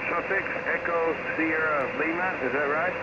suffix Echo Sierra Lima, is that right?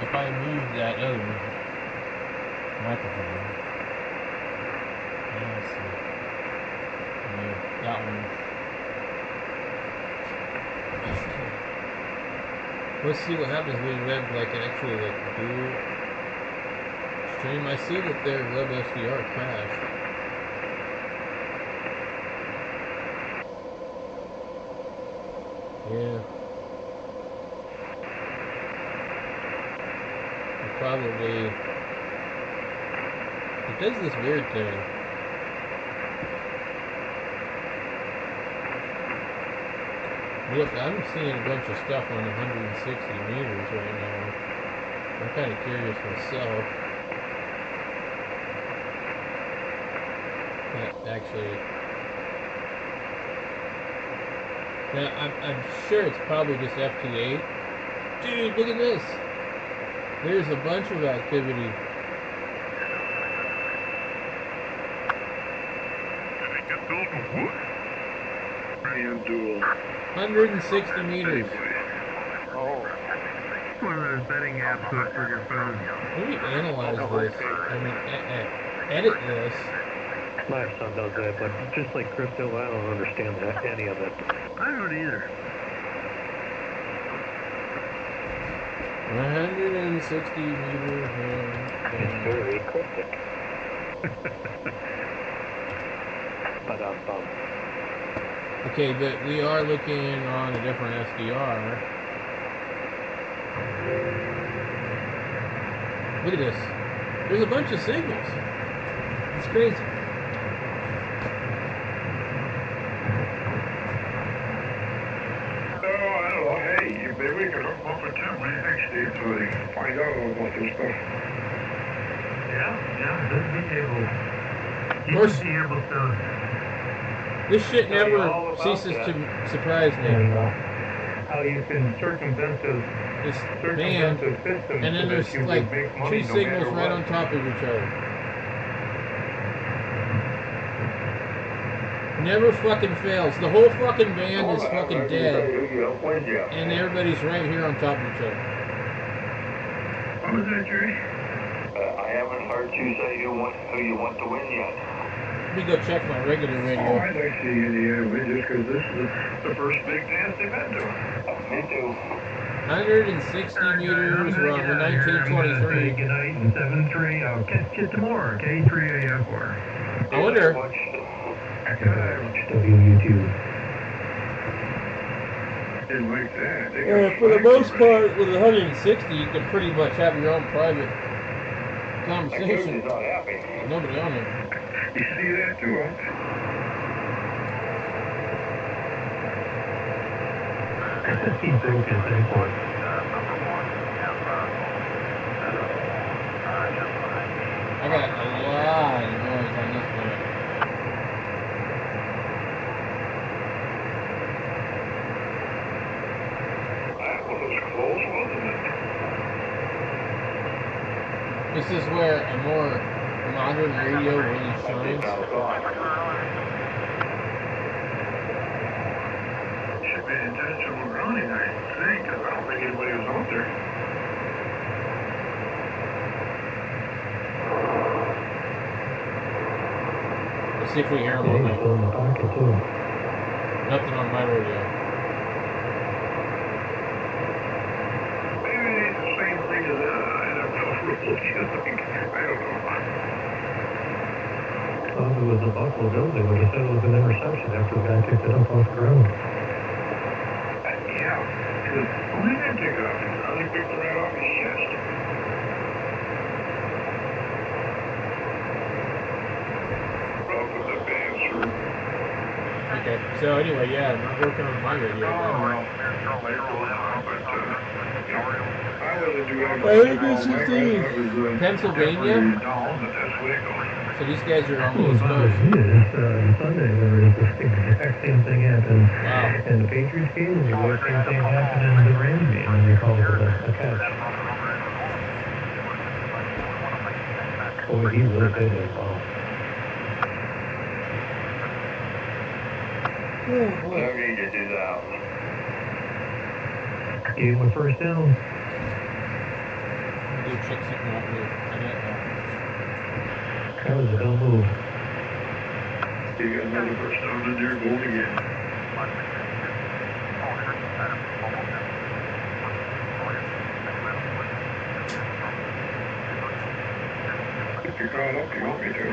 If I move that other microphone, let's see. Yeah, that one. Let's see what happens when you have like an actual like dual stream. I see that their web SDR crashed. Yeah. Probably it does this weird thing. Look, I'm seeing a bunch of stuff on 160 meters right now. I'm kind of curious myself. But actually, now I'm sure it's probably just FT8. Dude, look at this. There's a bunch of activity. Dual. 160 meters. Oh. One of those betting apps hooked for your phone. Let me analyze this. I mean, edit this. My son does that, but just like crypto, I don't understand any of it. I don't either. 160 meter It's very cryptic. But okay, but we are looking on a different SDR. Look at this. There's a bunch of signals. It's crazy. Maybe we could hook up with Tim. What do you think, Steve? To find out about this stuff. Yeah, this be able. He be able to. This shit never ceases to surprise me. How you can circumvent those band, systems, and then there's like two signals right on top of each other. Never fucking fails. The whole fucking band is fucking dead, and everybody's right here on top of each other. What was that, Jerry? I haven't heard you say who you want to win yet. Let me go check my regular Oh, radio. I'd like to see Indiana win just because this is the first big dance they've been to. Me too. 160 meters, we're on the 1923. Good night and 7-3. I'll catch you tomorrow. K3AF4. I wonder. WU2. Didn't like that. They got For the flagged most already. part, with 160, you can pretty much have your own private conversation. Not happy. Nobody on there. You see that too, huh? He broke his ankle. I got a lot of noise on this one. That was close, wasn't it? This is where a more modern radio really shines. Should be intentional running, I think, because I don't think anybody was out there. Let's see if we hear them on He's still in the pocket, too. Nothing on my radio. Maybe it's the same thing as NFL rules, you think? I don't know. Well, if it was the Buffalo Bills, they would have said it was an interception after the guy picked it up off the ground. Yeah, because who did that pick up? He picked it right off his chest. Welcome to Bandsur. Okay, so anyway, yeah, I'm not working on my radio. I wasn't doing I think this is the Pennsylvania. So these guys are on the East Coast. Sunday, there was the exact same thing happened. Wow. And the Patriots game, the exact same thing happened in the Rams game, and they called it a catch. Boy, he really did it. Wow. Oh, boy. is out. Gave him a first down. Go check something out here. I got That was a dumb move. You got another first down in there, going again. If you're caught up, you want me to.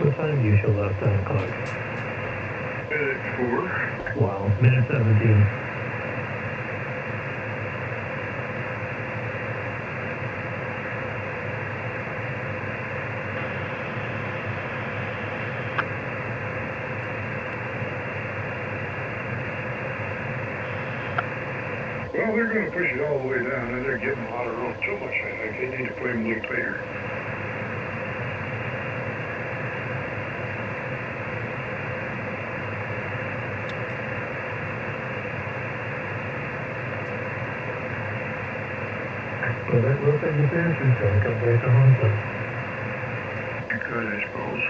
What time do you show left on the clock? Minute 4. Wow, minute 17. Well, they're going to push it all the way down, and they're getting a lot of room. Too much, I think. They need to play them a little tighter. Well, that looks like the Panthers going to come back to haunt them. It could, I suppose.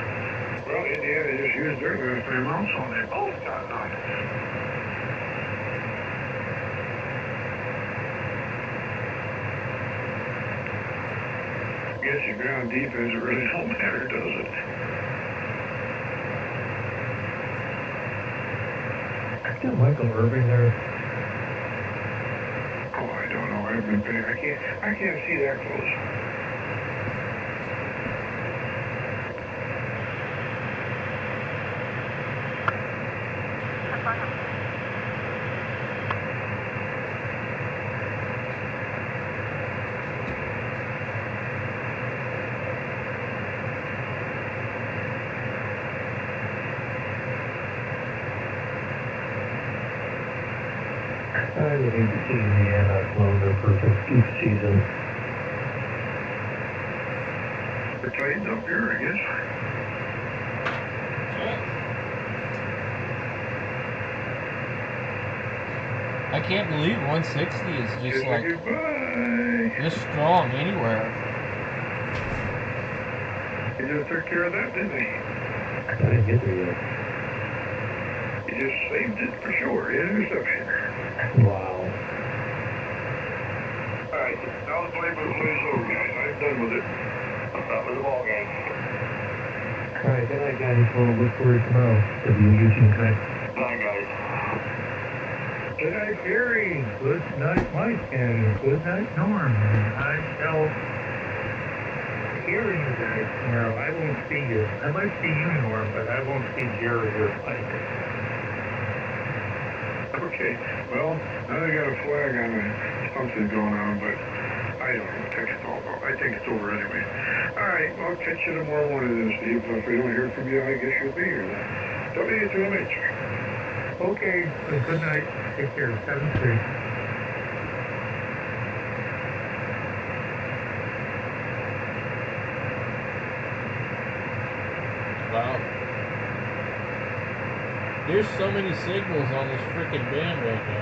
Well, Indiana just used their last time out, so they both got none. I guess your ground defense really don't matter, does it? Got Michael Irving there. Oh, I don't know. I've been paying. I can't see that close. I would hate to see Indiana blow their perfect season. They're tightened up here, I guess. I can't believe 160 is just Kiss like goodbye. this strong anywhere. He just took care of that, didn't he? I didn't get there yet. He just saved it for sure. Interception. Wow. Alright, now the play for the play slow, guys. I'm done with it. That was the ball game. Alright, good night, guys. We'll look for you tomorrow. WUG, good night. Good night, guys. Good night, Gary. Good night, Mike. And good night, Norm. I shall hear you guys tomorrow. I won't see you. I might see you, Norm, but I won't see Jerry or Mike. Okay, well, now they got a flag on it. Something's going on, but I don't know. I think it's over anyway. All right, I'll catch you tomorrow morning then, Steve. If I don't hear from you, I guess you'll be here then. W2MH. Okay, good night. Take care. 7-3. Wow. There's so many signals on this freaking band right now.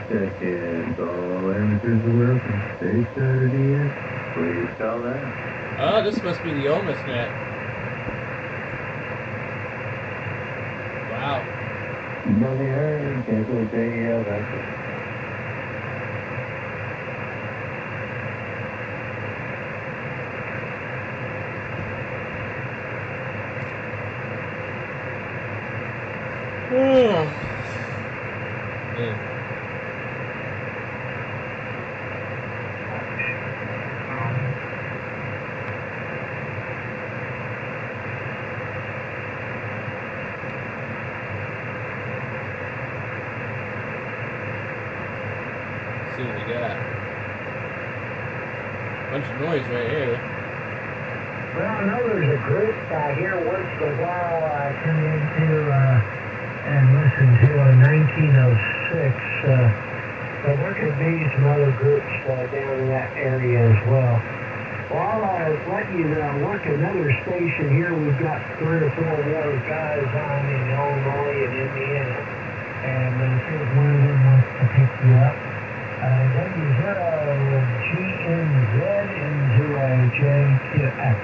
Seconds. All amateurs are welcome. Stay Saturday in. Please call that. Oh, this must be the Omis net. Wow. Money earned, cancel JL, that's it. Man. See what we got. Bunch of noise right here. Well, I know there's a group here once in a while I come into and listen to 1906. But there could be some other groups down in that area as well. Well, I'll let you work another station here. We've got 3 or 4 more guys on in Illinois and Indiana. And see if one of them wants to pick you up. W0GNZ into JQX.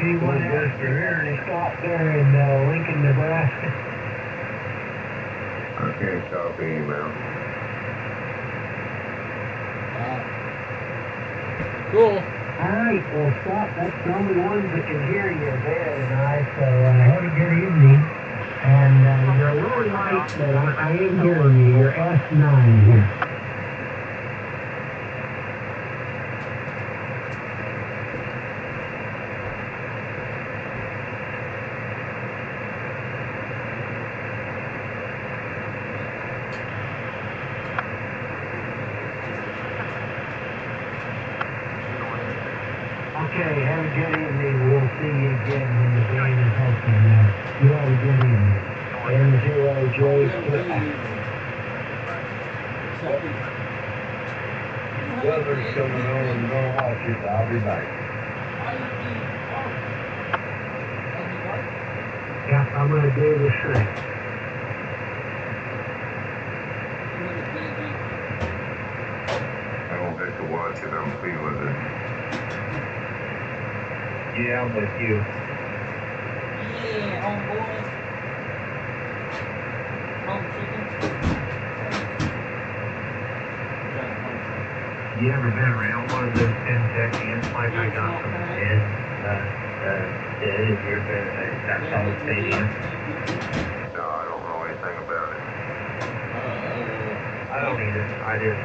Anyone after here to stop there in Lincoln, Nebraska? Okay, copy email. Wow. Cool. Alright, well stop. That's the only ones that can hear you there tonight, so have a good evening. And you're a little light, but I am hearing you. You're S9 here. Okay, have a good evening. We'll see you again when the game is open. You have a good evening. M0J. Weather's coming on and gonna watch it. I'll be back. Yep, I'm going to do the shrink. I don't have to watch it, I'm feeling it. Yeah, I'm with you. Yeah, homeboy. Home chicken. You ever been around one of those 10-tech ends like I got from Ed? Ed, if you're that solid stadium? No, I don't know anything about it. I don't either. I just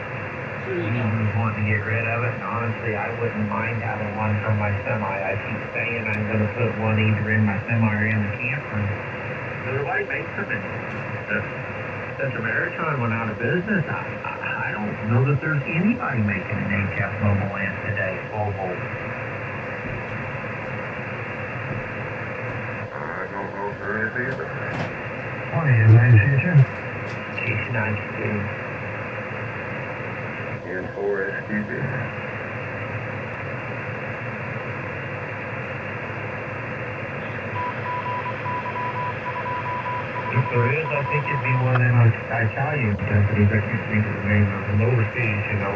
was wanting to get rid of it, and honestly, I wouldn't mind having one for my semi. I keep saying I'm going to put one either in my semi or in the camper. Everybody makes them, and since Ameritron went out of business, I don't know that there's anybody making an HF mobile amp today, full volt. I don't know for anything? Oh, yeah, nice feature. KC92. And 4 STB. If there is, I think it'd be one of them Italian companies. I can't think of the name of them overseas, you know.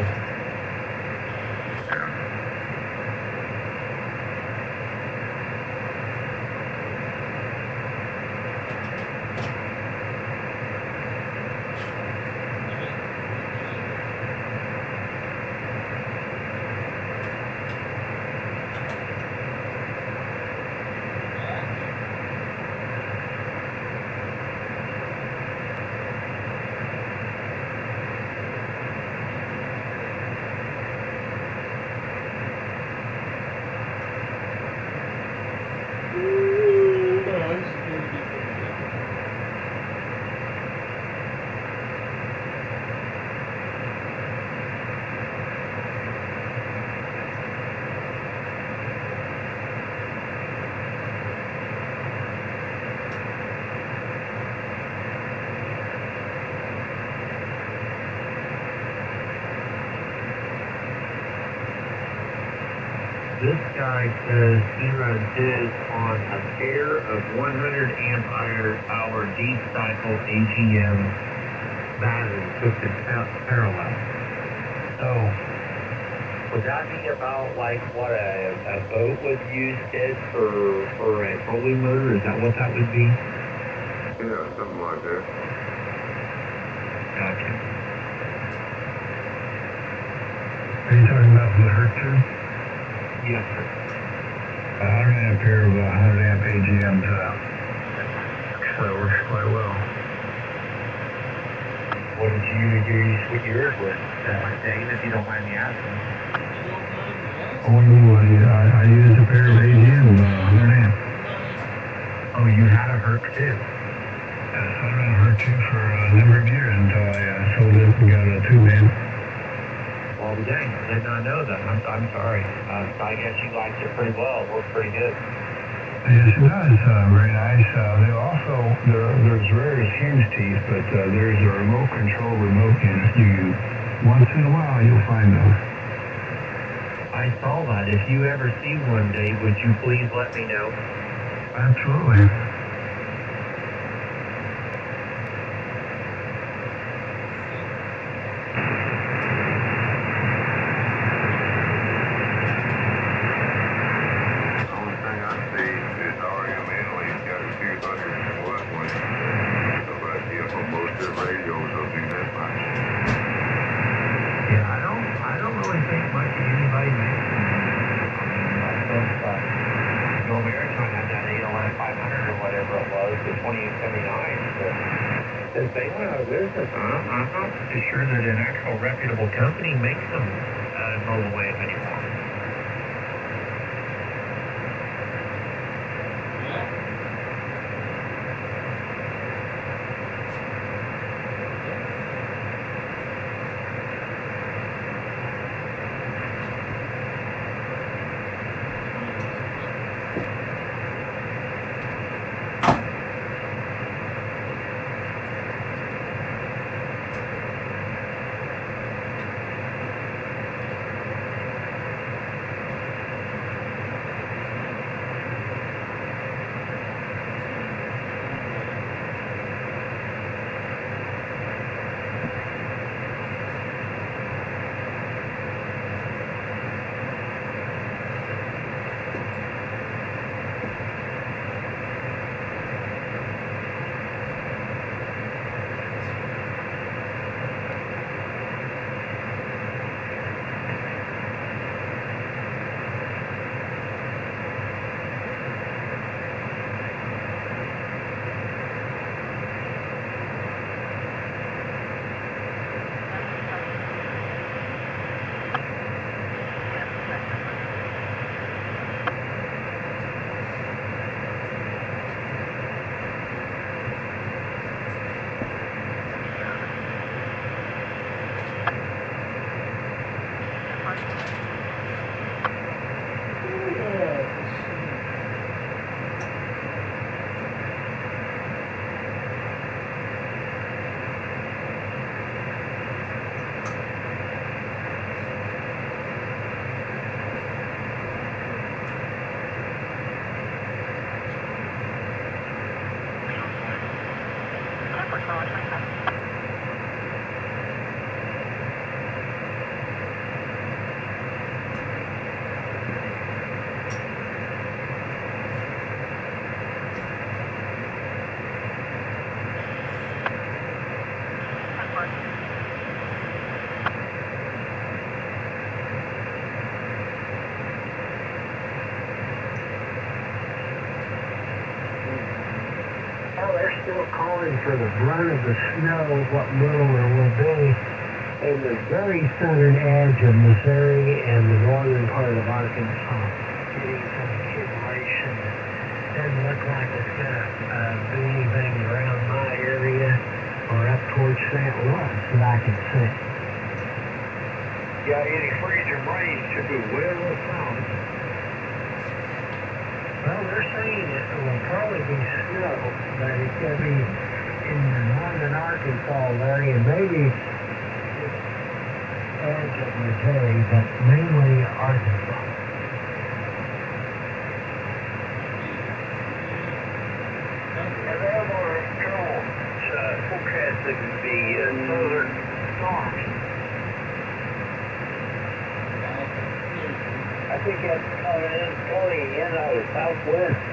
This guy says he runs his on a pair of 100 amp hour deep cycle AGM batteries hooked in parallel. So, would that be about like what a boat would use, Ted, for a trolling motor? Is that what that would be? Yeah, something like that. Gotcha. Are you talking about the Herc tube? Yes, sir. 100 amp pair of 100 amp AGMs, so it works quite well. What did you use with yours with, Dave, if you don't mind me asking? I used a pair of AGMs, 100 amp. Oh, you had a Herc too? Yes, I ran a Herc tube for a number of years until I sold it and got a tube in. Well, dang, I did not know that. I'm sorry. I guess you liked it pretty well. It worked pretty good. Yes, it does. Very nice. There's various hinge teeth, but there's a remote control remote unit. Once in a while, you'll find those. I saw that. If you ever see one, Dave, would you please let me know? Absolutely. They went out of business. I'm not too sure that an actual reputable company makes them mobile wave anymore. Still calling for the brunt of the snow, what little there will be, in the very southern edge of Missouri and the northern part of Arkansas. Getting some accumulation. Doesn't look like it's going to be anything around my area or up towards St. Louis that I can see. Got any freezing rain to do well or some? Well, they're saying it will probably be snow, but it's going to be in the northern Arkansas area, maybe edge of Missouri, but mainly Arkansas. And they're more control forecasting the southern storms. I think that's coming in out of southwest.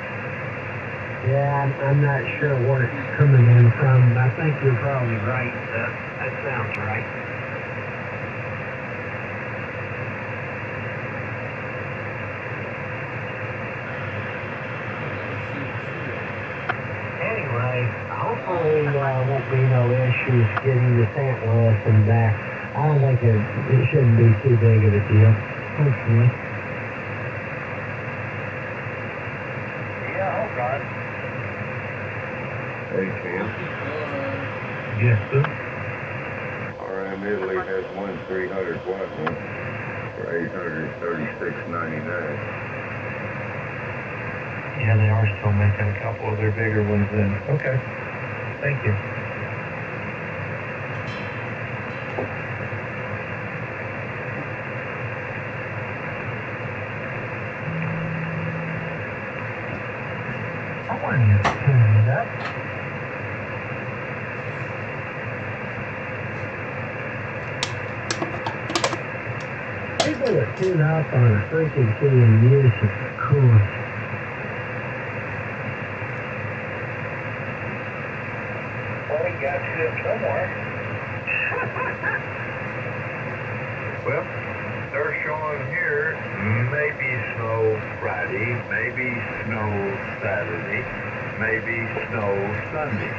Yeah, I'm not sure where it's coming in from. I think you're probably right. That sounds right. Anyway, hopefully won't be no issues getting to St. Louis and back. I don't think it shouldn't be too big of a deal. Hopefully. Hey, Cam. Yes, sir. RM Italy has one 300 watt one for $836.99. Yeah, they are still making a couple of their bigger ones then. Okay. Thank you. Someone is tuning up. People that tune up on a frequency and use of course. Well, you got to it somewhere. Well, they're showing here maybe snow Friday, maybe snow Saturday, maybe snow Sunday.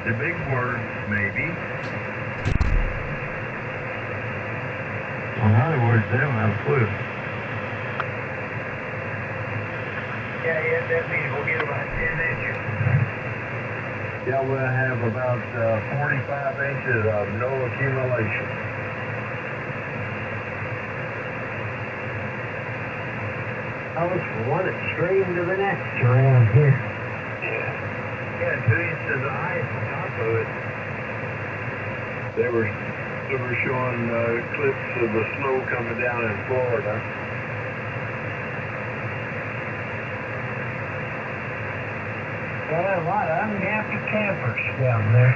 The big word, maybe. In other words, they don't have a clue. Yeah, that means we'll get about 10 inches. Yeah, we'll have about 45 inches of no accumulation. Goes from one extreme to the next around here. Yeah, 2 inches of ice on top of it. They were showing clips of the snow coming down in Florida. Got a lot of unhappy campers down there.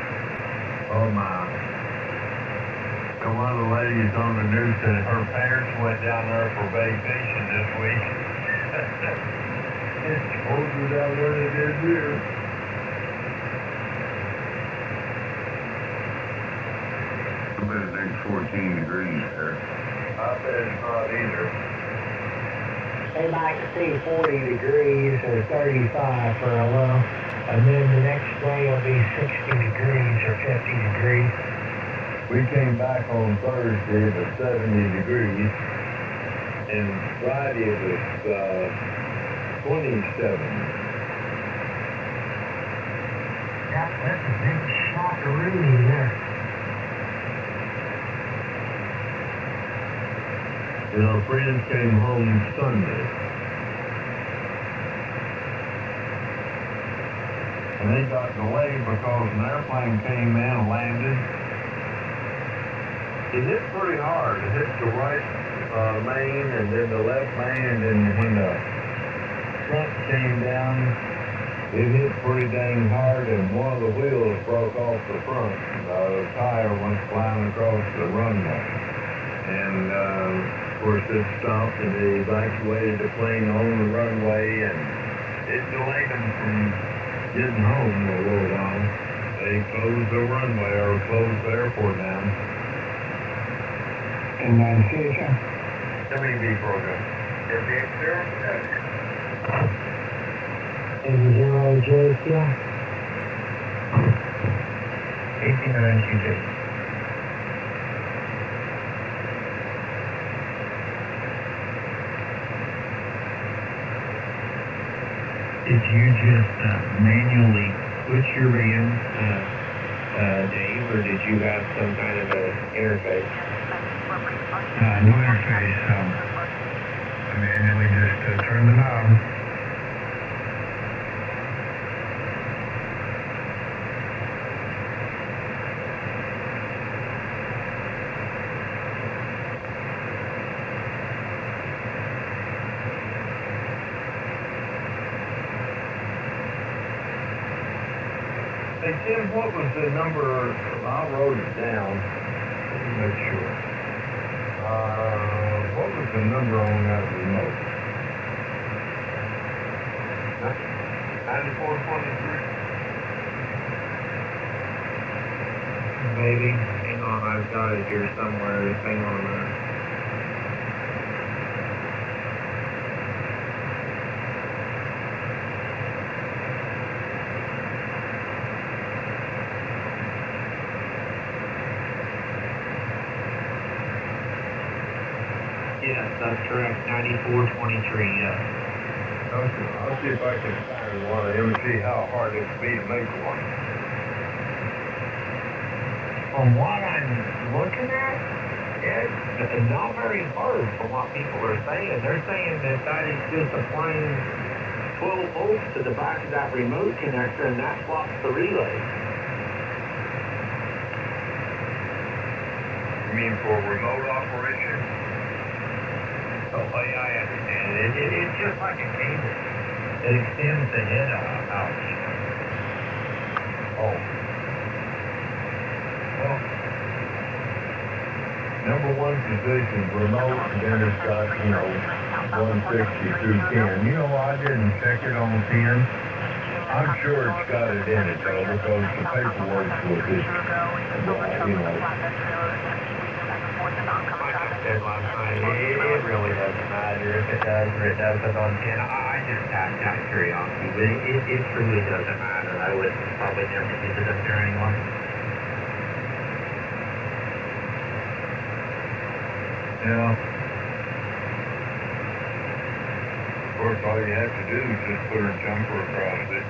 Oh my. So one of the ladies on the news said her parents went down there for vacation this week. It's colder down there than it is here. I bet it ain't 14 degrees there. I bet it's not either. They might see 40 degrees or 35 for a low, and then the next day will be 60 degrees or 50 degrees. We came back on Thursday to 70 degrees, and Friday it was 27. Yeah, that's a big shockaroonie there. And our friends came home Sunday. And they got delayed because an airplane came in and landed. It hit pretty hard. It hit the right main and then the left main, and then when the front came down, It hit pretty dang hard, and one of the wheels broke off the front. The tire went flying across the runway. And, of course, it stopped, and they evacuated the plane on the runway, and it delayed them from getting home a little while. They closed the runway, or closed the airport down. And CHI. WB program. FDX 0. 80 JCI. 89 QJ. Did you just manually switch your bands, Dave, or did you have some kind of an interface? No interface, I manually just turned the knob. Hey, Tim, what was the number? I wrote it down. Let me make sure. What was the number on that remote? 9423? Maybe. Hang on, I've got it here somewhere. Hang on a minute. Yes, that's correct. 9423, yes. I'll see if I can find one of them and see how hard it would be to make one. From what I'm looking at, it's not very hard from what people are saying. They're saying that that is just applying 12 volts to the back of that remote connector, and that swaps the relay. You mean for remote operation? Oh, yeah, I understand. It's just like a cable. It extends the head out. Oh. Well, number one position, remote, and then it's got, 160 through 10. I didn't check it on 10. I'm sure it's got it in it, though, because the paperwork was just, Like I said last night, it really doesn't matter if it does or it doesn't on 10. I just asked out of curiosity, but it truly doesn't matter. I would probably never use it up there anymore. Yeah. Of course, all you have to do is just put a jumper across it.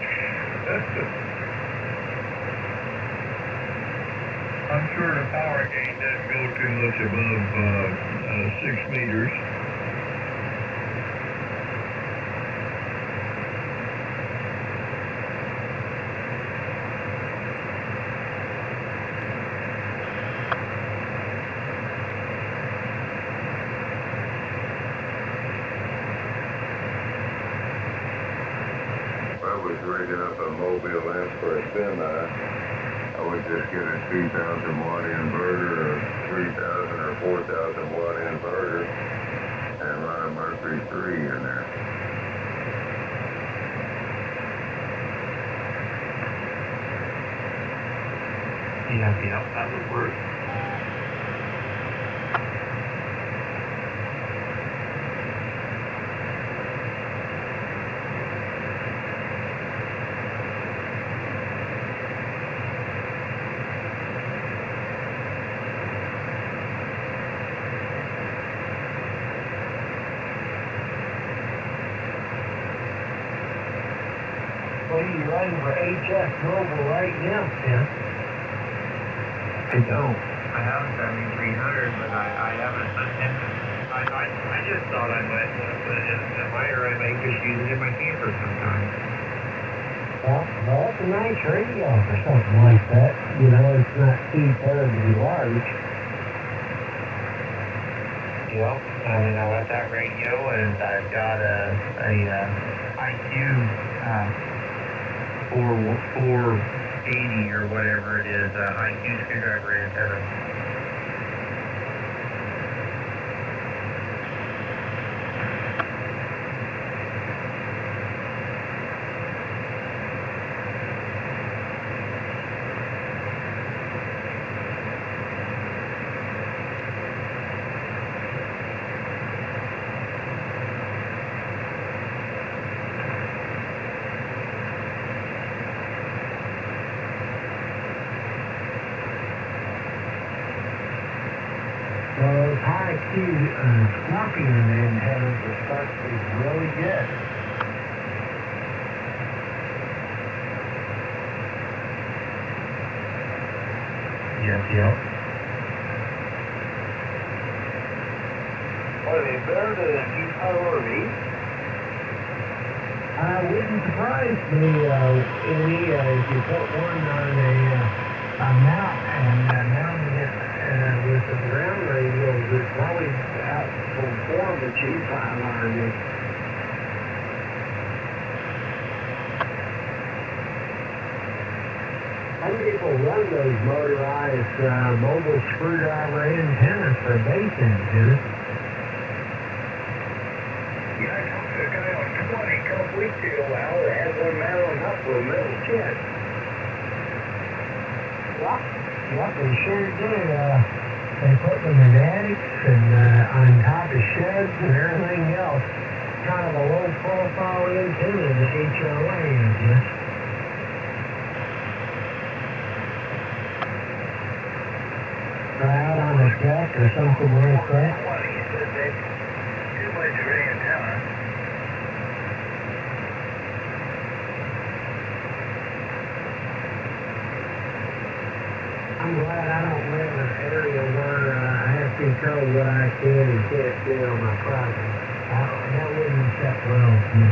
I'm sure the power gain doesn't go too much above 6 meters. If I was rigging up a mobile amp for a semi, I would just get a 2,000 watt inverter or 3,000 or 4,000 watt inverter and run a Mercury 3 in there. Yeah, that would work. What are you running for HF Global right now, Tim? I don't. I have a 7300, but I haven't attempted. I just thought I might want to put it in a semi, or I may just use it in my camper sometime. Well, that's a nice radio for something like that. It's not too terribly large. Yep. I got that radio, and I've got a IQ 480 or whatever it is, high Q screwdriver antenna. Those high Q scorpion antennas are supposed to be really good. Yep. Are they better than URV? Wouldn't surprise me any if you put one on a mount and mounted it with some ground radios, it probably outperform the G5RV. Some people run those motorized mobile screwdriver antennas for base antennas. Yeah, I talked to a guy on 20 a couple weeks ago, Al, that had one mounted up with a metal shed. Yep, they sure do. They put them in attics and on top of sheds and everything else. Kind of a low-profile antenna, the HOA antenna. Or out on a deck or something like that. 20, he said that's too much of an antenna. I'm glad I don't live in an area where I have to control what I can and can't do on my property. That wouldn't set well with me.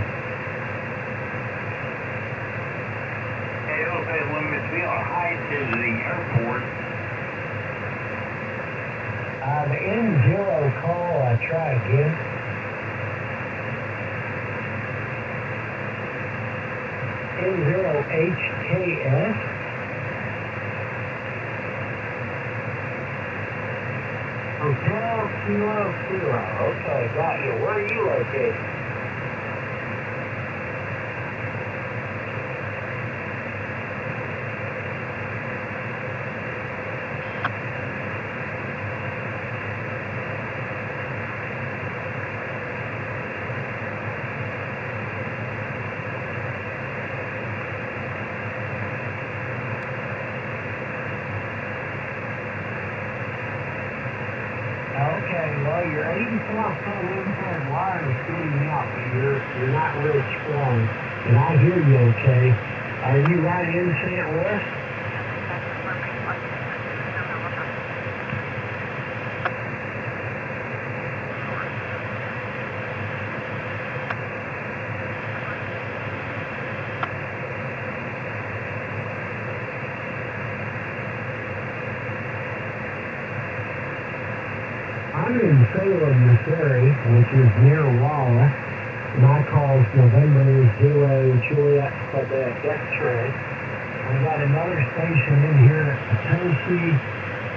Hey, you know, they limit me on height to the airport. The N0 call, try again. N0HKS. Hotel Kilo. Okay, got you. Where are you located? Okay, well, your 84-foot infrared wire is getting out, but you're not real strong. And I hear you okay. Are you right in St. Louis? I'm in Salem, Missouri, which is near Wallace. My call's November 0 Juliet Quebec X-ray. I've got another station in here at Potosi,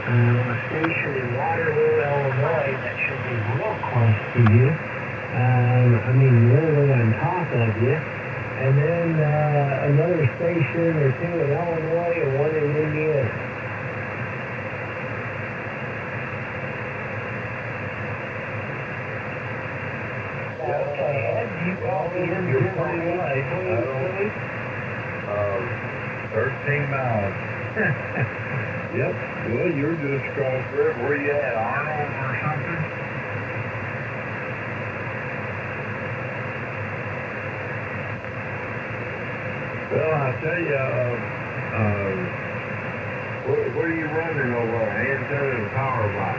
a station in Waterloo, Illinois that should be real close to you. Literally on top of you. And then another station or two in Illinois and one in Indiana. Okay, Ed, you copy in your phone life, please? 13 miles. Yep. Well, you're just across the river. Where you at, Arnold or something? Well, I tell you, what are you running over there? Antenna and power box.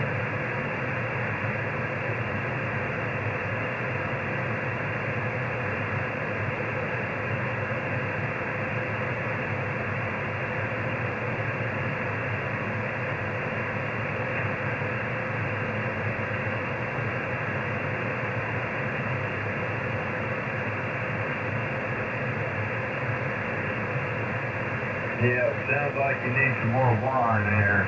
sounds like you need some more wire there.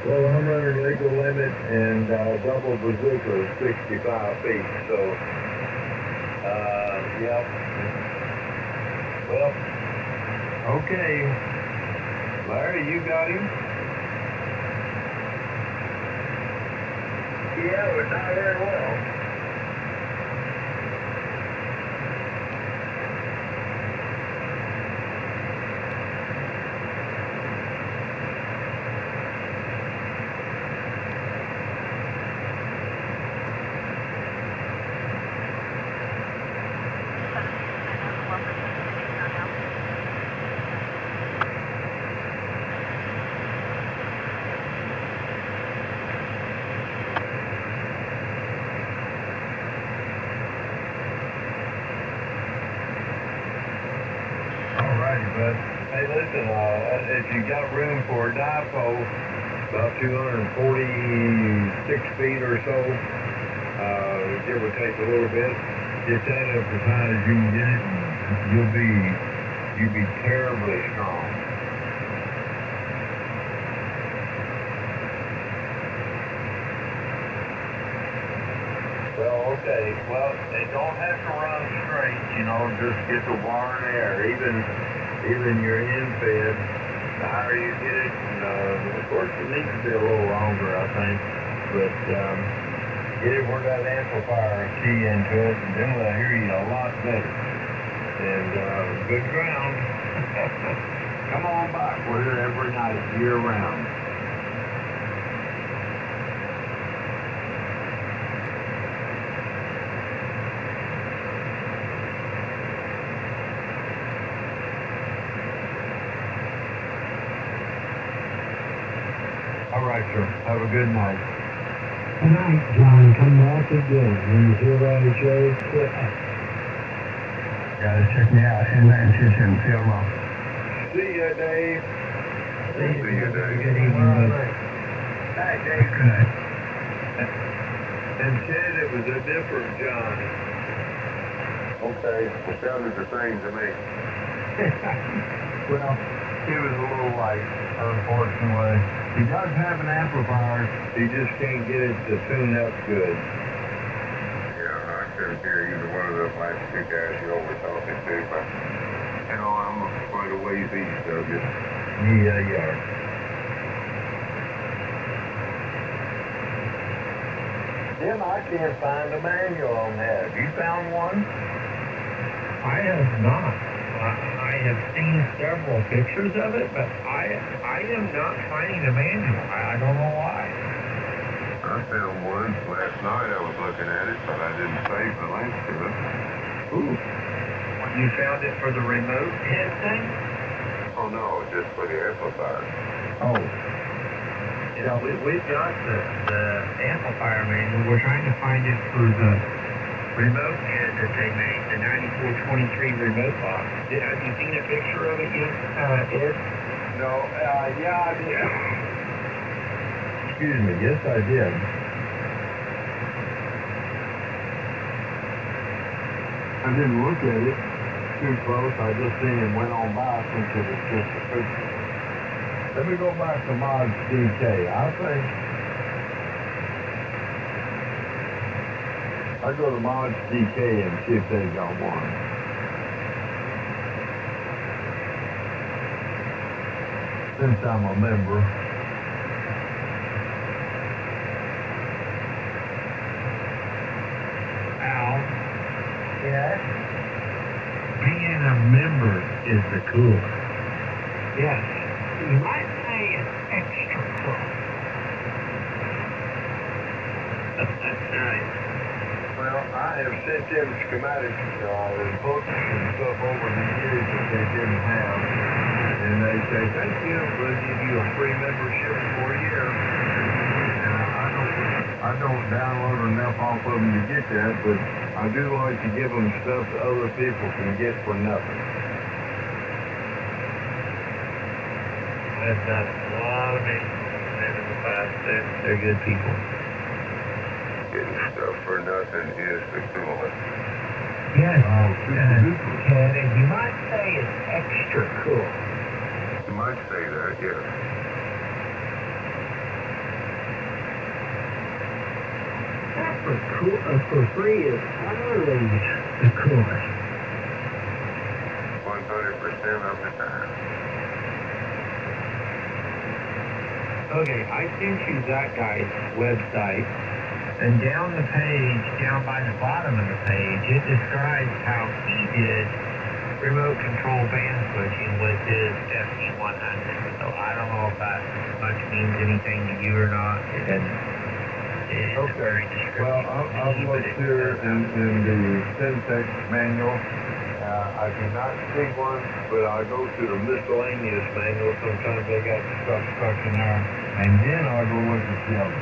Well, I'm running legal limit and double bazooka is 65 feet, so, yep. Well, okay. Larry, you got him? Yeah, but not very well. But hey, listen, if you got room for a dipole, about 246 feet or so, give or take a little bit, get that up as high as you can get it, and you'll be terribly strong. Well, okay. Well, it don't have to run straight, you know, just get the wire and air. Even your end fed, the higher you get it, and of course it needs to be a little longer, I think, but get it where that amplifier key into it, and then they'll hear you a lot better. And good ground. Come on back, we're here every night, year round. All right, sir. Have a good night. Good night, John. Come back again when you hear Joe quit. Guys, check me out. And see you tomorrow. See ya, Dave. See you, Dave. Good evening, bud. Hi, Dave. Good. And Chad, it was a different John. Okay, it sounded the same to me. Well, he was a little light, unfortunately. He does have an amplifier, he just can't get it to tune up good. Yeah, I couldn't hear either one of those last two guys you were talking to, but, you know, I'm quite a ways east of you. Yeah, you are. Jim, I can't find a manual on that. Have you found one? I have not. I have seen several pictures of it, but I am not finding a manual. I don't know why. I found one last night. I was looking at it, but I didn't save the link to it. Ooh. You found it for the remote head thing? Oh, no, just for the amplifier. Oh. Yeah, we've got the amplifier manual. We're trying to find it for the remote head that they made, the 9423 remote box. Have you seen a picture of it yet, Ed? No, yeah, I did. Excuse me, yes, I did. I didn't look at it too close. I just seen it went on by since it was just a picture. Let me go back to Mods DK. I think I go to Mods DK and see if they got one. Since I'm a member. Al, Yes? being a member is the coolest. Yes. You might say it's extra cool. That's nice. Well, I have sent them schematics and books and stuff over the years that they didn't have. And they say, thank you, we'll give you a free membership for a year. I don't download enough off of them to get that, but I do like to give them stuff that other people can get for nothing. I've got a lot of men in the past. They're good people. Getting stuff for nothing is the coolest. Yes. Oh, super duper. Ted, and you might say it's extra cool. might say that, yes. For free is always the coolest. 100% of the time. Okay, I sent you that guy's website, and down the page, down by the bottom of the page, it describes how he did remote control band switching with his FT100. So I don't know if that much means anything to you or not. Okay, well, I've looked here in the syntax manual. I do not see one, but I go to the miscellaneous manual. Sometimes they got stuff stuck in there, and then I go look at the other.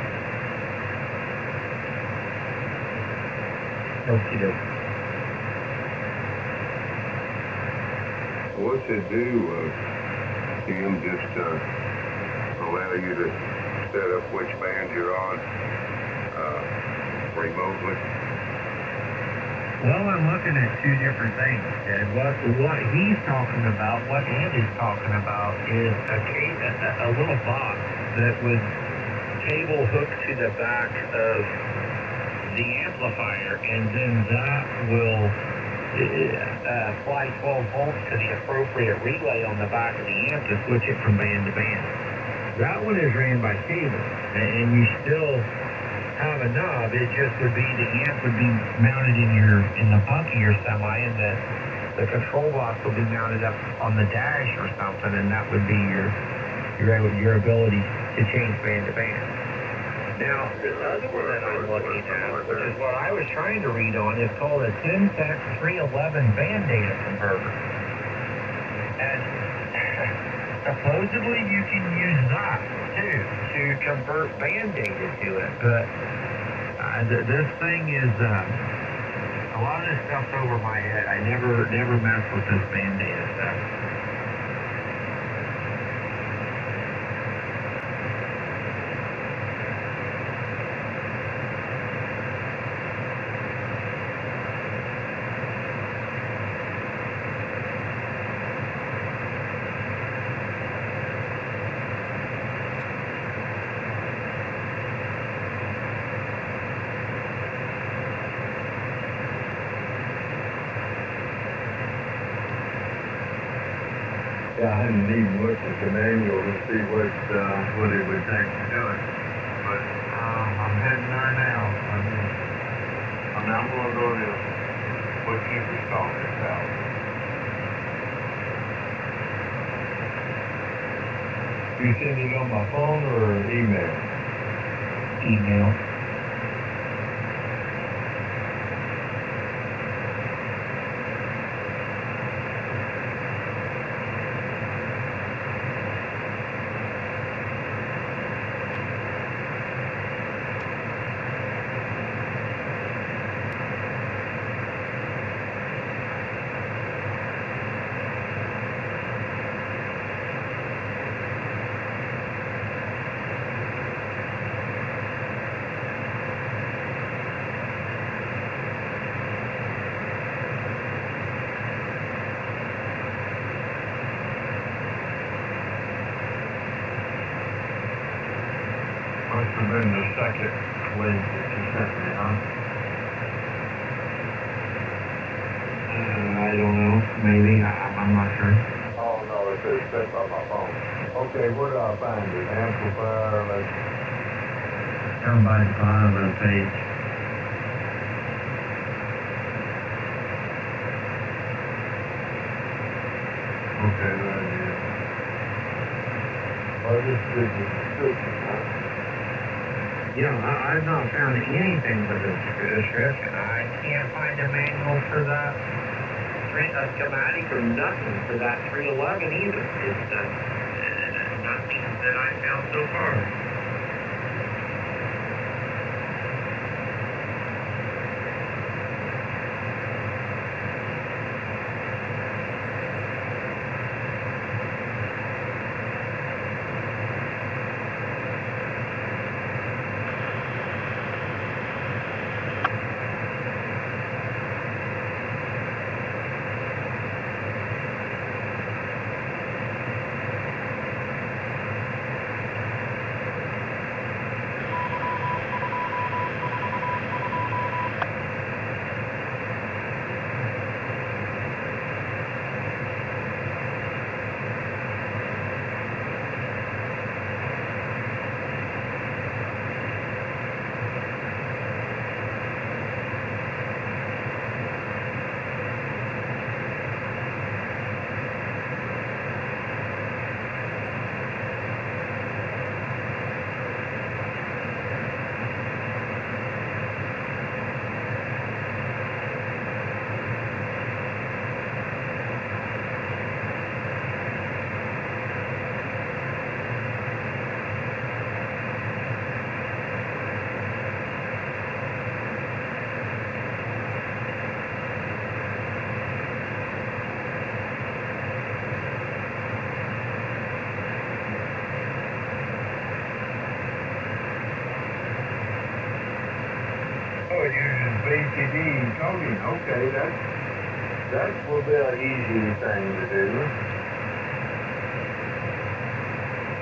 Okay. What's it do? Tim, just allow you to set up which band you're on remotely? Well, I'm looking at two different things, Ted. What he's talking about, what Andy's talking about, is a little box that would cable hook to the back of the amplifier, and then that will apply 12 volts to the appropriate relay on the back of the amp to switch it from band to band. That one is ran by cable, and you still have a knob. It just would be the amp would be mounted in the bunk of your semi, and the control box will be mounted up on the dash or something, and that would be your ability to change band to band. Now, the other one that I'm looking at, which is what I was trying to read on, is called a Syntax 311 band data converter. And supposedly you can use that, too, to convert band data to it. But this thing is, a lot of this stuff's over my head. I never mess with this band data stuff. Yeah, I hadn't even looked at the manual to see what it would take to do it. But I'm heading there now. I'm going to go to bookkeeper's office out. You send it on my phone or email? Email. Must have been the second link that you sent me, huh? I don't know. Maybe. I'm not sure. Oh, no, it says sent on my phone. Okay, where do I find it? Amplifier, Down by the bottom of the page. okay, there it is. Well, this is the description, huh? I've not found anything but a description. I can't find a manual for that, a schematic or nothing for that 311 either. It's nothing that I found so far. it uses BCD coding. Okay, that will be an easy thing to do.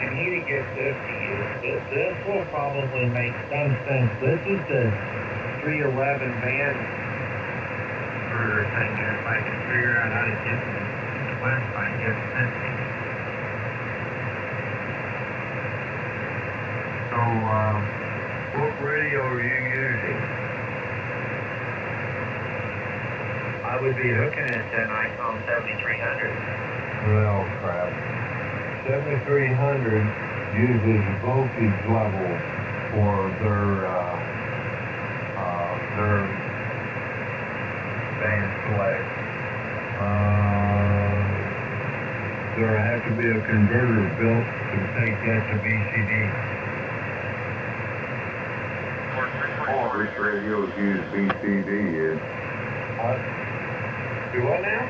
And he to get this to you. This will probably make some sense. This is the 311 van order thing. If I can figure out how to get the website, get it sent to you. So, what radio are you using? I would be hooking it to an ICOM 7300. Well, crap. 7300 uses voltage level for their band select. There has to be a converter built to take that to BCD. Which radios use BCD is? What? Do what now?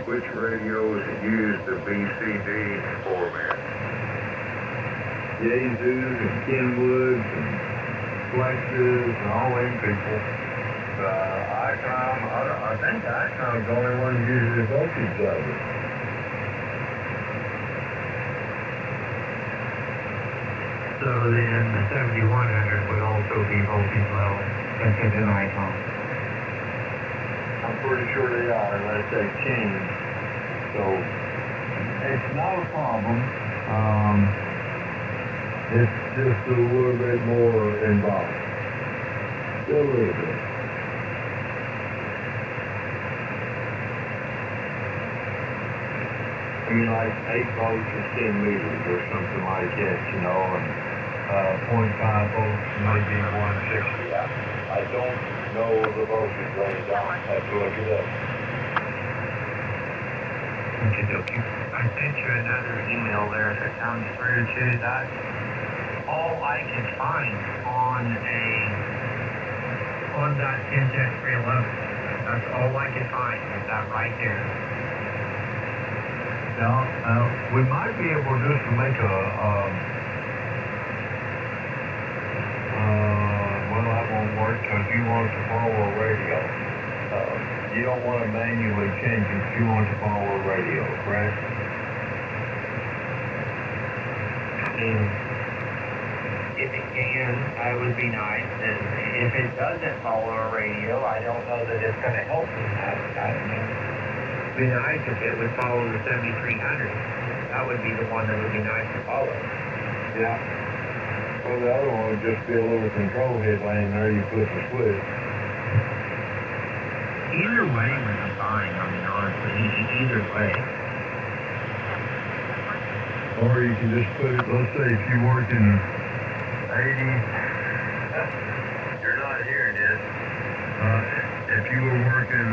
Which radios use the BCD format? Jesus and Kenwoods and Flexes and all them people. ICOM, I think ICOM's the only one who uses the voltage level. So then the 7100 would also be voltage level since it's an ICOM. I'm pretty sure they are unless they change. So it's not a problem. It's just a little bit more involved. Just a little bit. I mean, like 8 volts or 10 meters or something like that, you know, and 0.5 volts, maybe 160. I don't know the voltage range. I'll have to look it up. Okay, dokie. I sent you another email there if it comes through to that. All I can find on that 10-311. That's all I can find is that right there. Now, we might be able just to make well, that won't work because you want to follow a radio. You don't want to manually change it. You want to follow a radio, correct? I mean, if it can, that would be nice. And if it doesn't follow a radio, I don't know that it's going to help me. I mean, it'd be nice if it would follow the 7300. That would be the one that would be nice to follow. Yeah. Well, the other one would just be a little control head laying there. You flip the switch. Either way would be fine. I mean, honestly, either way. Or you can just put it, let's say if you work in 80, you're not hearing it. If you were working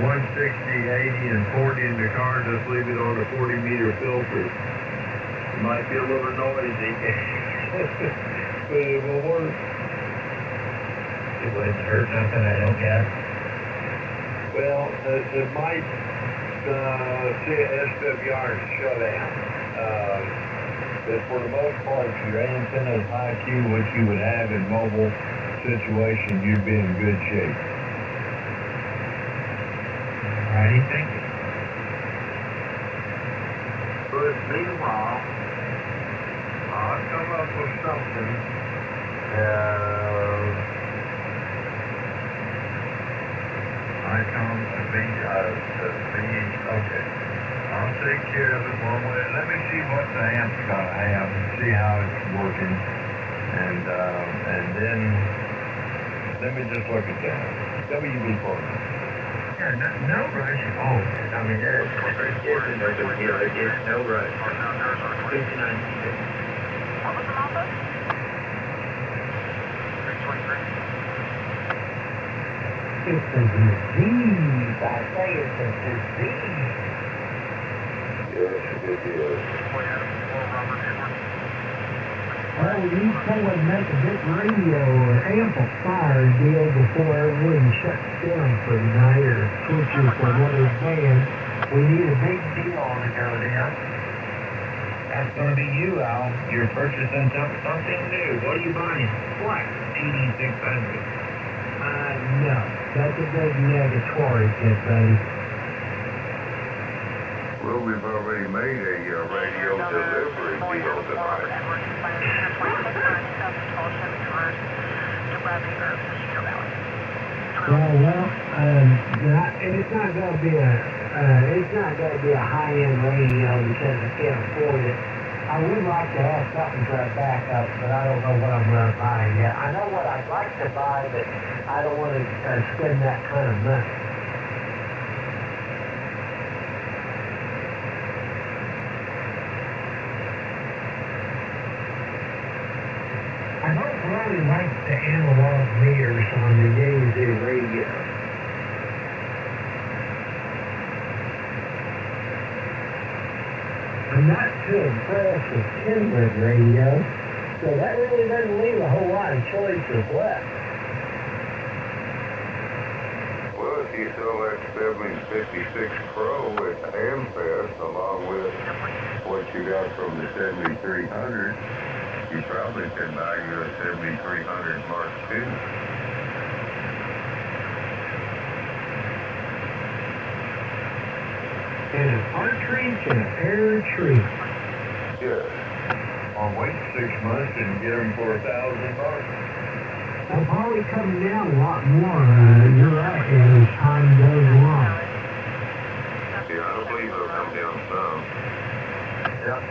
160, 80, and 40 in the car, just leave it on a 40-meter filter. It might be a little noisy, but it will work. It wouldn't hurt nothing, I don't guess. Well, it might see an SWR shutdown. But for the most part, if your antenna is high Q, which you would have in mobile situation, you'd be in good shape. Alrighty, thank you. But meanwhile, I'll come up with something. ICOM, okay. I'll take care of it one way. Let me see what the amp's gonna have and see how it's working. And then, let me just look at that. WB4. Yeah, no rush. Oh, I mean, it's no big deal. It's no rush. 59. What was the number? 323. It's a disease. I say it's a disease. Yeah, it's a good deal. Well, we need someone to make a big radio or amplifier deal before everything shuts down for the night or switches for another band. We need a big deal to go down. That's going to be you, Al. You're purchasing something new. What are you buying? What? 8600. No. That's a big negatory, kid, buddy. Well, we've already made a radio delivery deal tonight. It's not going to be a high-end radio because I can't afford it. I would like to have something for a backup, but I don't know what I'm going to buy yet. I know what I'd like to buy, but I don't want to spend that kind of money. I don't really like the analog meters on the Yankee radio. I'm not too impressed with Kenwood radio, so that really doesn't leave a whole lot of choices left. Well, if you select 7056 Pro at Amfest along with what you got from the 7300, you probably can buy you a 7300 Mark II. And a cartridge and a pair of trees. Yes. I'll wait 6 months and get them for $1,000. They'll probably come down a lot more, you're right, as time goes along. Yeah, I believe they'll come down some. Yep.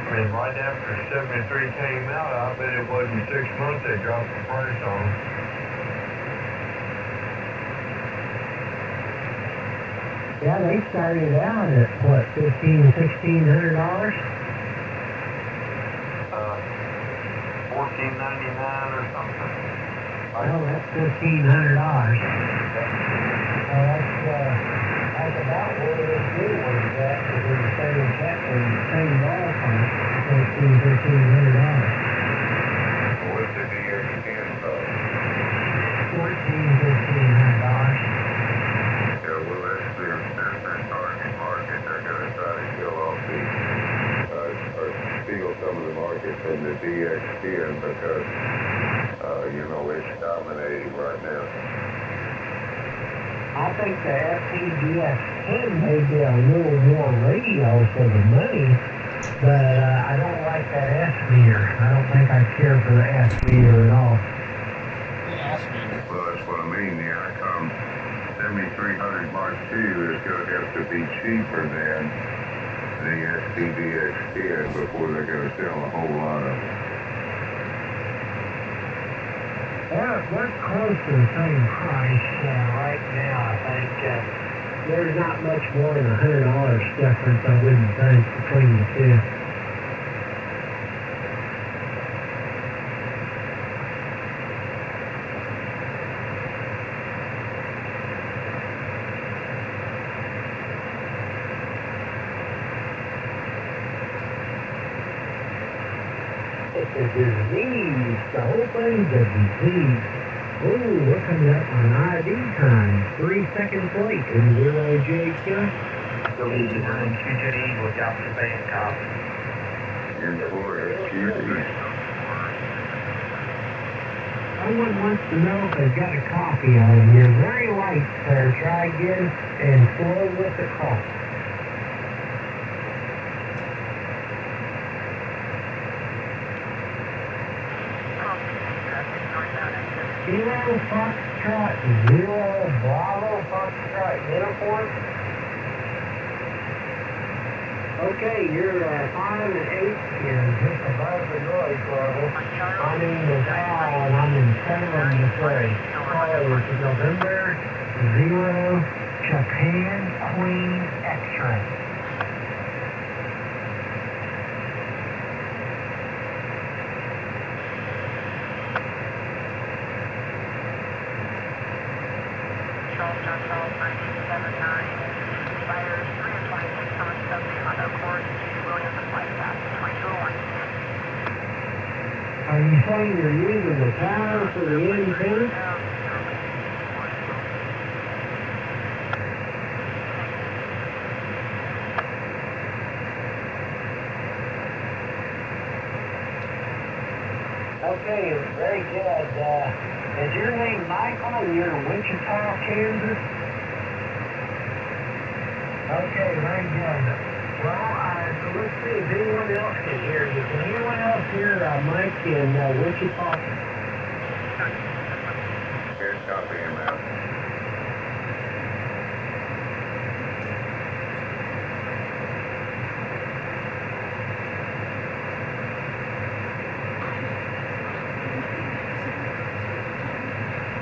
I mean, right after 73 came out, I bet it wasn't 6 months they dropped the price on them. Yeah, they started out at, what, $1,500, $1,600? $14.99 or something. Well, that's $1,500. That's about where this new one's at, because they're the same ballpark, $1,500. What's the DX10 cost? $1,400, $1,500. Yeah, well, that's their target market. They're going to try to kill off the, or steal some of the market from the DX10 because, it's dominating right now. I think the FTDX10 may be a little more radio for the money, but I don't like that S meter. I don't think I care for the S meter at all. Well, that's what I mean. The Icom 7300 Mark II is going to have to be cheaper than the STDX10 before they're going to sell a whole lot of them. They're close to the same price right now, I think. There's not much more than $100 difference, I wouldn't think, between the two. It's a disease. The whole thing's a disease. Ooh, we're coming up on ID time. 3 seconds late in 0JQ. W9 QJD, look out for Bangkok. And for SQD. Someone wants to know if they've got a coffee on. You're very light, sir. Try again and slow with the coffee. Kilo Foxtrot, 0 Bravo Foxtrot uniform. Okay, you're 5 and 8 here, just above the noise level. My name is Al, and I'm in Salem, Missouri. Caller to November 0 Japan Queen X-ray. Charles 979, Spires 3 and 26, Thomas W. Honda Accord to Williams and Flagstaff, 2201. Are you saying you're using the tower for the antenna? Okay, very good. Is your name Michael and you're in Wichita, Kansas? Okay, very good. Well, let's see if anyone else can hear you. Can anyone else hear Mike in Wichita? Here's copy him out.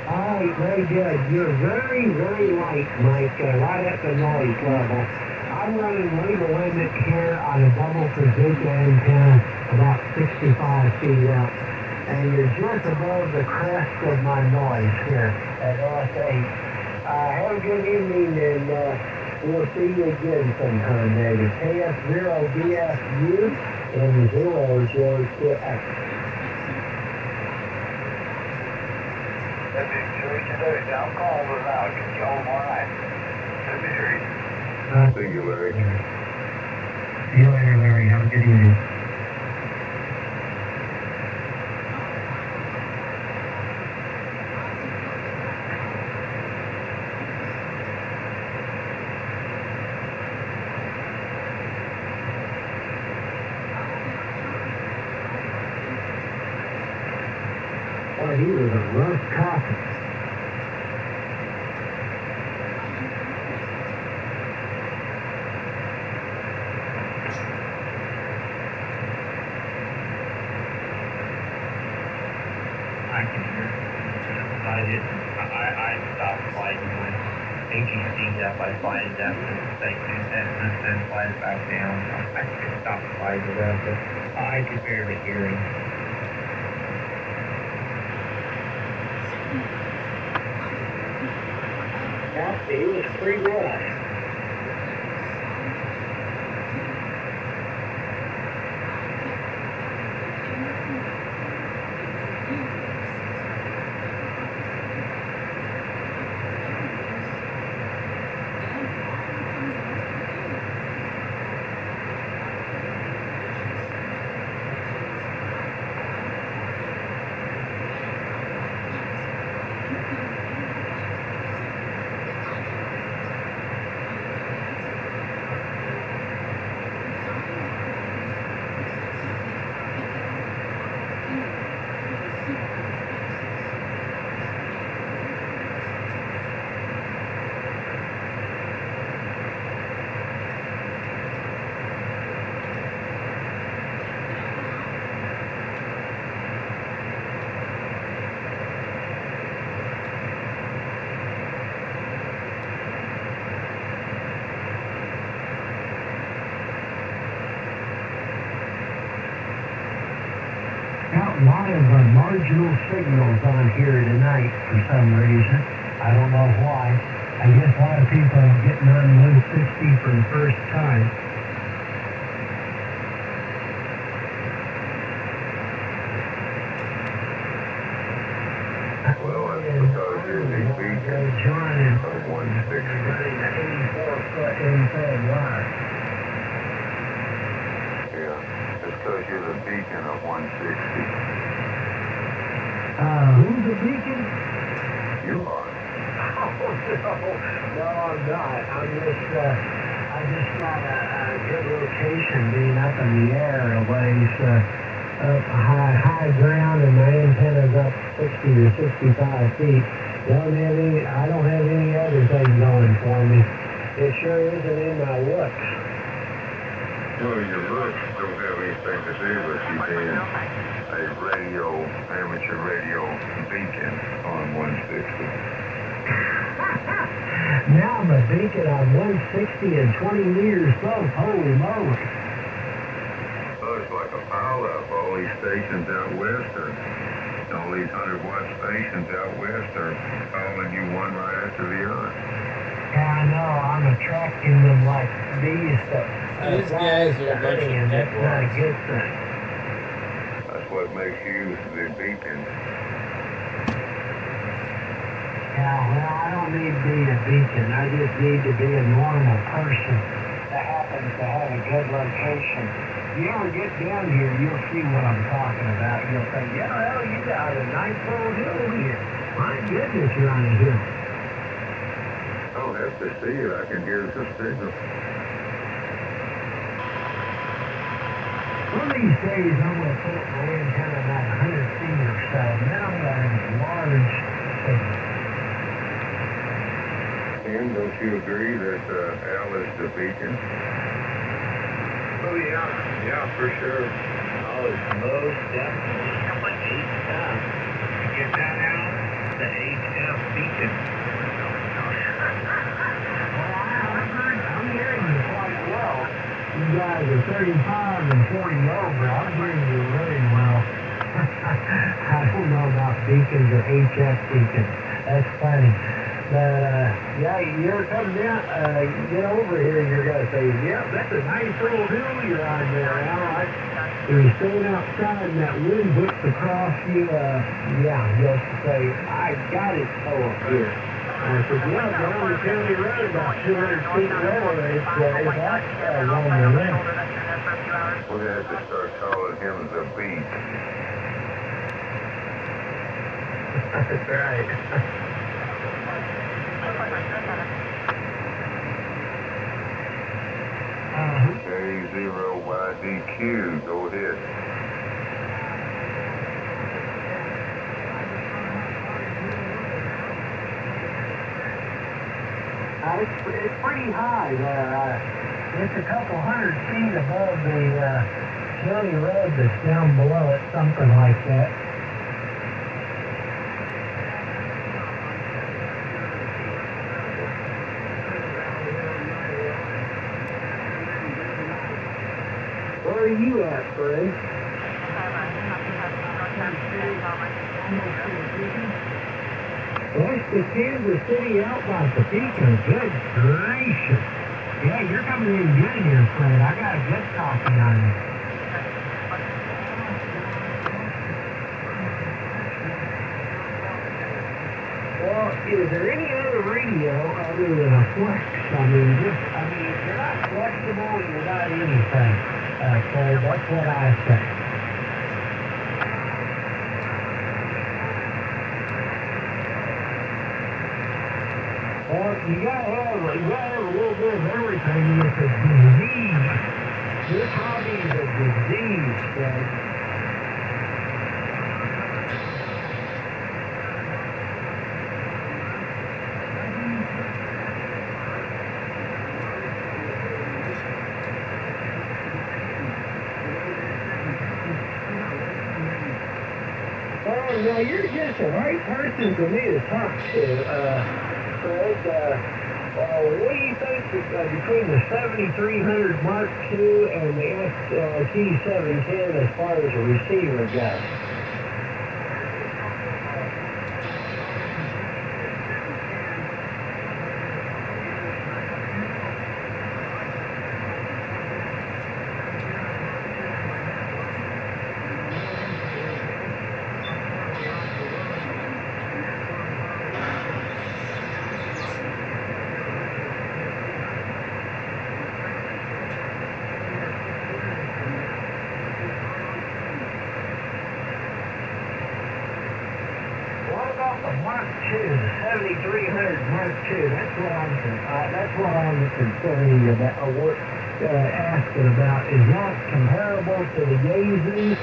All right, very good. You're very, very light, Mike, right at the noise level. I'm running legal limit here on a double bazooka antenna about 65 feet up. And you're just above the crest of my noise here at S8. Have a good evening, and we'll see you again sometime, maybe. KF0BFU and 006X. That'd be George today. I'll call it out. Get you home all right. That'd be great. See you, Larry. See you later, Larry. Have a good evening. Boy, he was a rough coffee. I can hear it. I stopped flight when AGC's up. I fly it up to say 2 seconds, then fly it back down. I just stopped flying it up, but I could barely hear him. Yeah, he was pretty rough. A lot of marginal signals on here tonight for some reason. I don't know why. I guess a lot of people are getting on 160 for the first time. Well, that's because you're the beacon John and of 160. running an 84-foot infrared wire. Yeah, it's because you're the beacon of 160. Who's the beacon? You are. No, I'm not. I just got a good location being up in the air a ways, up high ground, and my antenna's up 60 or 65 feet. I don't have any other thing going for me. It sure isn't in my looks. Well, your looks don't have anything to do with you being a amateur radio beacon on 160. Now I'm a beacon on 160 and 20 meters above. Holy moly. Oh, it's like a pileup. All these stations out west all these 100-watt stations out west are calling you one right after the other. Yeah, I know. I'm attracting them like bees. These guys are a bunch of and that's not a dickwads. good thing. That's what makes you the beacon. Yeah, well, I don't need to be a beacon. I just need to be a normal person that happens to have a good location you ever get down here, you'll see what I'm talking about. You'll say, yeah, well, you got a nice little hill here. My goodness, you're on a hill. I'll have to see it. I can hear the signal. One of these days, I'm going to put my antenna about 100 feet or so, and then I'm going to have a large signal. And don't you agree that Al is the beacon? Oh, yeah, for sure. Oh, it's most definitely HF. You get that out? The HF beacon. I'm hearing you quite well. You guys are 35 and 40 over. I'm hearing you really well. I don't know about beacons or HF beacons. That's funny. But, yeah, you're coming down, get over here and you're going to say, yeah, that's a nice little hill you're on there, Al. You're staying outside and that wind whips across you, yeah, you'll say, I got it up here. And I said, yeah, down the county road about 200 feet lower, it's that along the left. We're going to have to start calling him the beach. That's right. K0YDQ, go ahead. It's pretty high there. It's a couple 100 feet above the county road that's down below it, something like that. Where are you at, Fred? West of Kansas City out by Topeka. Good gracious. Yeah, you're coming in good here, Fred. I got a good copy on you. Well, is there any other radio other than a Flex? You're not flexible, you're not anything. Fred, that's what I say. Well, you gotta have a little bit of everything. It's a disease. This hobby is a disease, Fred. Well, now you're just the right person for me to talk to, Fred. What do you think between the 7300 Mark II and the ST710 as far as a receiver goes? Mark II, the 7300 Mark II. That's what I'm concerning about, asking about. Is that comparable to the YAVAPI?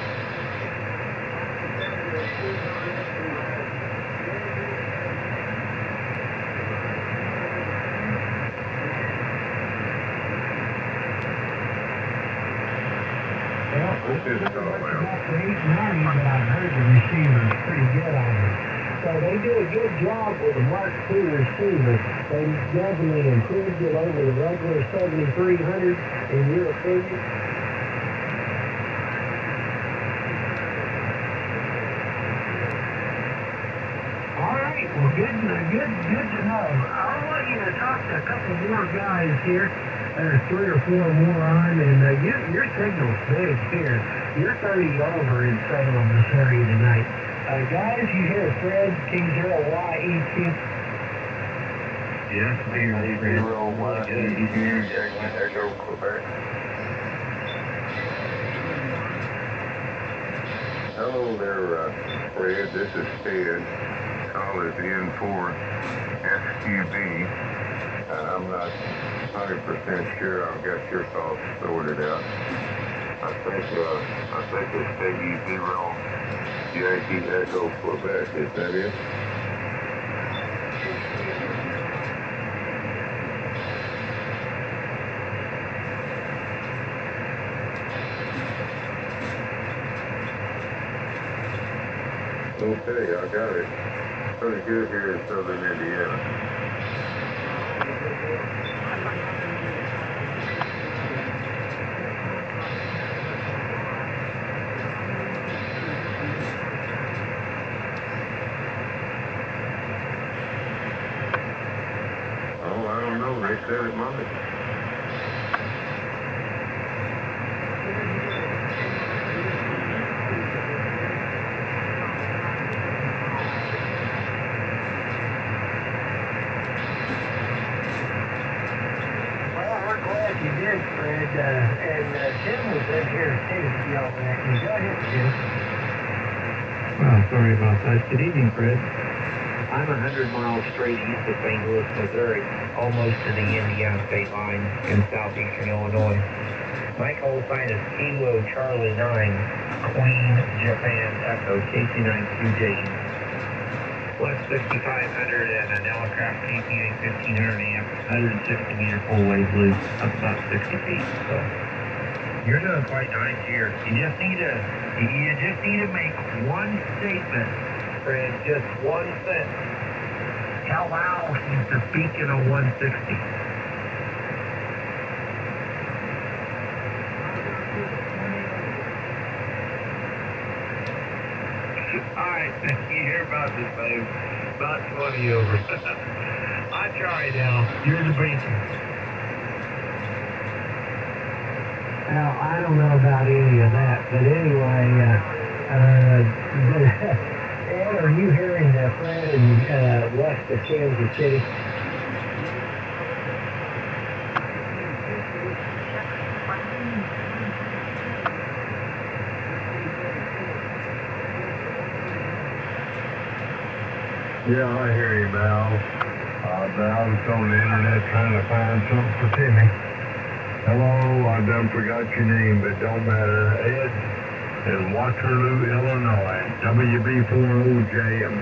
Well, it's about for 890, but I've heard the receiver is pretty good on it. So they do a good job with the Mark II receiver. They definitely improved it over the regular 7300 in your opinion. All right, well, good to know. I want you to talk to a couple more guys here. There's 3 or 4 more on, and your signal's big here. You're 30 over in Salem, Missouri tonight. Guys, you hear Fred, K0YEQ? Yes, I hear Fred. K0YEQ, Echo Quebec. Hello there, Fred. This is Ted. Call is N4SQB, and I'm not 100% sure I've got your thoughts sorted out. I think it's KE0 Yankee Echo Quebec. Is that it? Okay, I got it. Pretty good here in southern Indiana. Oh, I don't know. They said it might. You did, Fred, and Tim was in here too, yelling at you. Go ahead, Tim. Well, sorry about that. Good evening, Fred. I'm 100 miles straight east of St. Louis, Missouri, almost to the Indiana state line in southeastern Illinois. My call sign is Kilo Charlie 9, Queen Japan Echo, KC9QJ. Left 6500 and an Elecraft PPA 1500 amp, 160 meter full wave loop, up about 60 feet. So you're doing quite nice here. You just need to make one statement, Fred, just one sentence. How loud is the beacon of 160? Alright, you hear about this, babe. About 20 over. I try now. You're the beacon. Well, I don't know about any of that, but anyway, Ed, are you hearing Fred in west of Kansas City? Yeah, I hear you, Val. But I was on the internet trying to find something for Timmy. Hello, I done forgot your name, but don't matter. Ed in Waterloo, Illinois. WB40JM.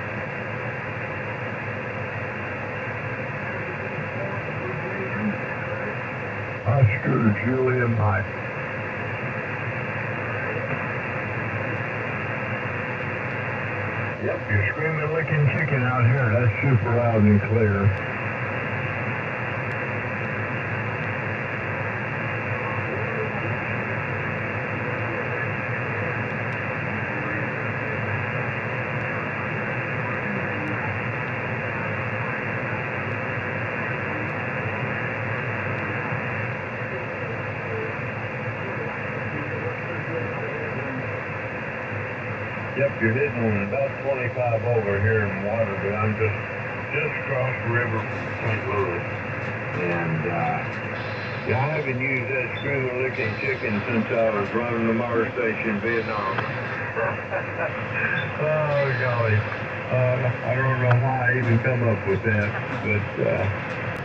Oscar Julia Mike. Yep, you're screaming licking chicken out here. That's super loud and clear. Yep, you're hitting on about 25 over here in Waterloo. I'm just across the river from St. Louis. And, yeah, I haven't used that screaming licking chicken since I was running the motor station in Vietnam. Oh, golly. I don't know why I even come up with that. But,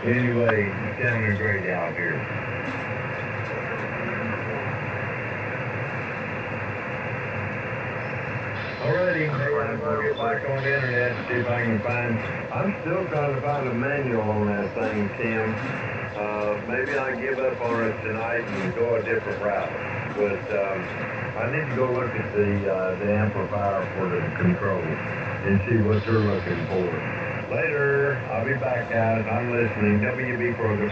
anyway, it's sounding great out here. Alrighty, I'm going to get back on the internet and see if I can find... I'm still trying to find a manual on that thing, Tim. Maybe I give up on it tonight and go a different route. But I need to go look at the amplifier for the controls and see what they're looking for. Later. I'll be back, guys. I'm listening. WB program.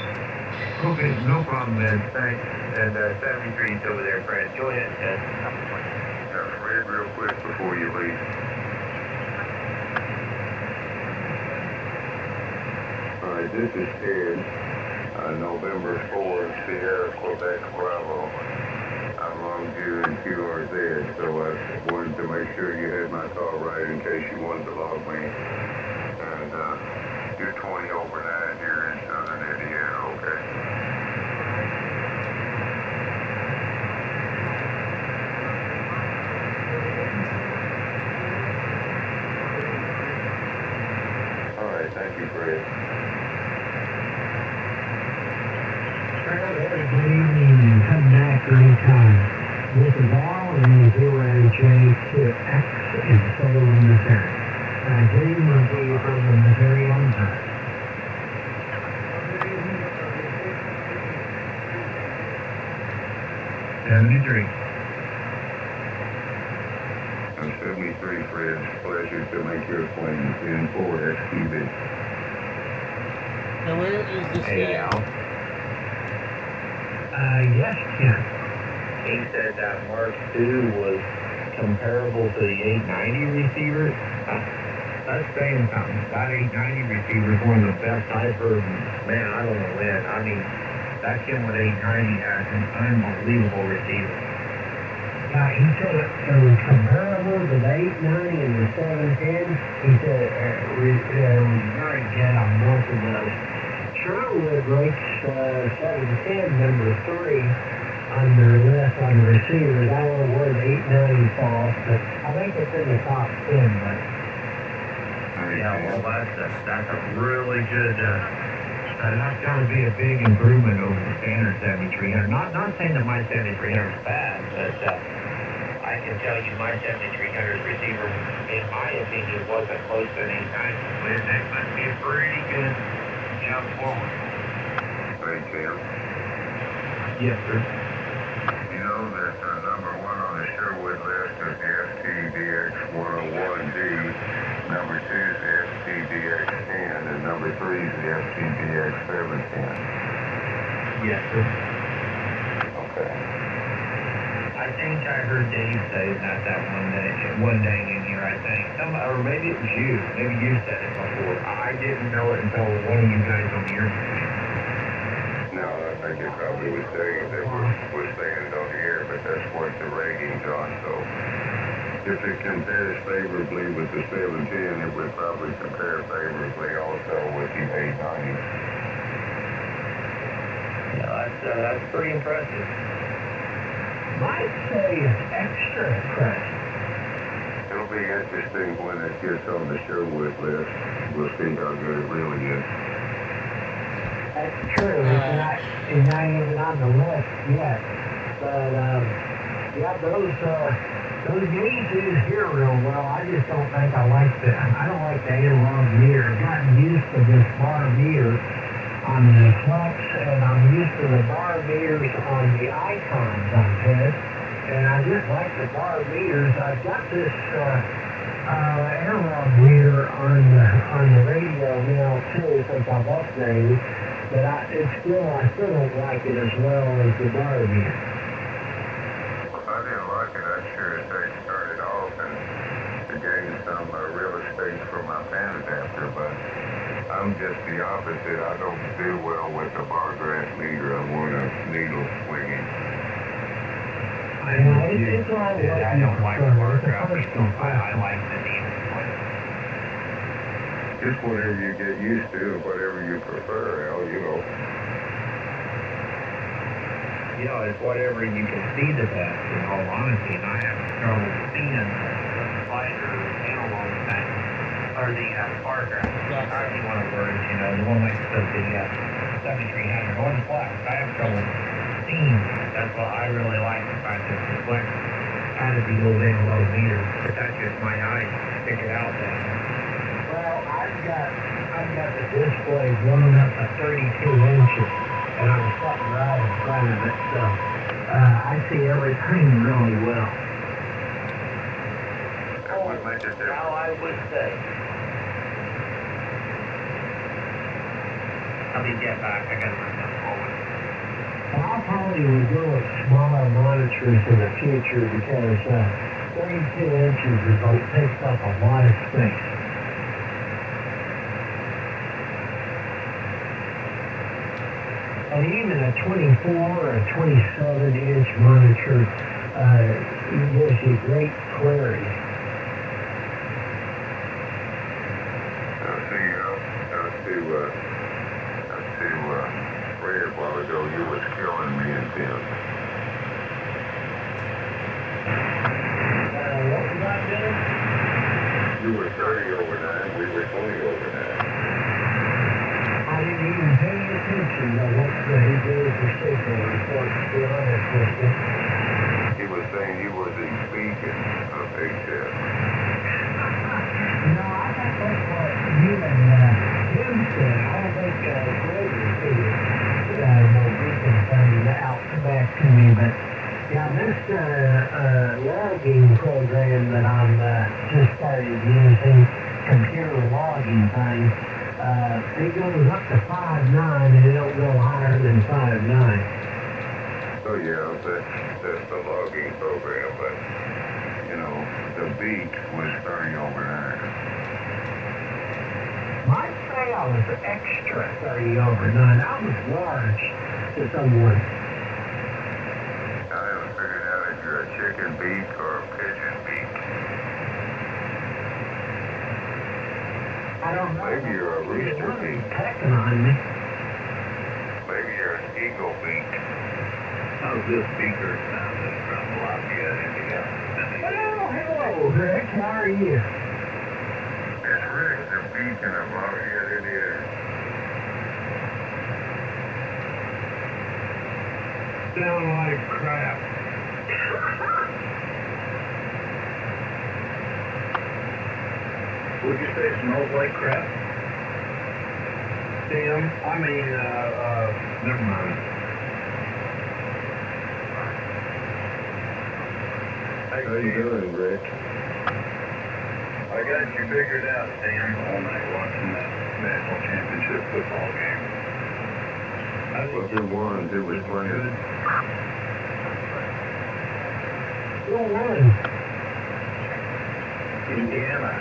Okay, no problem, man. Thanks. And 73's over there, Fred. Go ahead, Ted. Fred, real quick before you leave. All right, this is Ted. November 4th, Sierra, Quebec, Bravo. I'm Longview and QRZ, so I wanted to make sure you had my call right in case you wanted to log me. And you're 20 over 9 here in southern Indiana, okay? Thank you, Fred. Good evening and come back anytime. This is all in 0J to X in Salem, Missouri. Green will be from the Missouri ONTOP. 73. I'm 73, Fred. Pleasure to make your acquaintance in 4XTV. Now where is this Hey, guy? Al. Yes, Ken. He said that Mark II was comparable to the 890 receiver. That's saying something. That 890 receiver is one of the best I've heard. Man, I don't know when. I mean, that Kenwood 890 has an unbelievable receiver. He said it was comparable to the 890 and the 710. He said it was very good on both of those. Sherwood rates 710 number 3 on their list on the receivers. I don't know where the 890 falls, but I think it's in the top 10. But Yeah, well, that's a really good. That's got to be a big improvement over the standard 7300. Not saying that my 7300 is bad, but I can tell you my 7300 receiver, in my opinion, wasn't close to an 890. But that must be a pretty good jump forward. Hey, Tim. Yes, sir. You know that number 1 on the Sherwood list is the FTDX 101D, number 2 is the FTDX 10, and number 3 is the FTDX 710. Yes, sir. Okay. I think I heard Dave say that one day in here, I think. Or maybe it was you. Maybe you said it before. I didn't know it until one of you guys on the interview. No, I think it probably was saying that we're saying it on the air, but that's what the rating's on, so if it compares favorably with the 710, it would probably compare favorably also with the 890. Yeah, that's pretty impressive. might say it's extra impressive. It'll be interesting when it gets on the Sherwood list. We'll see how good it really is. That's true. It's not even on the list yet. But, yeah, those gauges here real well. I just don't think I like the analog meter. I've gotten used to this bar meter on the Flex, and I'm used to the bar meters on the icons on this. And I just like the bar meters. I've got this analog meter on the radio now too, since I've upgraded. But I still don't like it as well as the bar meter. I didn't like it. I'm sure as they started off and to gain some real estate for my fan adapter, but I'm just the opposite. I don't do well with the bar graph meter. I want a needle swinging. It's all what I don't like the bar graph meter. I like the needle swinging. Just whatever you get used to and whatever you prefer, Al, you know. You know, it's whatever you can see the best, in all honesty, and I have trouble seeing the slider analog thing, or the bar graph, however you want to word it, you know, the one like the 7300 or the Flex. I have trouble seeing. That's what I really like, the fact that the Flex added the old analog meter, but that's just my eyes stick it out there. Well, I've got the display blown up to 32 inches, and I'm sitting right in front of it, so I see everything really well. That would make a difference. Now I would say. Let me get back. I gotta run this forward. I probably would go with smaller monitors in the future because 32 inches takes up a lot of space. And even a 24 or a 27-inch monitor gives you great clarity. Fred a while ago, you was killing me and Tim. What was I doing? You were 30 over 9, we were 20 over 9. mentioned what he did for signal report, to be honest with you. He was saying he wasn't speaking of HF. No, I think that's what you and him said. I don't think Gregory figured no beacon thing out back to me, but yeah, this logging program that I'm just started using, computer logging thing, it goes up to 5.9 and it don't go higher than 5.9. Oh yeah, that's the logging program, but you know, the beat was 30 over 9. Might say I was extra 30 over 9. I was large to someone. I haven't figured out if you're a chicken beak or a pigeon beak. I don't know. Maybe you're a rooster beak. Pecking on me. Maybe you're an eagle beak. How's this speaker sounding from Lafayette, Indiana? Well, hello, Rick. How are you? It's Rick, the beacon of Lafayette, Indiana. Sound like crap. Would you say it smells like crap? Never mind. How you doing, Rick? I got you figured out, Sam, all night watching that national championship football game. Well, who won? Who was playing? Who won? Indiana.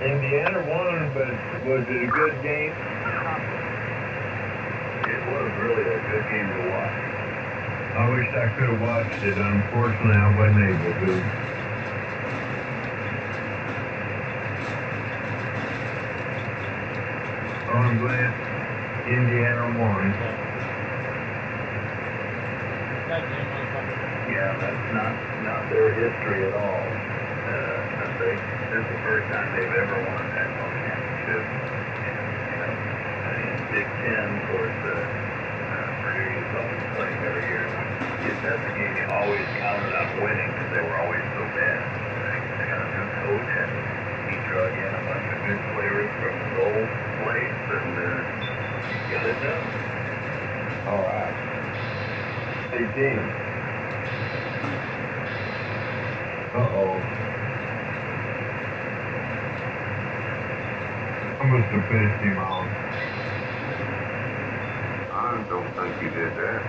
Indiana won, but was it a good game? It was really a good game to watch. I wish I could have watched it. Unfortunately, I wasn't able to. Oh, I'm glad Indiana won. Goddamn motherfucker. Yeah, that's not their history at all. This is the first time they've ever won a national championship. And, in Big Ten, of course, Purdue used to always play them every year. That's the game you always counted on winning because they were always so bad. They got a new coach, and he drug in a bunch of new players from the old place, and got it done. All right. Big team. Uh-oh. I must have pissed him off. I don't think you did that.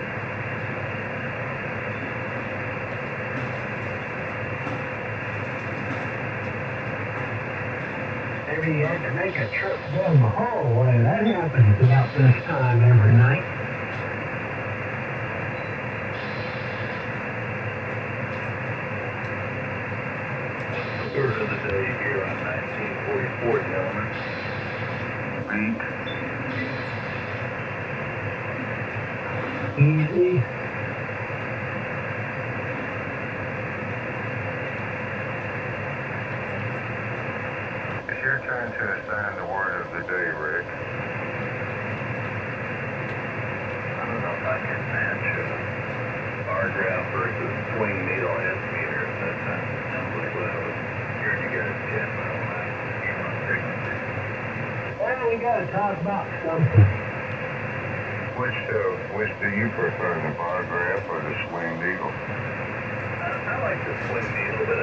Maybe you had to make a trip down the hallway. That happens about this time every night. Third of the day here on 1944, gentlemen. Beat. Easy. It's your turn to assign the word of the day, Rick. I don't know if I can match bar graph versus swing needle estimator. That sounds like what I was hearing you guys chat about last year on frequency. Well, we got to talk about something. Which do you prefer, the bar graph or the swing needle? I like the swing needle, but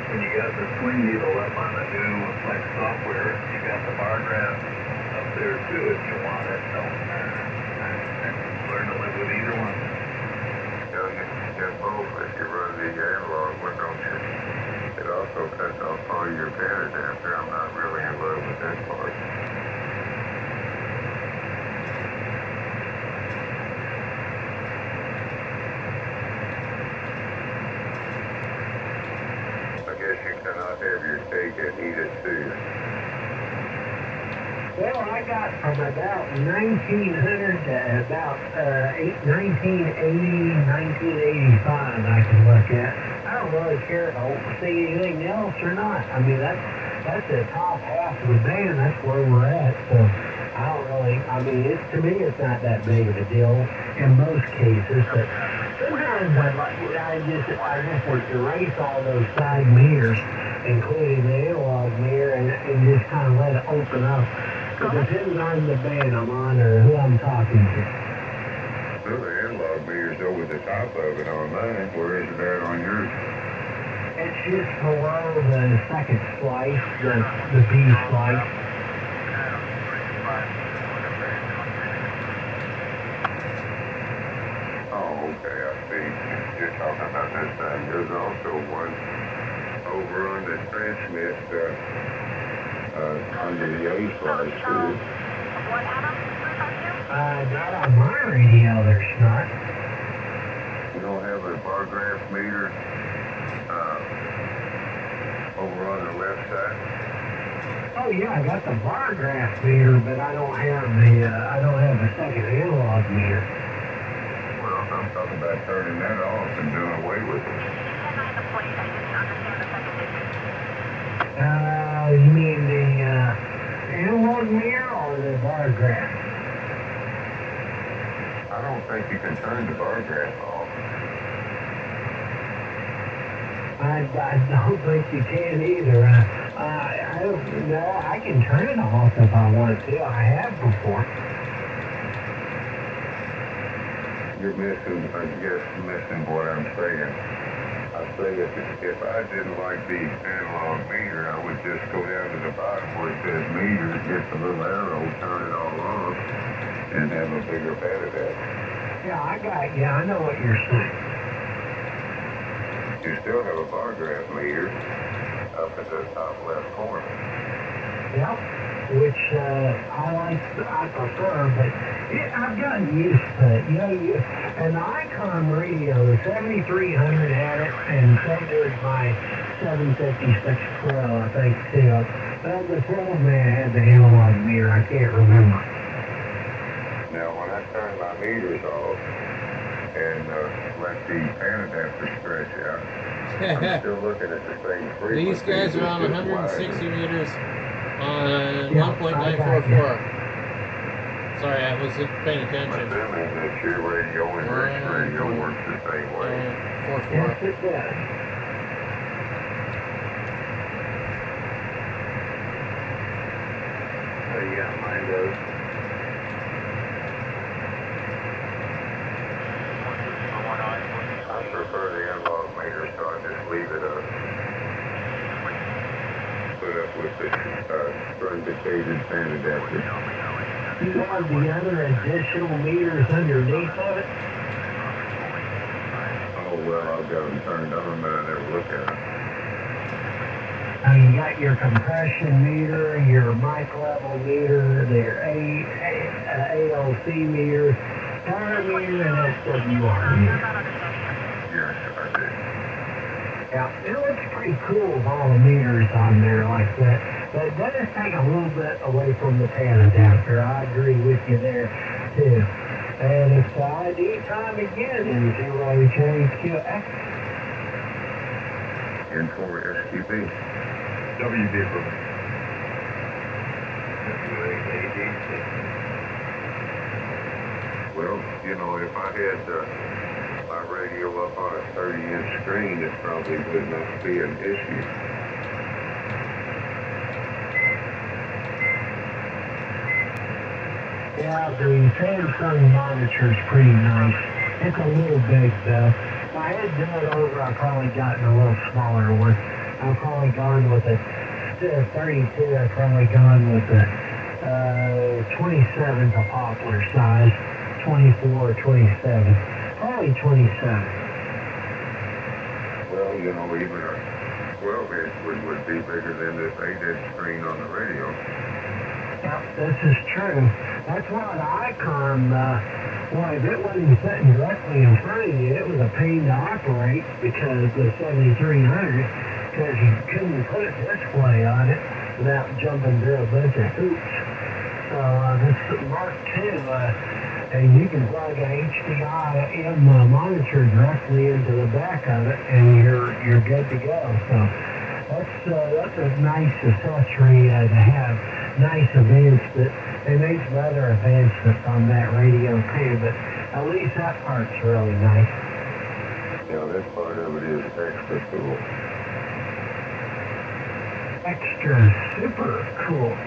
when you got the swing needle up on the new Flex software, you got the bar graph up there too if you want it. So learn to live with either one. You get both if you run the analog one, don't you? It also cuts off part of your pen adapter. I'm not really in love with that part. I guess you cannot have your cake and eat it too. Well, I got from about 1900 to about 1980, 1985 I can look at. I don't really care if I see anything else or not. I mean, that's the top half of the band. That's where we're at. So I don't really, I mean, to me, it's not that big of a deal in most cases, but sometimes I just would erase all those side mirrors, including the analog mirror, and just kind of let it open up. It depends on the band I'm on or who I'm talking to. Well, the analog mirror's over the top of it on mine. Where is it at on yours? It's just below the second slice, the B slice. Oh, okay, I see. You're talking about this side. There's also one over on the transmit under the A slice too. Not on my radio, there's not. You don't have a bar graph meter over on the left side? Oh yeah, I got the bar graph meter, but I don't have the second analog meter. Well, I'm talking about turning that off and doing away with it. You mean the analog mirror or the bar graph? I don't think you can turn the bar graph off. I don't think you can either. I don't know. I can turn it off if I want to. I have before. You're missing what I'm saying. I say if I didn't like the analog meter, I would just go down to the bottom where it says meters, get the little arrow, turn it all on, and have a bigger battery. Yeah, I know what you're saying. You still have a bar graph meter up at the top left corner. Yep, which I prefer, but I've gotten used to it. You know, and the Icon radio, the 7300 had it, and so did my 756 Pro, I think, too. Well, the Pro man had the analog mirror, I can't remember. Now, when I turn my meters off and let the pan adapter stretch out, I'm still looking at the same frequency. These guys are on 160 meters on 1.944. Sorry, I wasn't paying attention. I'm assuming that your radio and Rick's radio works the same way. 4.4. Yes, it does. Yeah, mine does. I prefer the analog meter, so I just leave it up. Put up with the undecated fan adapter. You have the other additional meters underneath of it? Oh, well, I've got them turned on, but I never look at them. You got your compression meter, your mic level meter, your ALC meter, power meter, and SWR meter. Yes, I do. Yeah, it looks pretty cool with all the meters on there like that. But it does take a little bit away from the pan adapter. I agree with you there, too. And it's ID time again in 0HAQX. And for SQP. WD for me. Well, you know, if I had my radio up on a 30-inch screen, it probably would not be an issue. Yeah, the Samsung monitor's pretty nice. It's a little big, though. If I had done it over, I'd probably gotten a little smaller one. I've probably gone with a 32. I've probably gone with a 27 to poplar size. 24 or 27. Probably 27. Well, you know, even a 12-inch would be bigger than this 8-inch screen on the radio. Yep, this is true. That's why the Icon, if it wasn't sitting directly in front of you, it was a pain to operate because the 7300, because you couldn't put a display on it without jumping through a bunch of hoops. So this Mark II, and you can plug a HDMI monitor directly into the back of it, and you're good to go. So that's a nice accessory to have. nice events that they make some other events that's on that radio too, but at least that part's really nice. Yeah, this part of it is extra cool. Extra super cool.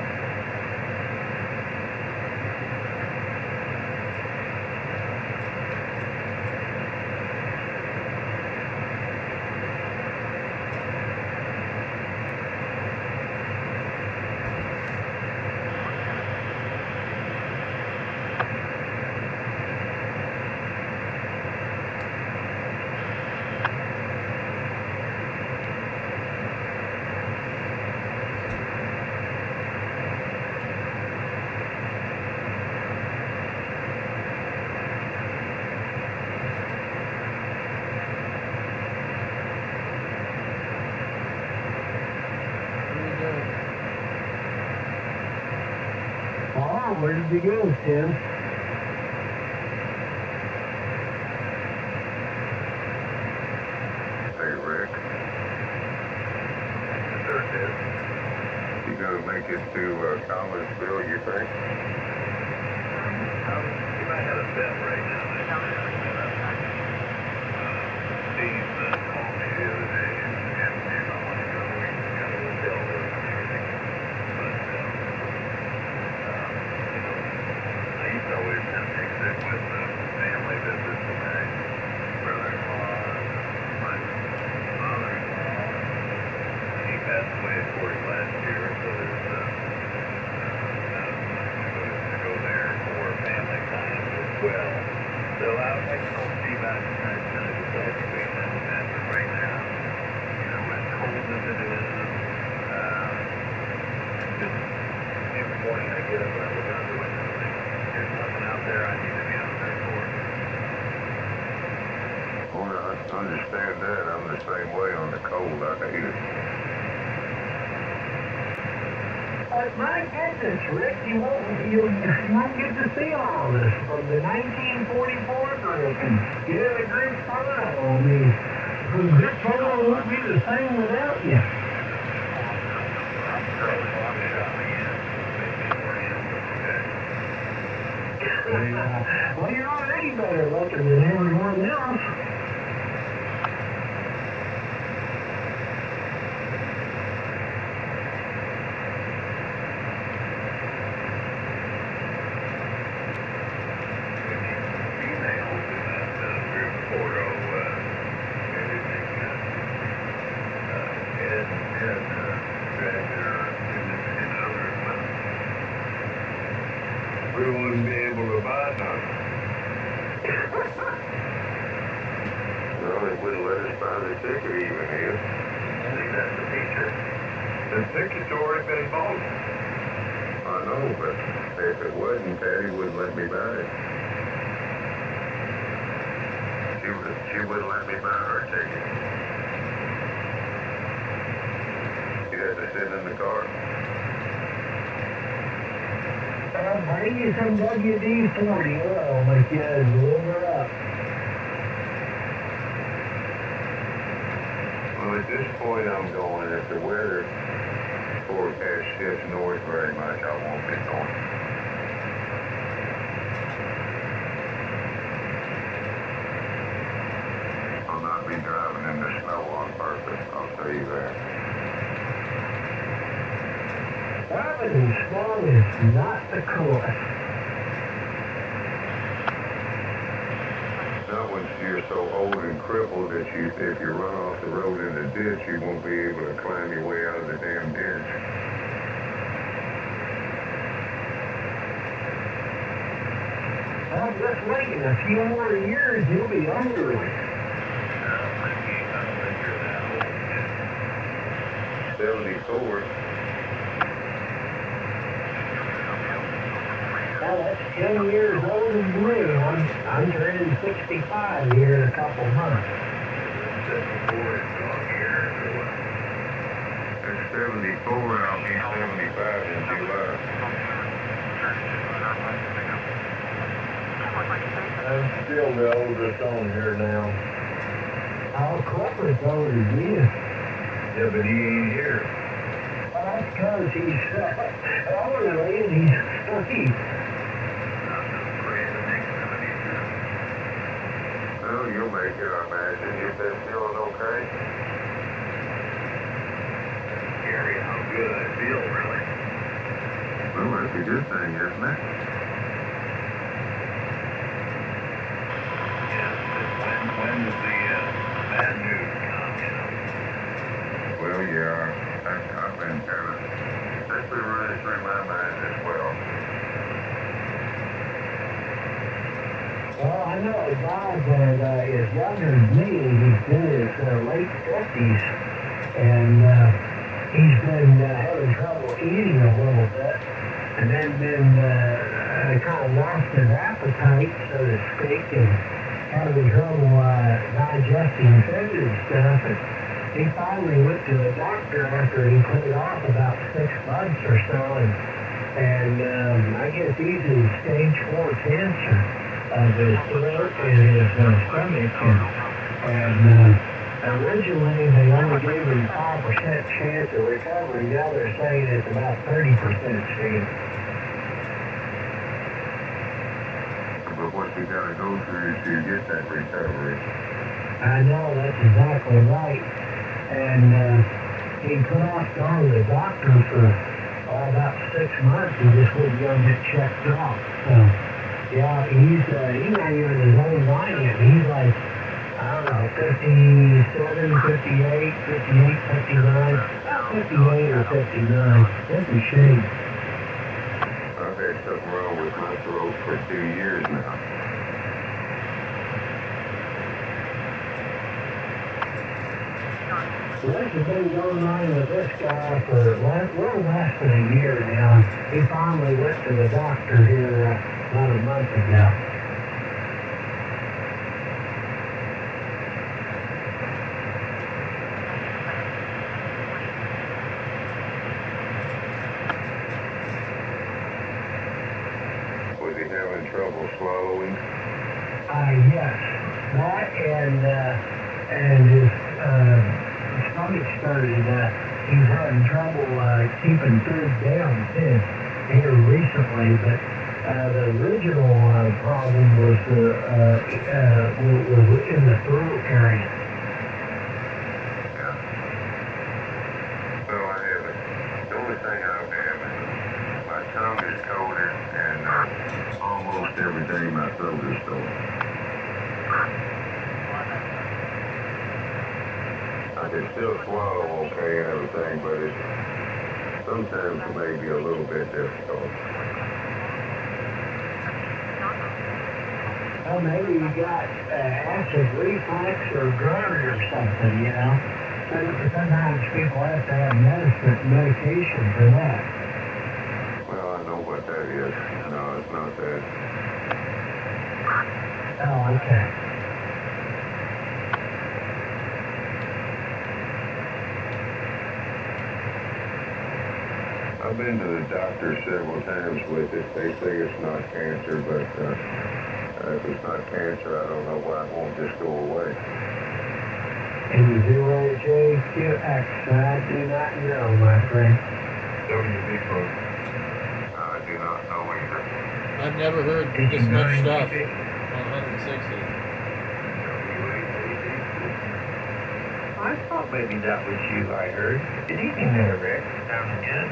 Oh, where did you go, Tim? Hey, Rick. Sure, Ted. You gonna make it to Collinsville, you think? You might have a bet right now. Steve called me the other day and asked me if I wanted to go. We got a hotel room and everything. But, I used to always kind of mix it with family visits with my brother-in-law and my father-in-law. He passed away at 40 last year, so there's to go there for family time as well. So I would like to call Steve out and try to kind of decide between that and that. But right now, as cold as it is, just every morning I get up and I look out the window and think, there's nothing out there I need to be out there for. Well, I understand that. I'm the same way on the cold. I hate it. My goodness, Rick, you won't get to see all this from the 1944 group and get a group photo. I mean, the group photo won't be the same without you. Well, you're already better looking than everyone else. We wouldn't be able to buy none. Well, they wouldn't let us buy the ticket even here. See, that's the feature. The ticket's already been bought. I know, but if it wasn't, Patty wouldn't let me buy it. She wouldn't let me buy her ticket. You had to sit in the car. Bring you some WD-40 oil, make you deliver up. Well, at this point I'm going, if the weather forecast shifts north very much, I won't be going. I'll not be driving in the snow on purpose, I'll tell you that. Driving in snow is not the coolest. Not when you're so old and crippled that if you run off the road in a ditch, you won't be able to climb your way out of the damn ditch. Well, just wait in a few more years, you'll be under it. 74. Well, that's 10 years older than me. I'm turning 65 here in a couple months. 74 is dog years or what? At 74, I'll be 75 in July. I'm still the oldest on here now. Our corporate's older than you. Yeah, but he ain't here. that's because he's elderly and he's asleep. Well, you'll make it, I imagine. You've been feeling okay? Scary how good I feel, really. Well, that's a good thing, isn't it? Yeah, when does the bad news come, you know? Well, yeah, I've been kind of, that's been running through my mind as well. Well, I know a guy that is younger than me. He's in his late 50s, and he's been having trouble eating a little bit, and then been kind of lost his appetite, so to speak, and having trouble digesting food and stuff. And he finally went to the doctor after he put it off about 6 months or so, and I guess he's in stage 4 cancer of his throat and his stomach, and originally they only gave him 5% chance of recovery. Now they're saying it's about 30% chance. But what you gotta go through to get that recovery. I know, that's exactly right. And he put off going to the doctor for about 6 months. He just wouldn't go get checked out. So, yeah, he's not even his own mind yet. He's like, I don't know, 57, 58, 58, 59, about 58 or 59. That's a shame. I've had something wrong with my throat for 2 years now. This has been going on with this guy for a little less than a year now. He finally went to the doctor here about a month ago. Was he having trouble swallowing? Yes. That and his stomach started, he was having trouble keeping food down too here recently, but the original problem was in the throat area. Yeah. Well, I haven't. The only thing I have is my tongue is coated and almost every day my throat is sore. I can still swallow okay and everything, but it's sometimes it may be a little bit difficult. Well, maybe you got acid reflux or GERD or something, you know. Sometimes people have to have medication for that. Well, I know what that is. No, it's not that. Oh, okay. I've been to the doctor several times with it. They say it's not cancer, but if it's not cancer, I don't know why it won't just go away. M0JQX, I do not know, my friend. WB folks. I do not know either. I've never heard this much stuff on 160. I thought maybe that was you I heard. Good evening there, Rick. Sounding good.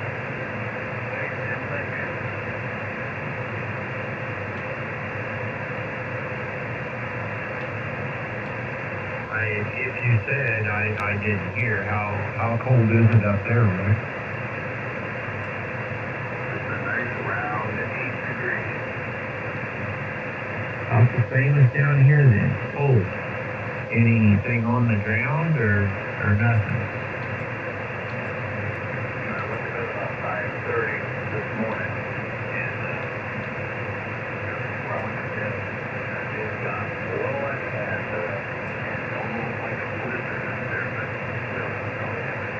If you said, I didn't hear. How cold is it up there, Rick? It's a nice round 8 degrees. About the same as down here then. Cold. Anything on the ground or nothing? I went to bed about 5:30 this morning, and before I went to bed, it got blowing and almost like a blizzard up there, but still,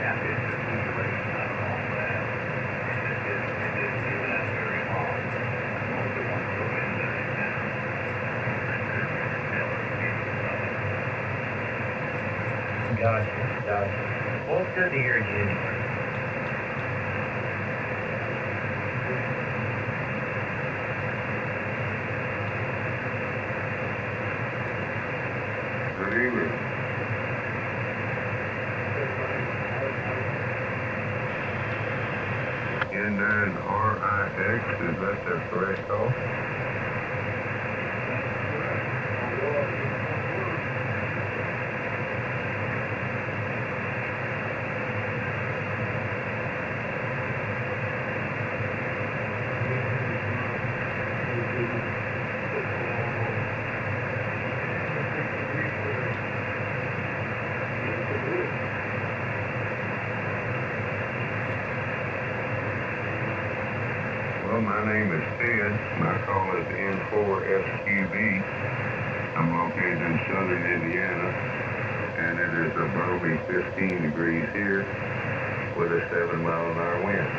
half inch of insulation out of all that, and it didn't do that very long. Most of one go in there now. Gotcha. Well, it's good to hear you anyway. N9RIX, is that the correct call? Well, my name is Ted. My call is N4SQB. I'm located in southern Indiana, and it is a balmy 15 degrees here with a 7-mile-an-hour wind.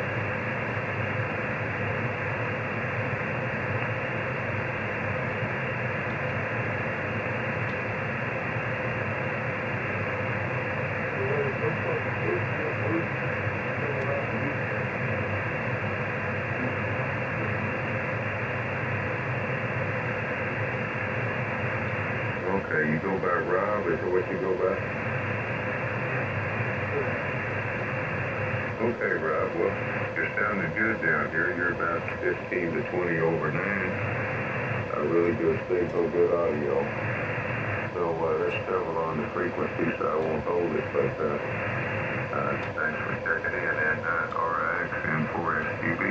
Okay, you go by Rob, is that what you go by? Okay, Rob, well, you're sounding good down here. You're about 15 to 20 over 9. Really good signal, good audio. So there's several on the frequency, so I won't hold it, but thanks for checking in, and RX N4SQB.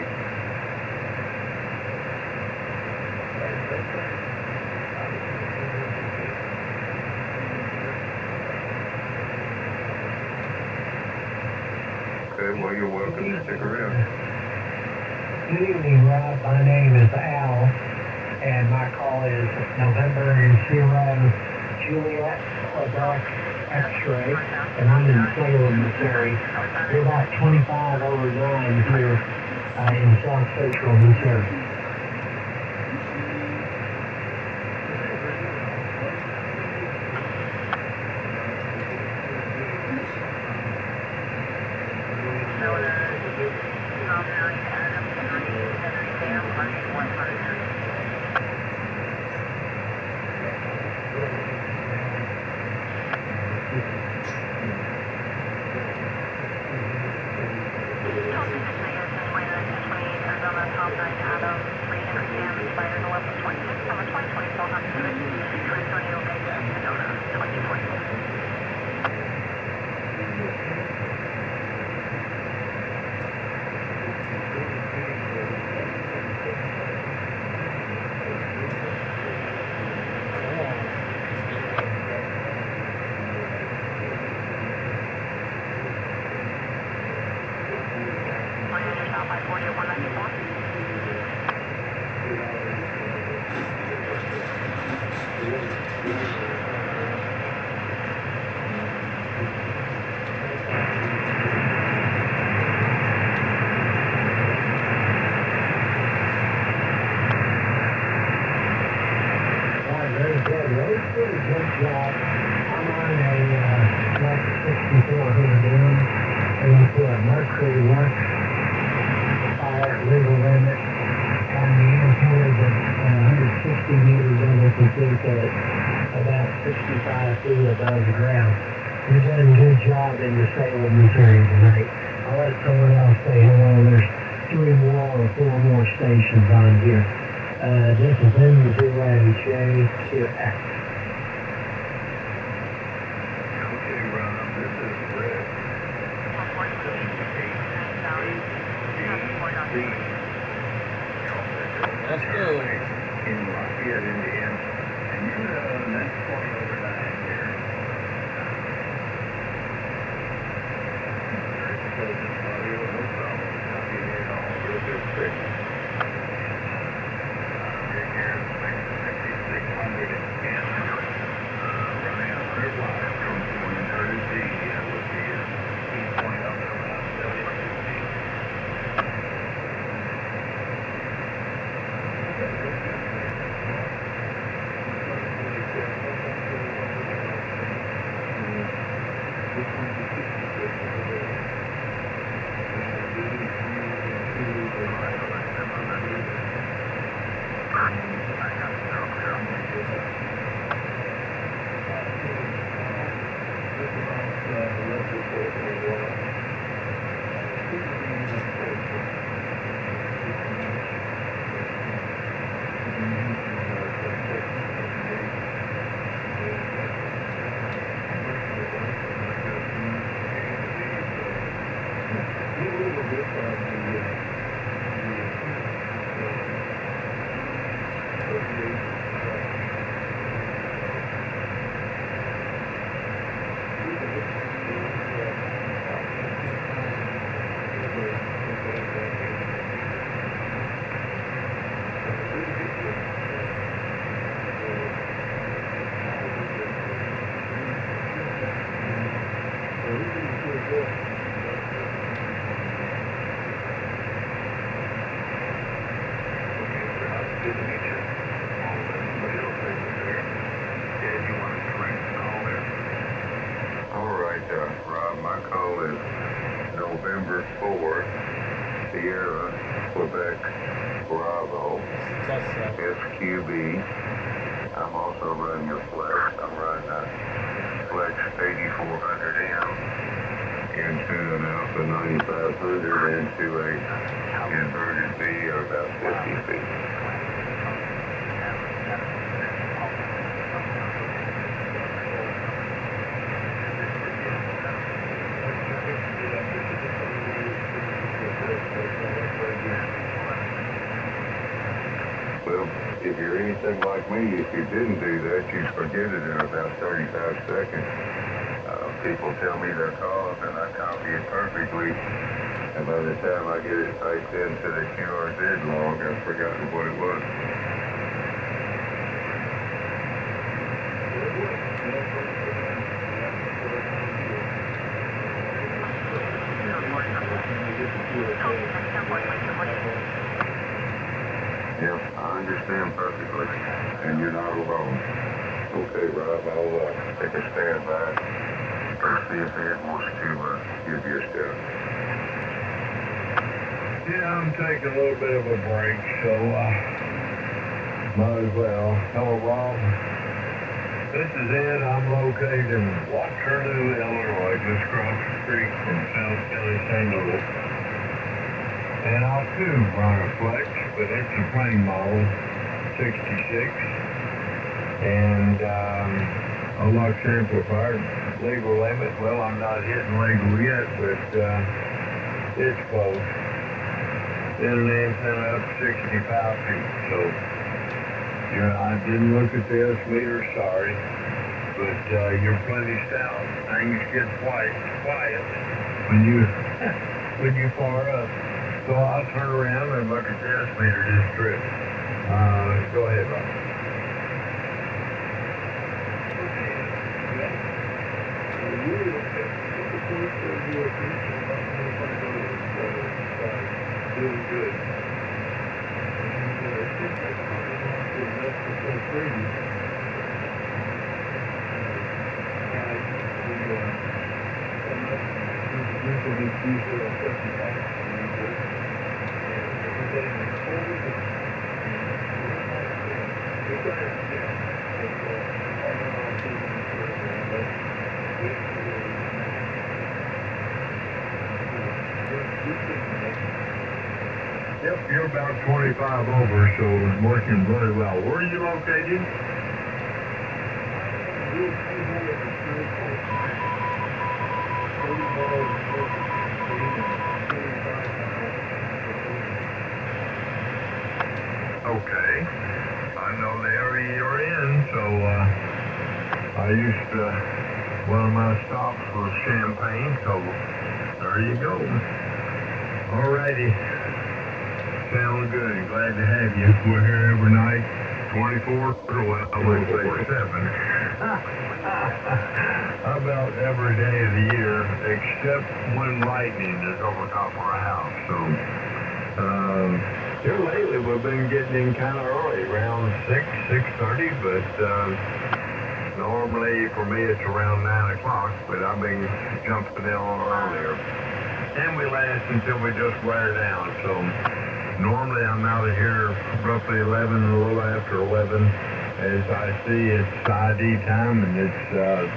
Okay, well, you're welcome to stick around. Good evening, Rob. My name is Al, and my call is November 0 Juliet Quebec X-ray, and I'm in Salem, Missouri. We're about 25 over 9 here in South Central Missouri. Good job. I'm on a like 6400M into a Mercury Works fire legal limit, and the antenna's at 160 meters under complete at about 65 feet above the ground. You're doing a good job in the Salem, Missouri tonight. I'll let someone else say hello. There's 3 more or 4 more stations on here. This is N0JQX. Let's go. In Lafayette, Indiana. And you're that's 20 over 9 here. Very intelligent audio, no problem. Copy it all. Real good signal. Right here, 6610. Running 100 watts from 130 Z with the speed point up at about 72 feet. Rob, my call is November 4th, Sierra, Quebec, Bravo, SQB. I'm also running a Flex. I'm running a Flex 8400M into an Alpha 9500 into a inverted V of about 50 feet. Well, if you're anything like me, if you didn't do that, you'd forget it in about 35 seconds. People tell me their calls, and I copy it perfectly, and by the time I get it typed into the QRZ log, I've forgotten what it was. Yep, I understand perfectly, and you're not alone. Okay, Rob, I'll take a stand by and see if Ed wants to give you a shout. Yeah, I'm taking a little bit of a break, so might as well. Hello, Bob. This is Ed. I'm located in Waterloo, Illinois, just across the street from South County, St. Louis. And I'll too run a Flex, but it's a plain model, 66. And a Lux amplifier, legal limit. Well, I'm not hitting legal yet, but it's close. Then an antenna up 65 feet. So, yeah, I didn't look at the S-meter, sorry. But you're plenty stout. Things get quiet when you far up. So I'll turn around and look at the S-meter just trip. Go ahead, Bob. Doing good. Yep, you're about 25 over, so it's working very well. Where are you located? Okay. I know the area you're in, so I used to, one of my stops was Champaign, so there you go. Alrighty. Sounds good. Glad to have you. We're here every night, 24, well, I wouldn't say 7. About every day of the year, except when lightning is over top of our house. So, here lately we've been getting in kind of early, around 6:30, but normally for me it's around 9 o'clock, but I've been jumping in on earlier. And we last until we just wear down, so normally I'm out of here roughly 11, a little after 11. As I see, it's ID time, and it's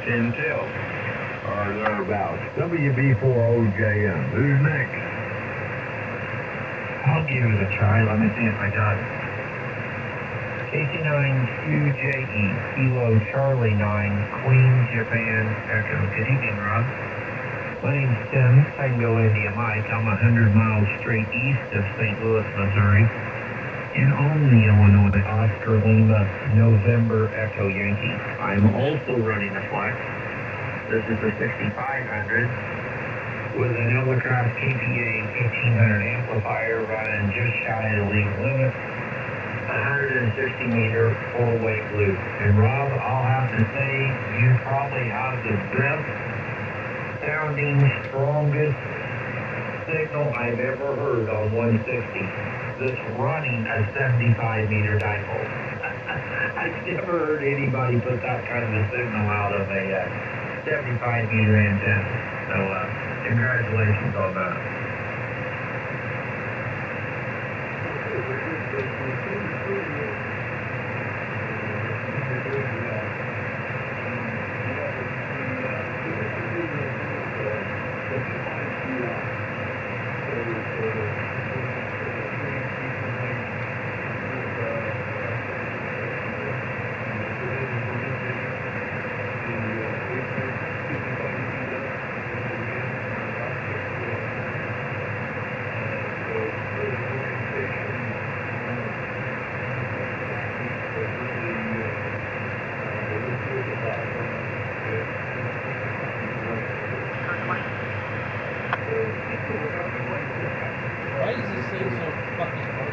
10 till, or thereabouts. WB4OJM. Who's next? I'll give it a try. Let me see if I got it. KC9QJE, Kilo Charlie 9, Queen, Japan, Echo. Good evening, Rob. My name's Tim. Tango India Mike. I'm 100 miles straight east of St. Louis, Missouri. In Olney, Illinois, Oscar Lima, November Echo Yankee. I'm also running a flex. This is the 6500 with an Overcross KPA 1500 amplifier running just shy of the legal limit. 160 meter four-way loop. And Rob, I'll have to say, you probably have the best sounding, strongest signal I've ever heard on 160. This running a 75 meter dipole. I've never heard anybody put that kind of a signal out of a 75 meter antenna. So, congratulations on that. Why is this thing so fucking hard?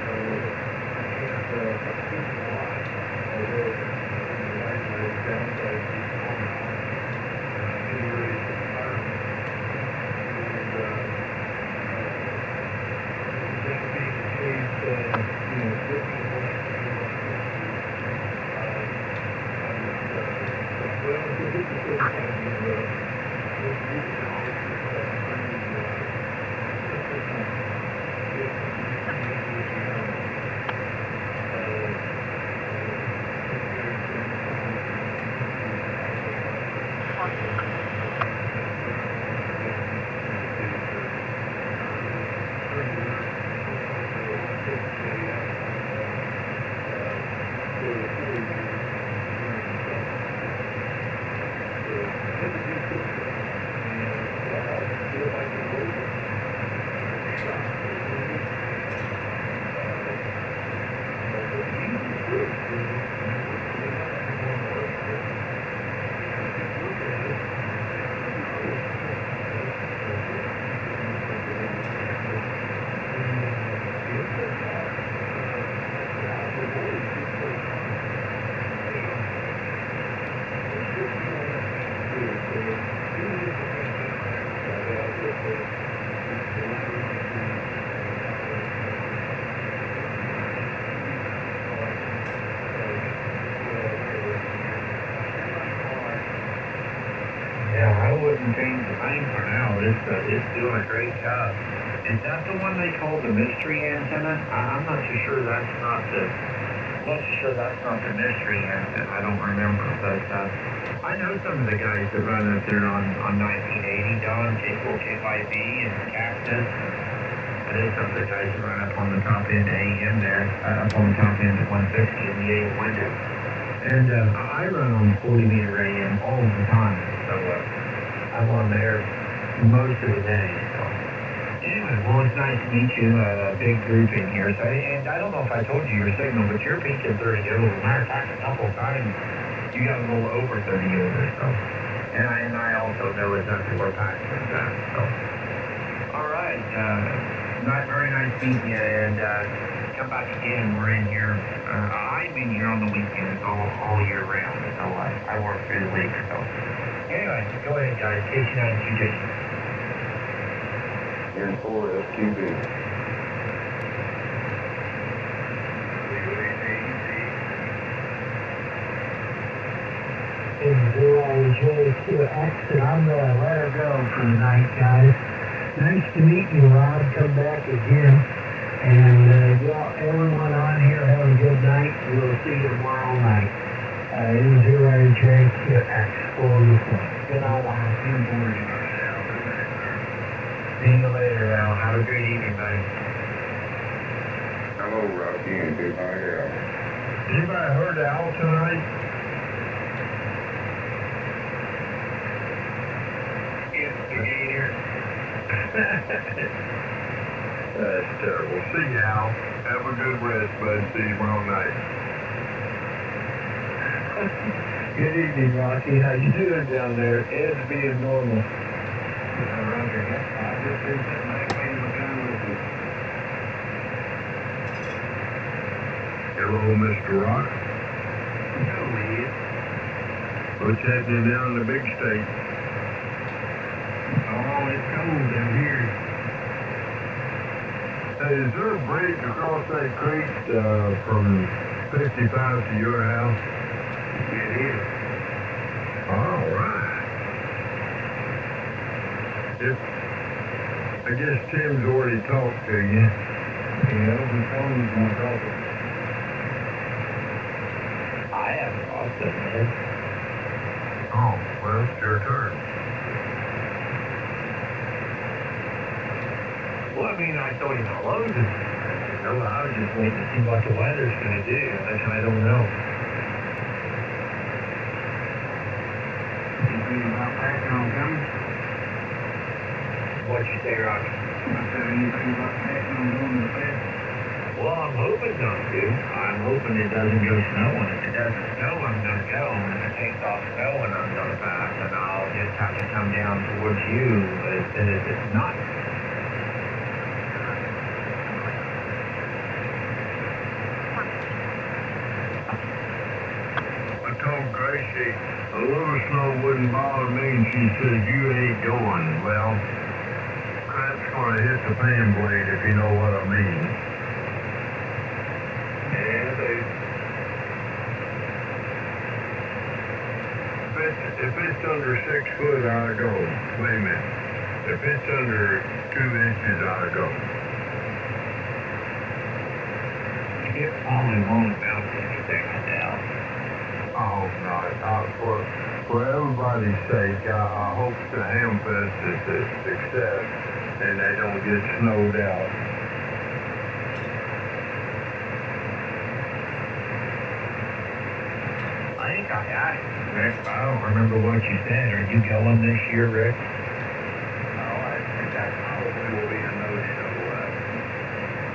Yeah, I wouldn't change the thing for now. It's doing a great job. Is that the one they call the mystery antenna? I'm not too sure that's not the mystery antenna. I don't remember, but I know some of the guys that run up there on 1980, Don, K5B, and Cactus. I know some of the guys that run up on the top end AM there, up on the top end at 150 in the AM window. And I run on 40 meter AM all the time, so I'm on there most of the day. So anyway, well, it's nice to meet you. A big group in here. So, and I don't know if I told you your signal, but you're peaking 30 over. Matter of fact, a couple of times you got a little over 30 over. So, and I also know exactly where Paxton's at. So, all right. Not very nice meeting you, and come back again. We're in here. I'm in here on the weekends all year round, so I work through the week. So anyway, go ahead, guys. KC9QJ. Here's 4 SQB. JQX, and I'm going to let her go for the night, guys. Nice to meet you, Rob. Come back again. And y'all, everyone on here, have a good night. We'll see you tomorrow night. JQX for the fun. Good night, Al. See you later, Al. Have a great evening, buddy. Hello, Rocky, and goodbye, Al. Anybody heard Al tonight? Yes, Gator. That's terrible. See you, Al. Have a good rest, bud. See you tomorrow night. Good evening, Rocky. How you doing down there? Ed's being normal. Roger. I just been sitting back waiting for time with you. Hello, Mr. Rock. Hello, Ed. What's happening down in the big state? Oh, it's cold down here. Hey, is there a bridge across that creek from 55 to your house? It is. All right. I guess Tim's already talked to you. Yeah, the phone's not talking. I haven't lost it, man. Oh, well, it's your turn. Well, I mean, I told you my load is, I was just waiting to see what the weather's going to do. I don't know. Anything about passing on coming? What'd you say, Rocky? I said anything about passing on going to the fest? Well, I'm hoping not to. I'm hoping it doesn't go snowing. If it doesn't snow, I'm going to go. And if it takes off snowing, I'm going to pass. And I'll just have to come down towards you as soon as it's not. I told Gracie a little snow wouldn't bother me, and she said, you ain't going. Well, crap's gonna hit the fan blade, if you know what I mean. Yeah, dude. If it's under 6 foot, I'll go. Wait a minute. If it's under 2 inches, I'll go. It probably won't amount to anything, I doubt. I hope not. For everybody's sake, I hope the Hamfest is a success and they don't get snowed out. I think I had it, Rick. I don't remember what you said. Are you going this year, Rick? No, I think that probably will be a no-show.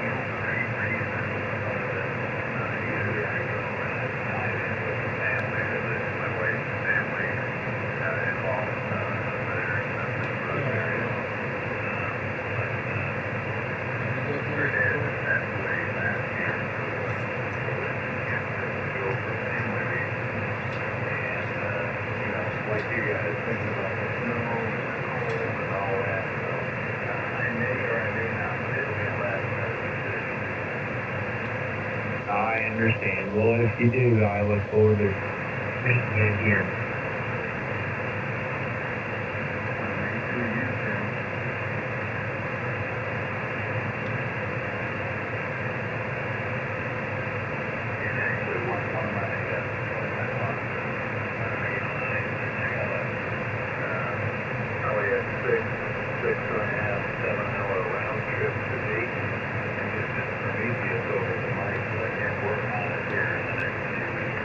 For any reason, either I go and dive in with the family, or my wife's family involved. Very expensive for us area. But her dad was passed away last year, so go for family reasons. And, like you guys, thinking about the snow and the cold and all that. So I may or I may not, but it'll be a last minute decision. I understand. Well, if you do, I look forward to meeting you here. Me too, you too. And actually, one of my probably a 6.5, 7 hour round trip to me, and just in Prometheus over the mic, so I can't work on it here in the next few weeks.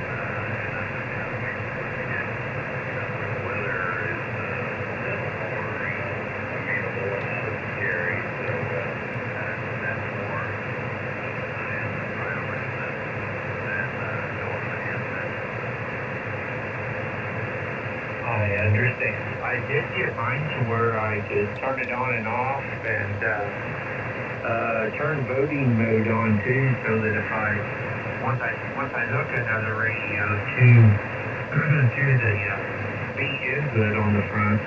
And I'm just kind of waiting for it to get, where the weather is a little more amenable and not as scary, so that's more in the priority list than going to the Hamfest. I understand. I did get mine to where I could turn it on and off and turn voting mode on too, so that if once I hook another radio to the beat input on the front,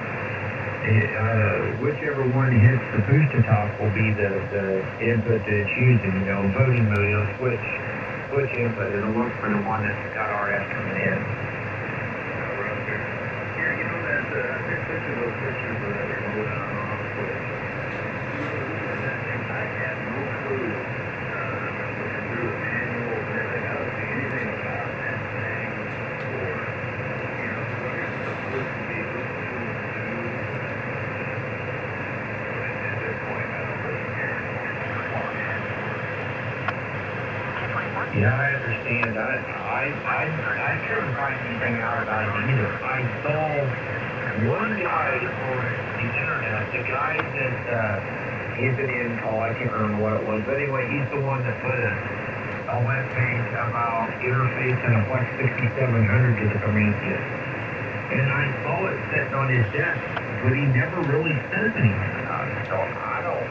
whichever one hits the push-to-talk will be the input that it's using. Voting mode, it'll switch input. It'll look for the one that's got RF coming in. Here, you know that, I took those pictures of that remote on and off switch. I had no clue, looking through the manuals and everything, I don't see anything about that thing, or, what you're supposed to be listening to and do. So at this point, I don't really care. Yeah, I understand. I couldn't find anything out about it either. I saw one guy on the internet, the guy that, he's an in-call, I can't remember what it was, but anyway, he's the one that put a web page about interfacing a Flex 6700 to the Prometheus. And I saw it sitting on his desk, but he never really says anything about it. So I don't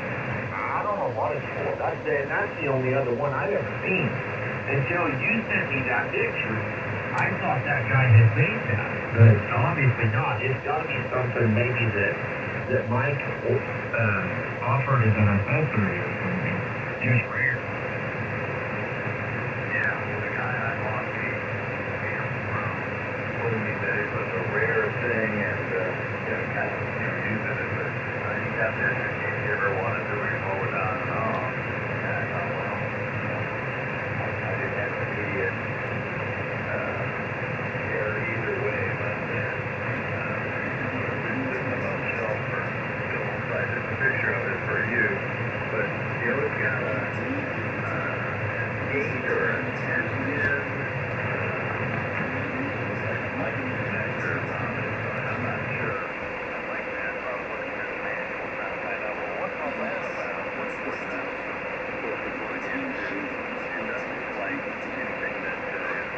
know what it's for. That's the only other one I've ever seen. Until you sent me that picture, I thought that guy had made that, but obviously not. It's got to be something maybe that Mike offered as an accessory or something. Just rare. Yeah, the guy I bought told me that it was a rare thing and kind of using it, but he got this if you ever wanted to remote on and off. And I thought, well, I didn't have immediate care either way, but it's a low shelf for still size. It's a picture of it for you, but it's got a gate or an pin. Mic connector on it, so I'm not sure. And like that, I was looking through the manual trying to find out, well, what's all that about? What's that? Of course, it's going into, it doesn't look like anything that is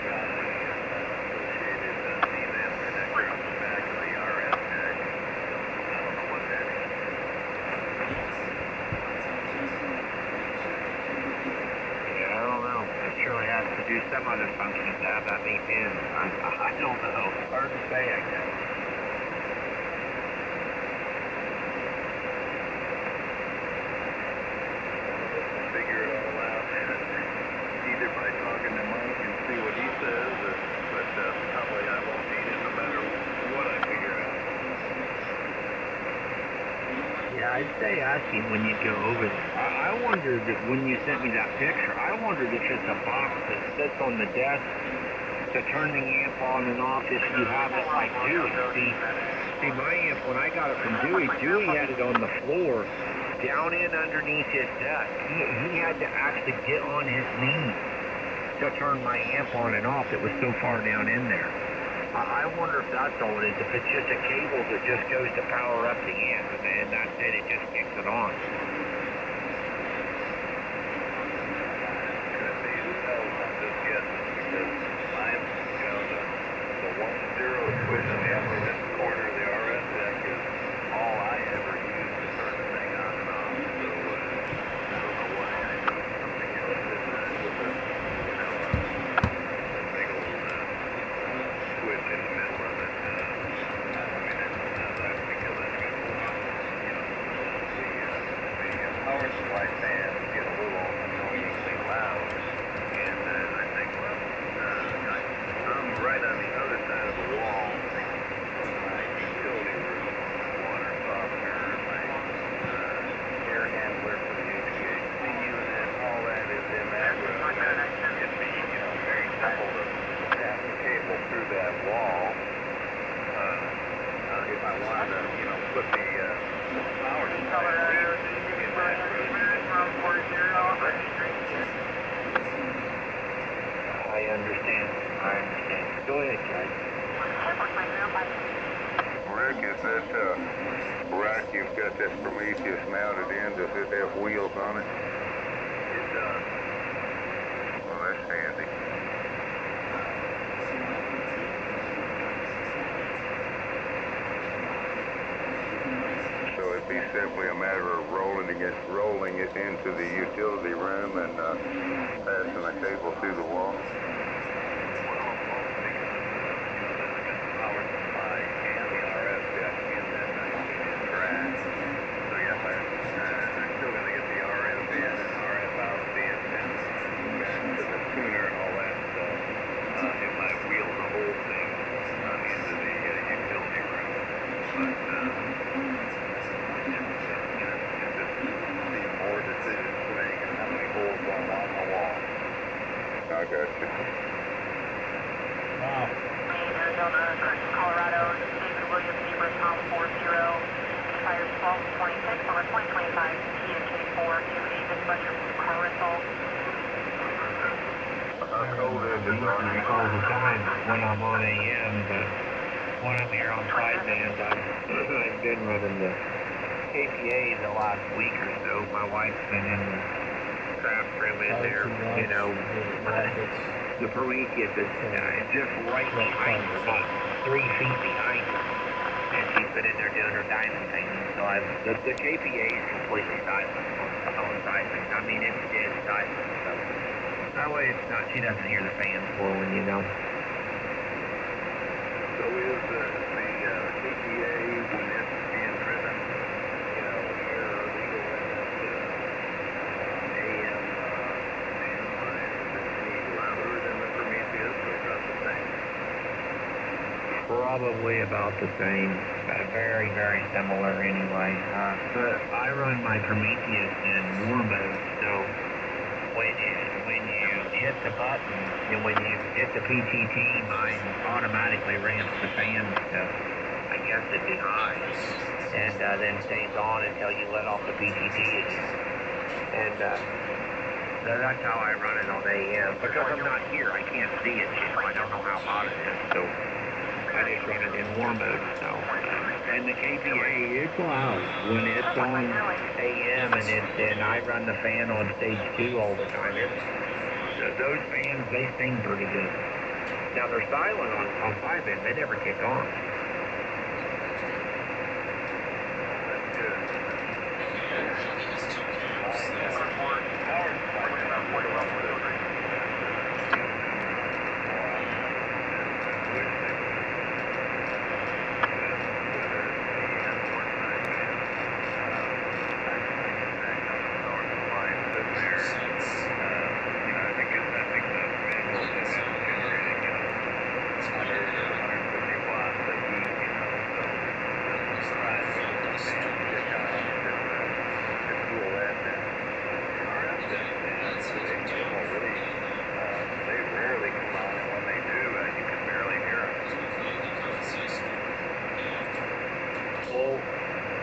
got the associated DVAM connector on the back of the RF jack. So I don't know what that is. Yeah, I don't know. It surely has to do some other function to have that many pins. I don't know. Hard to say, I guess. Figure it all out, either by talking to Mike and see what he says, but probably I won't need it no matter what I figure out. Yeah, I'd say ask him when you go over there. I wondered that when you sent me that picture, I wondered if it's a box that sits on the desk to turn the amp on and off if you have it like Dewey. See, my amp, when I got it from Dewey had it on the floor, down in underneath his desk. He had to actually get on his knees to turn my amp on and off. It was so far down in there. I wonder if that's all it is, if it's just a cable that just goes to power up the amp, and that's it, it just kicks it on. Could be, who knows, I'm just guessing, because mine, the 1-0 switch in the upper left corner of the RF deck is all I ever use to turn the thing on and off, so I don't know why I need something else in that with a big old switch in the middle of it. I mean, that's because I've got the power supply fans get a little annoyingly loud, and I think, well, I'm right on the other side of the wall. My utility room, water softener, my air handler for the HVAC unit, all that is in that room. It'd be, very simple to pass the cable through that wall. If I wanted to, put the power supply in that room. I understand. Go ahead, guys. Rick, is that rack you've got that Prometheus mounted in, does it have wheels on it? It does. Well, that's handy. So it'd be simply a matter of rolling it into the utility room and passing the cable through the wall. Power supply and the RF jack in that 19-inch rack. So yeah, I'm still going to get the RF in and RF out of the antenna, back to the tuner, all that stuff. It might wheel the whole thing into the utility room. But it's just being more decisions to make and how many holes I want in the wall. I got you. Wow. Arizona, Curtin, Colorado, David Williams, Zebra, Tom 40, tires 1226 over 2025, PNK4. Do you have any dispatcher for car rental? How cold is it? All the time when I'm on AM, but when I'm here on sideband, I've been running the KPA the last week or so. My wife's been in the craft room in there, you know, the Prometheus is just right behind her, not 3 feet behind her. And she's been in there doing her diamond painting. So the KPA is completely silent on sideband. I mean, it's dead silent. So that way it's not, she doesn't hear the fans blowing, you know. So is the KPA, when it's being driven, you know, near or legal limit, AM fan-wise, is it any louder than the Prometheus or about the same? Probably about the same. Very, very similar anyway. But I run my Prometheus in war mode, so when you hit the button and when you hit the PTT, mine automatically ramps the fan to, I guess it'd be high, and then stays on until you let off the PTT again. And that's how I run it on AM. Because I'm not here, I can't see it. You know, I don't know how hot it is, so I just run it in war mode. So, and the KPA, it's loud when it's on AM, and I run the fan on stage 2 all the time. Those fans, they sing pretty good. Now they're silent on sideband; they never kick on. That's good.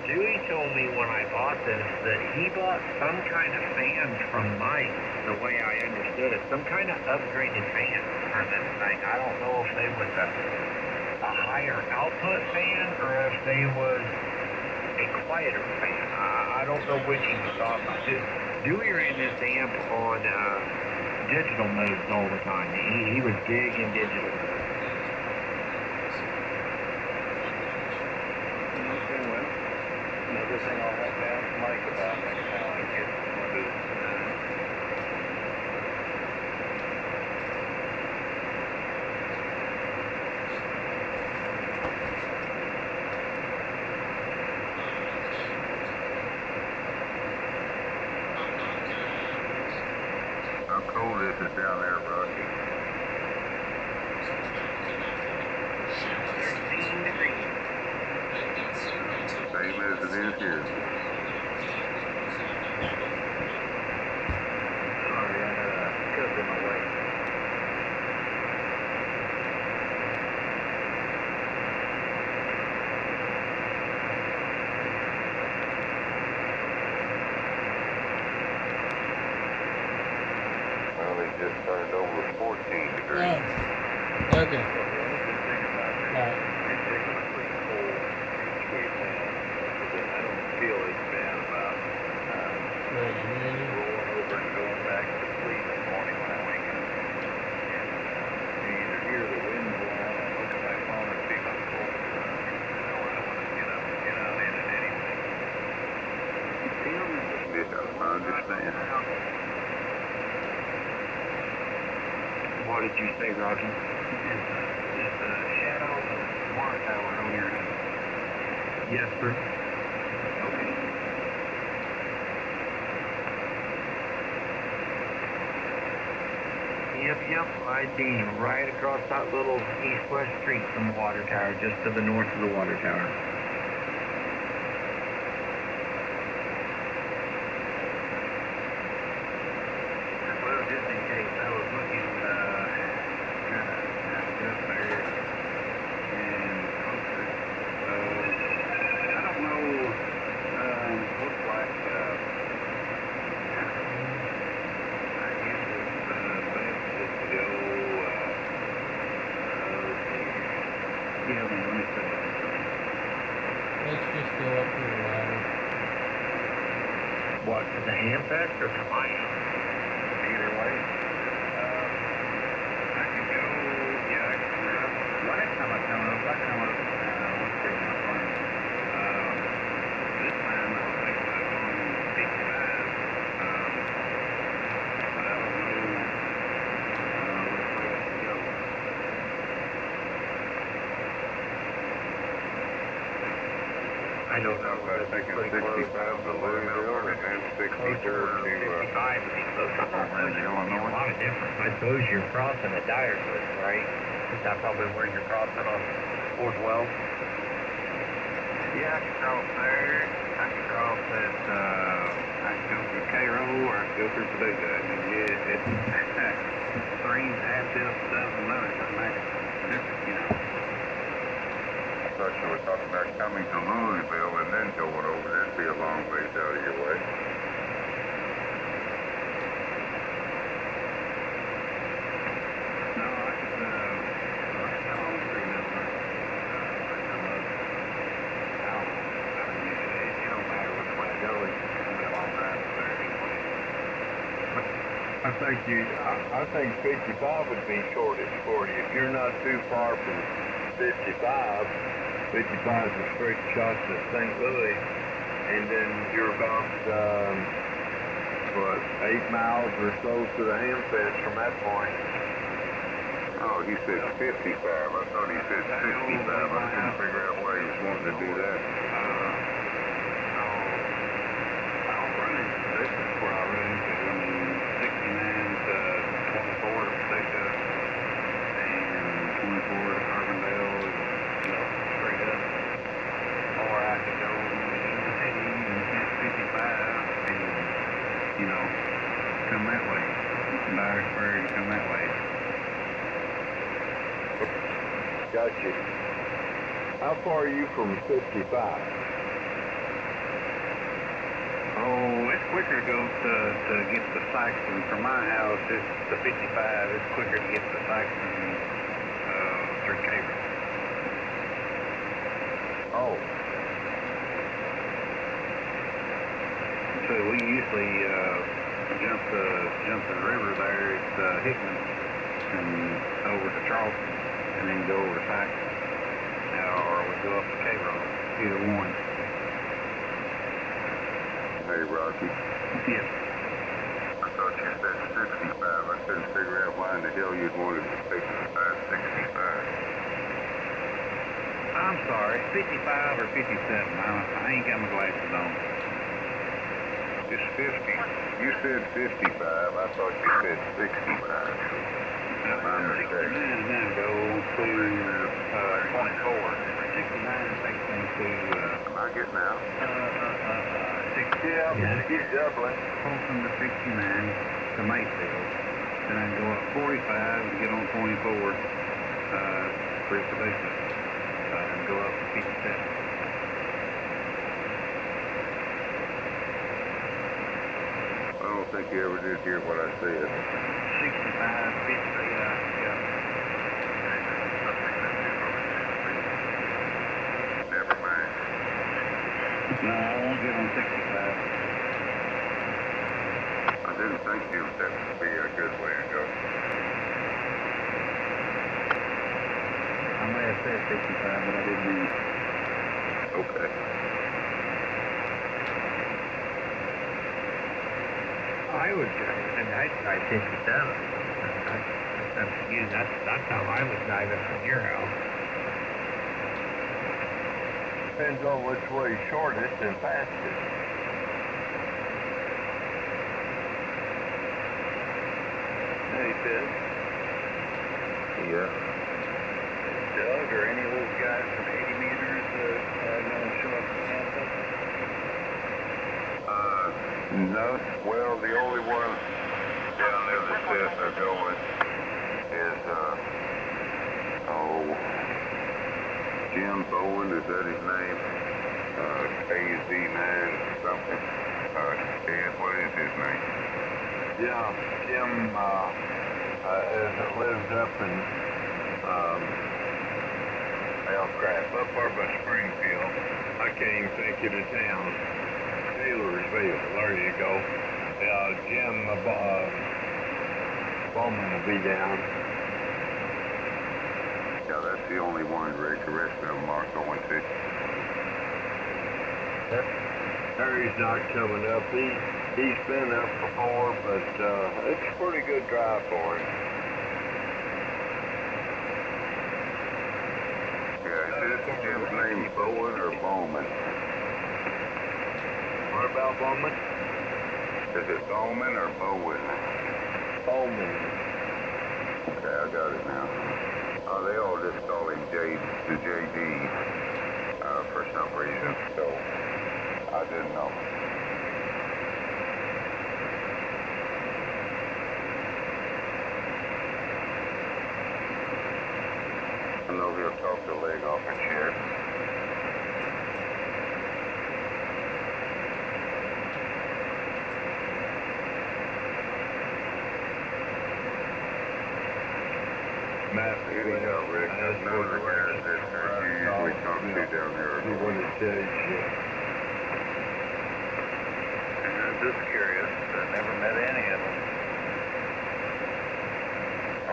Dewey told me when I bought this that he bought some kind of fan from Mike, the way I understood it, some kind of upgraded fan for this thing. I don't know if they was a higher output fan or if they was a quieter fan. I don't know which he was talking about. Dewey ran this amp on digital modes all the time. He was big in digital mode. Okay, well, another thing I'll have to ask Mike about next time I get one of his How cold is it down there, Rocky? 13 degrees. Same as it is here. Sorry, I had a cut in my way. Well, it just turned over 14 degrees. Oh, okay. The only good thing about this, it takes my pretty cold each way down, so that I don't feel as bad about rolling over and going back to sleep in the morning when I wake up. And you either hear the wind blowing or look at my phone and see how cold it is. I don't want to get up and get out in it anyway. Yeah, I understand. What did you say, Roger? Is the shadow of the water tower on your head? Yes, sir. Okay. Yep. I'd be right across that little east-west street from the water tower, just to the north of the water tower. Well, just in case, I was looking kind of up there and closer. I don't know, looks like I guess it's best just to go, let's see. Yeah, let me What, to the Hamfest or to my house? Either way. I could go, yeah, I could go up. Last time I come up, let's see my phone. This time I'll take it up on 55. But I don't know which way I should go. I don't know. About taking 65 to Louisville and then 64 to 55 would be close to home. There's a lot of difference. I suppose you're crossing at Dyerswood, right? Is that probably where you're crossing on 412? Yeah, I could cross there. I could cross at, I could go through Cairo or I could go through Paducah. I mean, it's threes, half-tips, doesn't matter. It doesn't make a difference, you know. I thought you were talking about coming to Louisville and then going over. That'd be a long ways out of your way. No, I could come on through this way. I come up. I mean, it don't matter which way I go. It's going to be a long drive up there anyway. I think 55 would be shortest for you. If you're not too far from 55 is a straight shot to St. Louis, and then you're about, 8 miles or so to the Hamfest from that point. Oh, he said 55. I thought he said 65. I couldn't figure out why he was wanting to do that. I'll run into this is where I'll run into. I mean, 69 to 24 to Paducah and 24 to Carbondale, you know, straight up. Or I could go in the city and hit 55 and, you know, come that way. Dyersburg, come that way. Gotcha. How far are you from 55? Oh, it's quicker to go to get to Saxon. From my house, it's to 55. It's quicker to get to Saxon through Cairo. Oh. So we usually jump the river there at Hickman and over to Charleston, and then go over to Saxon, or we go up to Cairo. Either one. Hey, Rocky. Yes. I thought you said 65. I couldn't figure out why in the hell you'd wanted to take 65. I'm sorry, 55 or 57. I ain't got my glasses on. It's 50. You said 55. I thought you said 65. My mistake. 69 then go to 24. 69 takes me to, Am I getting out? 60. Yeah, he's doubling. Folsom to 69 to Mayfield. Then I go up 45 to get on 24 through Paducah. And go up to 57. I don't think you ever did hear what I said. 65, 50, yeah. Never mind. No, I won't get on 65. I didn't think that would be a good way to go. I may have said 65, but I didn't mean it. Okay. I would and I'd try 57. That's up to you. That's how I would drive it from your house. Depends on which way is shortest and fastest. Hey, Ted. Yeah. Doug or any of those guys from 80 meters are going to show up at campus? No. Well, the only one down there that says they're going is, Jim Bowen, is that his name? KZ9 something. Ed, what is his name? Yeah, Jim lives up in, up far by Springfield. I can't even think of the town. Taylorsville. There you go. Jim Bowman will be down. Yeah, that's the only one, Rick. The rest of them aren't going to. Harry's not coming up. He's been up before, but it's a pretty good drive for him. Yeah, is this Jim's name Bowen or Bowman? What about Bowman? Is it Bowman or Bowen? Bowman. Okay, I got it now. Oh, they all just call him the JD for some reason, so I didn't know. I know he'll talk the leg off a chair. Matt, Here you go, Rick. That's none of the guys that you usually talk to down there. See what it says, yeah. I'm just curious. I never met any of them.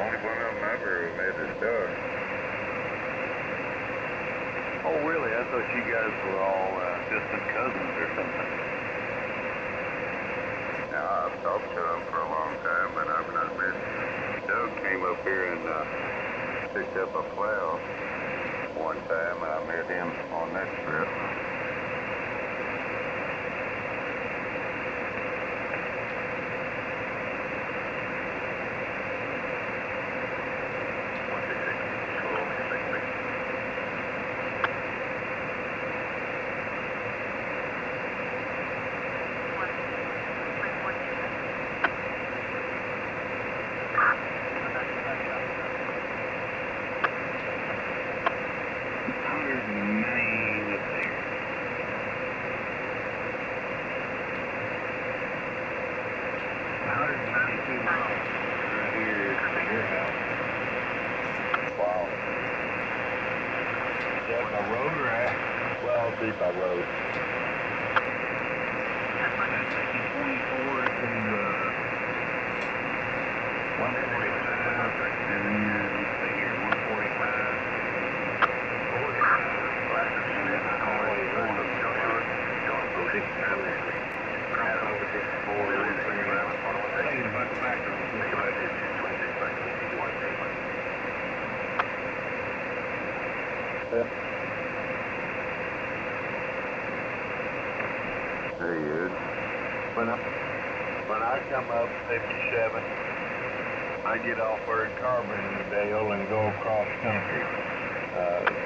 Only one of them I ever met is Doug. Oh, really? I thought you guys were all distant cousins or something. Now, I've talked to him for a long time, but I've not met. Doug came up here and picked up a plow one time, and I met him on that trip. By road. There he is. When I come up 57, I get off there at Carbondale and go across country.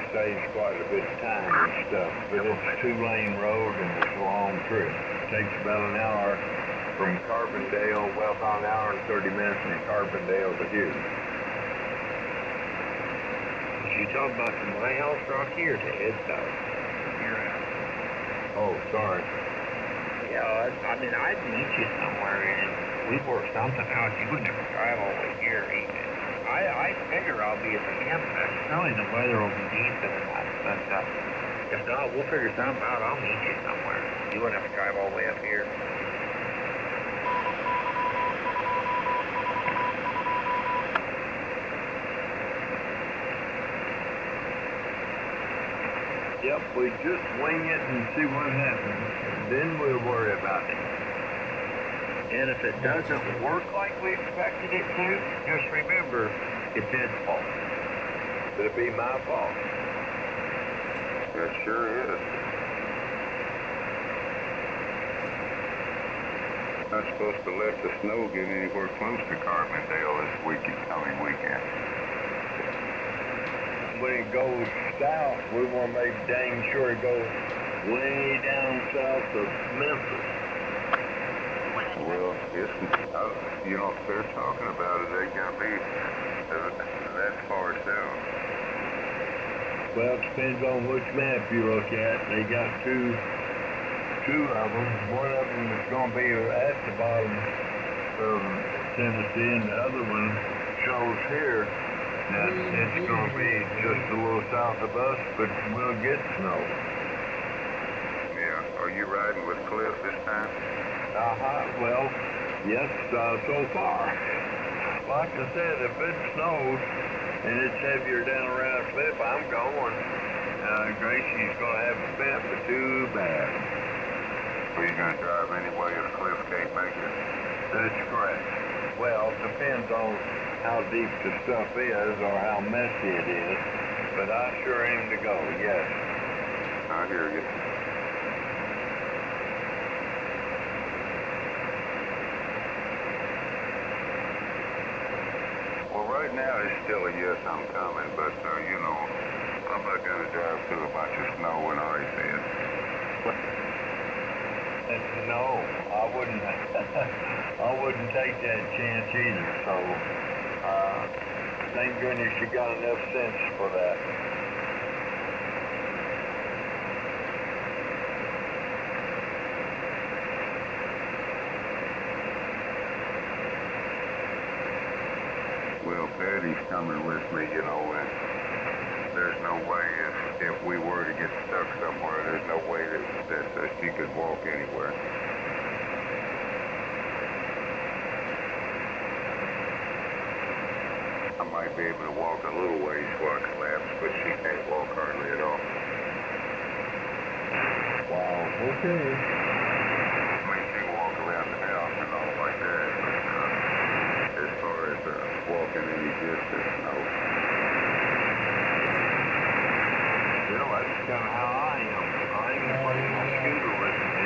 Saves quite a bit of time and stuff, but it's a 2-lane road and it's a long trip. It takes about an hour from Carbondale, well, about an hour and 30 minutes from Carbondale to here. You talking about to my house, Rocky, or to Ed's house? Your house. Oh, sorry. Yeah, I mean, I'd meet you somewhere, and we'd work something out. You would never drive all the way here, even. I figure I'll be at the campsite. Probably the weather will be decent enough, but if not, we'll figure something out. I'll meet you somewhere. You wouldn't have to drive all the way up here. Yep, we just wing it and see what happens. Then we'll worry about it. And if it doesn't work like we expected it to, just remember, it's Ed's fault. It'll be my fault. It sure is. Not supposed to let the snow get anywhere close to Carbondale this coming weekend. When it goes south, we want to make dang sure it goes way down south of Memphis. Well, if they're talking about it, they're going to be that far south. Well, it depends on which map you look at. They got two of them. One of them is going to be at the bottom of Tennessee, and the other one shows here that it's going to be just a little south of us, but we'll get snow. Yeah, or Are you riding with Cliff this time? Well, yes, so far. Like I said, if it snows and it's heavier down around Cliff, I'm going. Gracie's going to have a fit, but too bad. Are you going to drive anyway if Cliff can't make it? That's correct. Well, it depends on how deep the stuff is or how messy it is, but I sure aim to go, yes. I hear you. Well, right now it's still a yes, I'm coming, but, you know, I'm not going to drive through a bunch of snow and ice in. No, I wouldn't. I wouldn't take that chance either. So, thank goodness you got enough sense for that. Well, Patty's coming with me, you know, and there's no way if we were to get stuck somewhere, there's no way that she could walk anywhere. I might be able to walk a little ways before I collapse, but she can't walk hardly at all. Wow, okay. I mean, she can walk around the house and all like that, but as far as walking any distance, no. Well, that's kind of how I am. I even bring my scooter with me.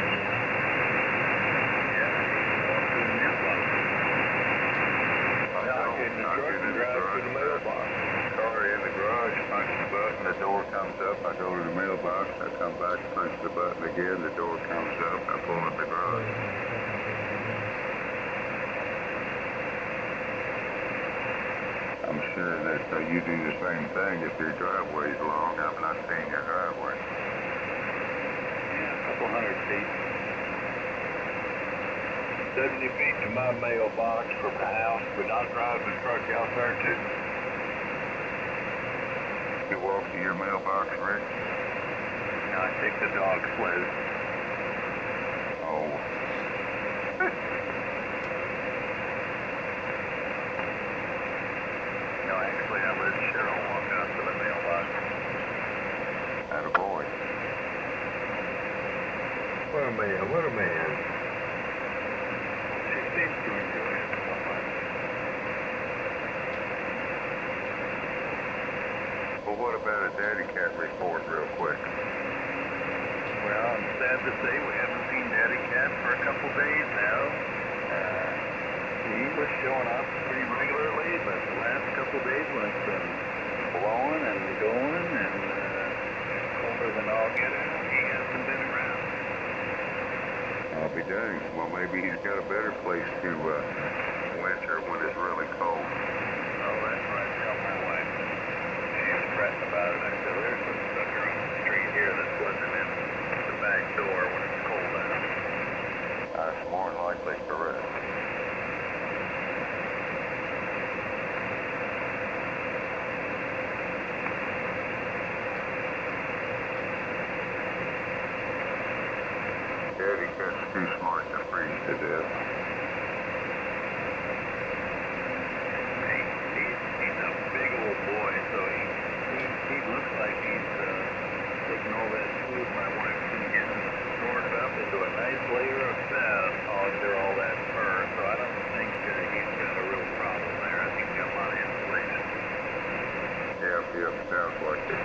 Yeah, walk to the mailbox. Yeah, I get in the truck and drive to the mailbox. Car in the garage, punch the button, the door comes up, I go to the mailbox, I come back, punch the button again, the door comes up, I pull in the garage. I'm sure that you do the same thing if your driveway's long. I've not seen your driveway. Yeah, a couple 100 feet. 70 feet to my mailbox from the house, but I drive the truck out there too. You walk to your mailbox, Rick? No, I take the dog sled. Oh. No, actually, I let Cheryl walk out to the mailbox. Attaboy. What a man, what a man. She seems to enjoy it somewhat. Well, what about a daddy cat report real quick? Well, I'm sad to say we haven't seen Daddy Cat for a couple days now. He was showing up pretty regularly, but the last couple days when it's been blowing and going and colder than all get out, he hasn't been around. I'll be dang. Well, maybe he's got a better place to winter when it's really cold. Oh, that's what I tell my wife. She's fretting about it. I said, there's some sucker on the street here that's letting him in the back door when it's cold out. That's more than likely correct. Daddy cat's too smart to freeze to death. He's a big old boy, so he looks like he's taking all that food my wife's been getting stored up into a nice layer of fat under all that fur, so I don't think he's got a real problem there. I think he's got a lot of insulation. Yep, sounds like it.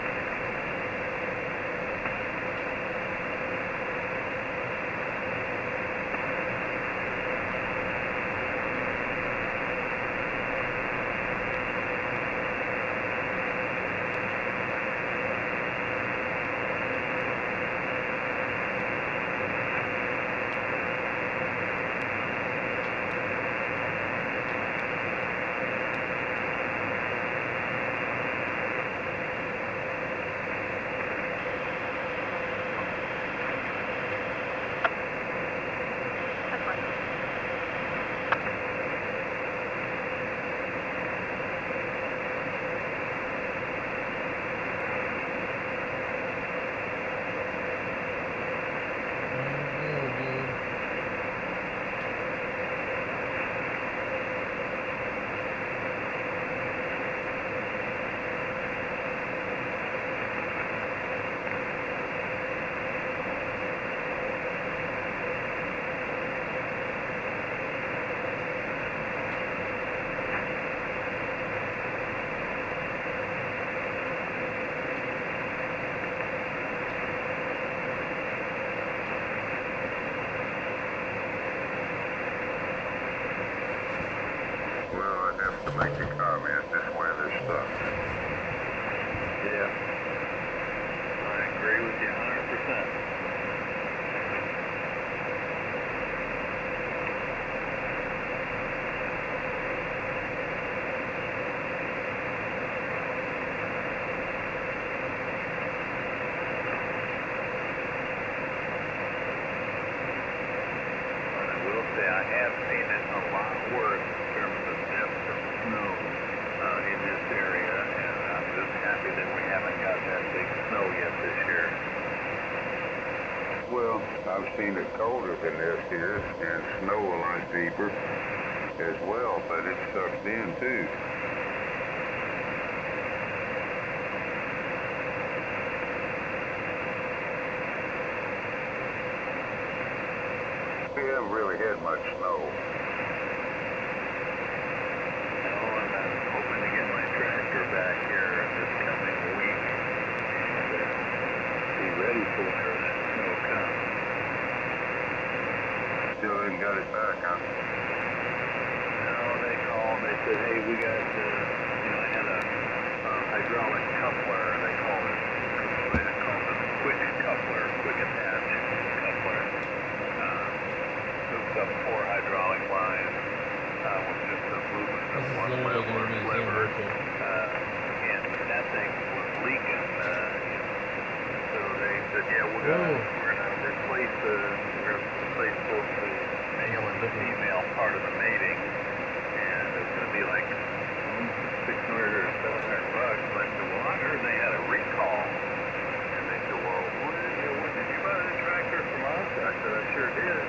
to make a comment. This weather sucks. Yeah. I agree with you 100%. I have seen it a lot worse in terms of depth of snow in this area, and I'm just happy that we haven't got that big snow yet this year. Well, I've seen it colder than this here, and snow a lot deeper as well, but it sucks in too. We haven't really had much snow. Oh, and I'm hoping to get my tractor back here this coming week and be ready for whenever that snow comes. Still ain't got it back, huh? No, they called. They said, hey, we got, I had a hydraulic coupler, they called it. They called it a quick coupler, quick attach coupler. Hooked up 4 hydraulic lines with just the movement of one lever. And that thing was leaking. So they said, yeah, we're gonna replace both the male and the female part of the mating, and it's gonna be like $600 or $700. I said, well, I heard they had a recall. And they said, well, did you buy the tractor from us? I said, I sure did.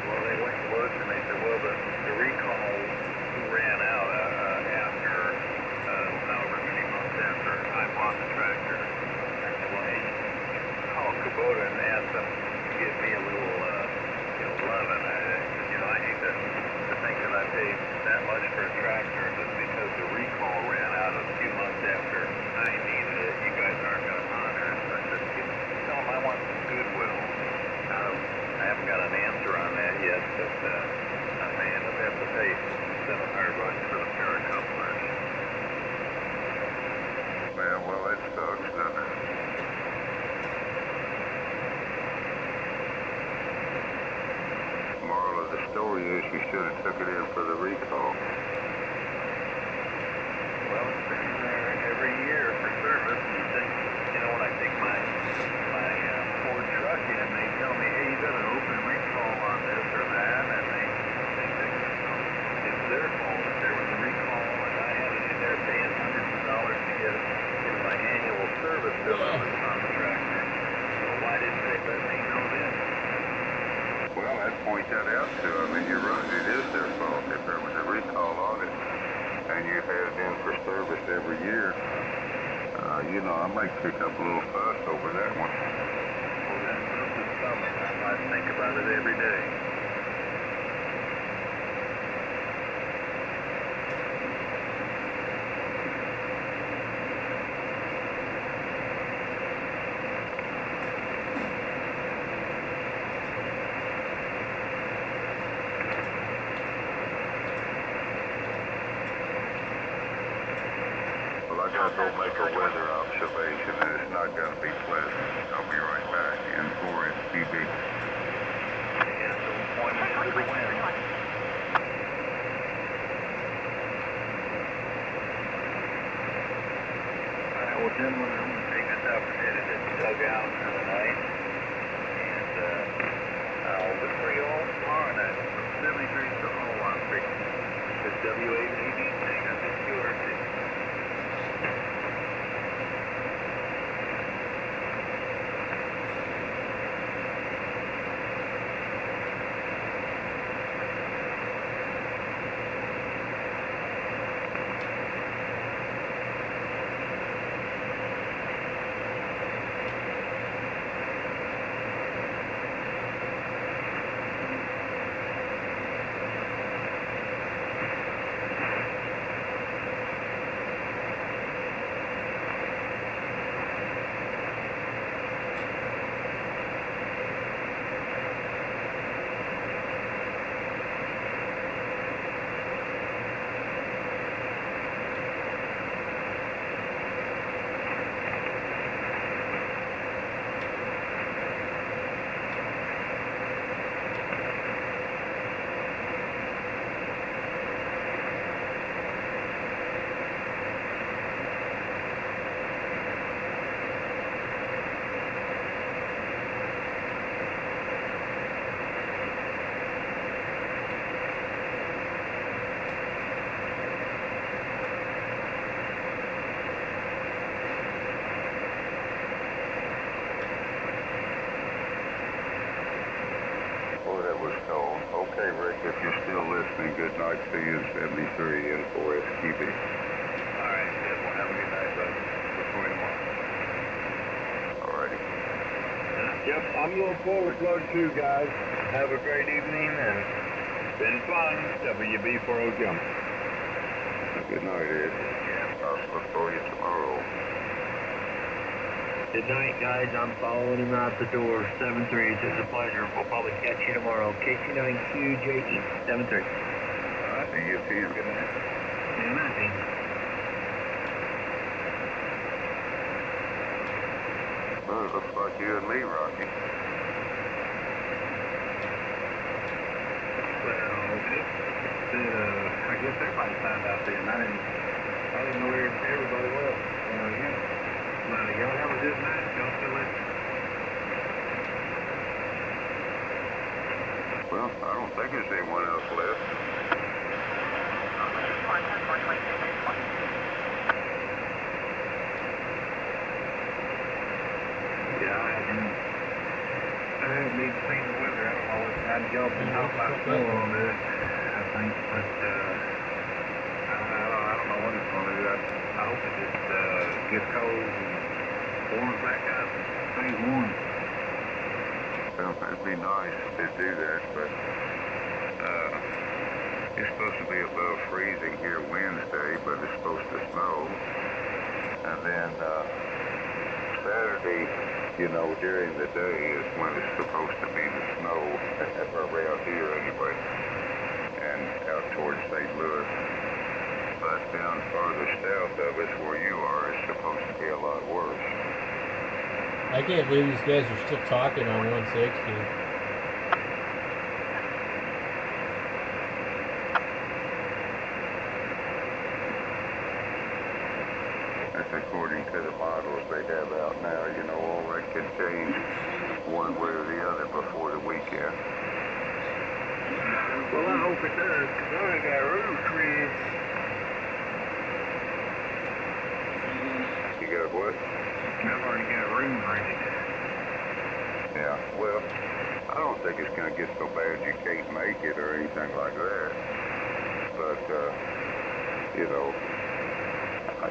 Well, they went and looked, and they said, well, the recall ran out after however many months after I bought the tractor. I said, well, hey, call Kubota and ask them to give me a little, loving. I hate to think that I paid that much for a tractor just because the recall ran out a few months after I needed it. You guys aren't going to honor it. So I said, tell them I want some goodwill. I haven't got an answer on that yet, but I may end up having to pay $700 for the pair of couplers. Well, that sucks, doesn't it? Moral of the story is you should have took it in for the recall. Well, it's been there every year for service, and you think, when I take my Ford truck in, they tell me, hey, you got an open recall on this or that, and they think it's their fault that there was a recall, and I had it in there paying hundreds of dollars to get my annual service bill on the tractor. So why didn't they let me know then? Well, I'd point that out to them. You're right, it is their fault if there was a recall on it, and you had it in for service every year. I might pick up a little fuss over that one. Well, that fuss is coming. I think about it every day. Well, I gotta go make a weather observation, and it's not gonna be pleasant. I'll be right back. In 4 SPB. Yeah, don't point me to the wind. All right, well, gentlemen, I'm going to take this opportunity to dug out for the night, and I'll look for you all tomorrow night from 73 to Hall Creek. It's W880 Tango QRT. Still listening. Good night. See you in 73 and 4SQB. All right, good. Well, have a good night, brother. Look for you tomorrow. Alrighty. Yep, I'm going forward plug too, guys. Have a great evening, and it's been fun. WB40 Jump. Good night, Ed. Yeah, I'll look for you tomorrow. Good night, guys. I'm following him out the door. 7-3. It's a pleasure. We'll probably catch you tomorrow. KC9QJE 7-3. All right. See you, too. Good night. Good night, Pete. Well, it looks like you and me, Rocky. Well, okay. I guess everybody found out then. I didn't know everybody was. Yeah. Y'all have a good night. Y'all still listening? Well, I don't think there's anyone else left. Yeah, I haven't even seen the weather. I don't know what time y'all been talking about snow on this, I think, but I don't know what it's going to do. I hope it just gets cold and warms back up and stays warm. Well, it'd be nice if they do that, but it's supposed to be above freezing here Wednesday, but it's supposed to snow. And then Saturday, during the day is when it's supposed to be the snow, around here anyway, and out towards St. Louis. But down farther south of us, where you are, it's supposed to be a lot worse. I can't believe these guys are still talking on 160. That's according to the models they have out now. All that can change one way or the other before the weekend. Well, I hope it does, because I ain't got roofs ready. You got what? I've already got rooms ready. Yeah, well, I don't think it's going to get so bad you can't make it or anything like that. But,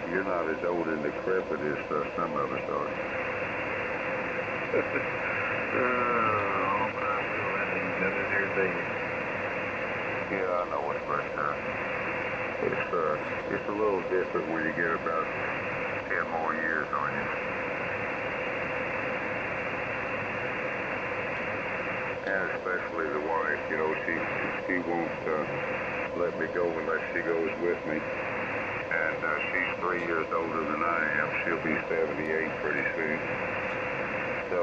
you're not as old and decrepit as some of us are. But I feel that ain't none of their thing. Yeah, I know it for sure. It's a little different when you get about 10 more years on you. And especially the wife, she won't let me go unless she goes with me. And she's 3 years older than I am. She'll be 78 pretty soon. So,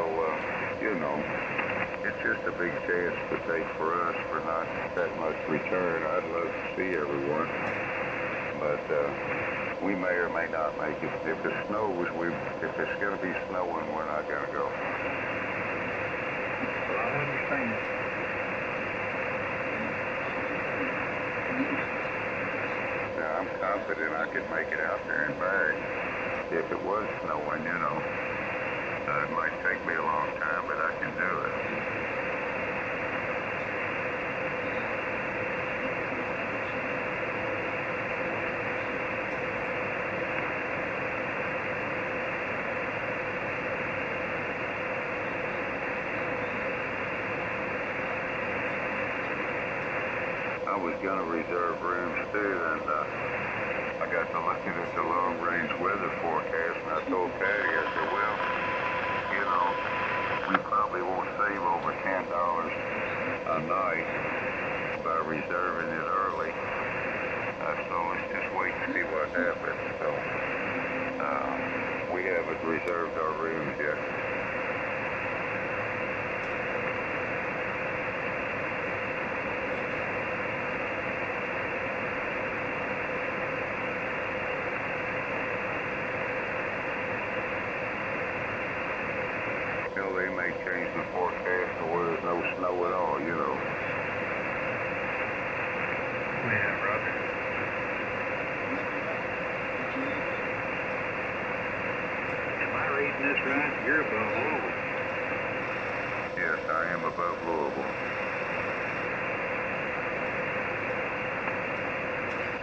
it's just a big chance to take for us for not that much return. I'd love to see everyone. But we may or may not make it. If it snows, if it's going to be snowing, we're not going to go. Well, I understand. Now, I'm confident I could make it out there and back. If it was snowing, it might take me a long time, but I can do it. I was going to reserve rooms too, and I got to looking at the long-range weather forecast, and I told Patty, I said, well, we probably won't save over $10 a night by reserving it early. So let's just wait and see what happens. So we haven't reserved our rooms yet. They may change the forecast to where there's no snow at all, Yeah, brother. Am I reading this right? You're above Louisville. Yes, I am above Louisville.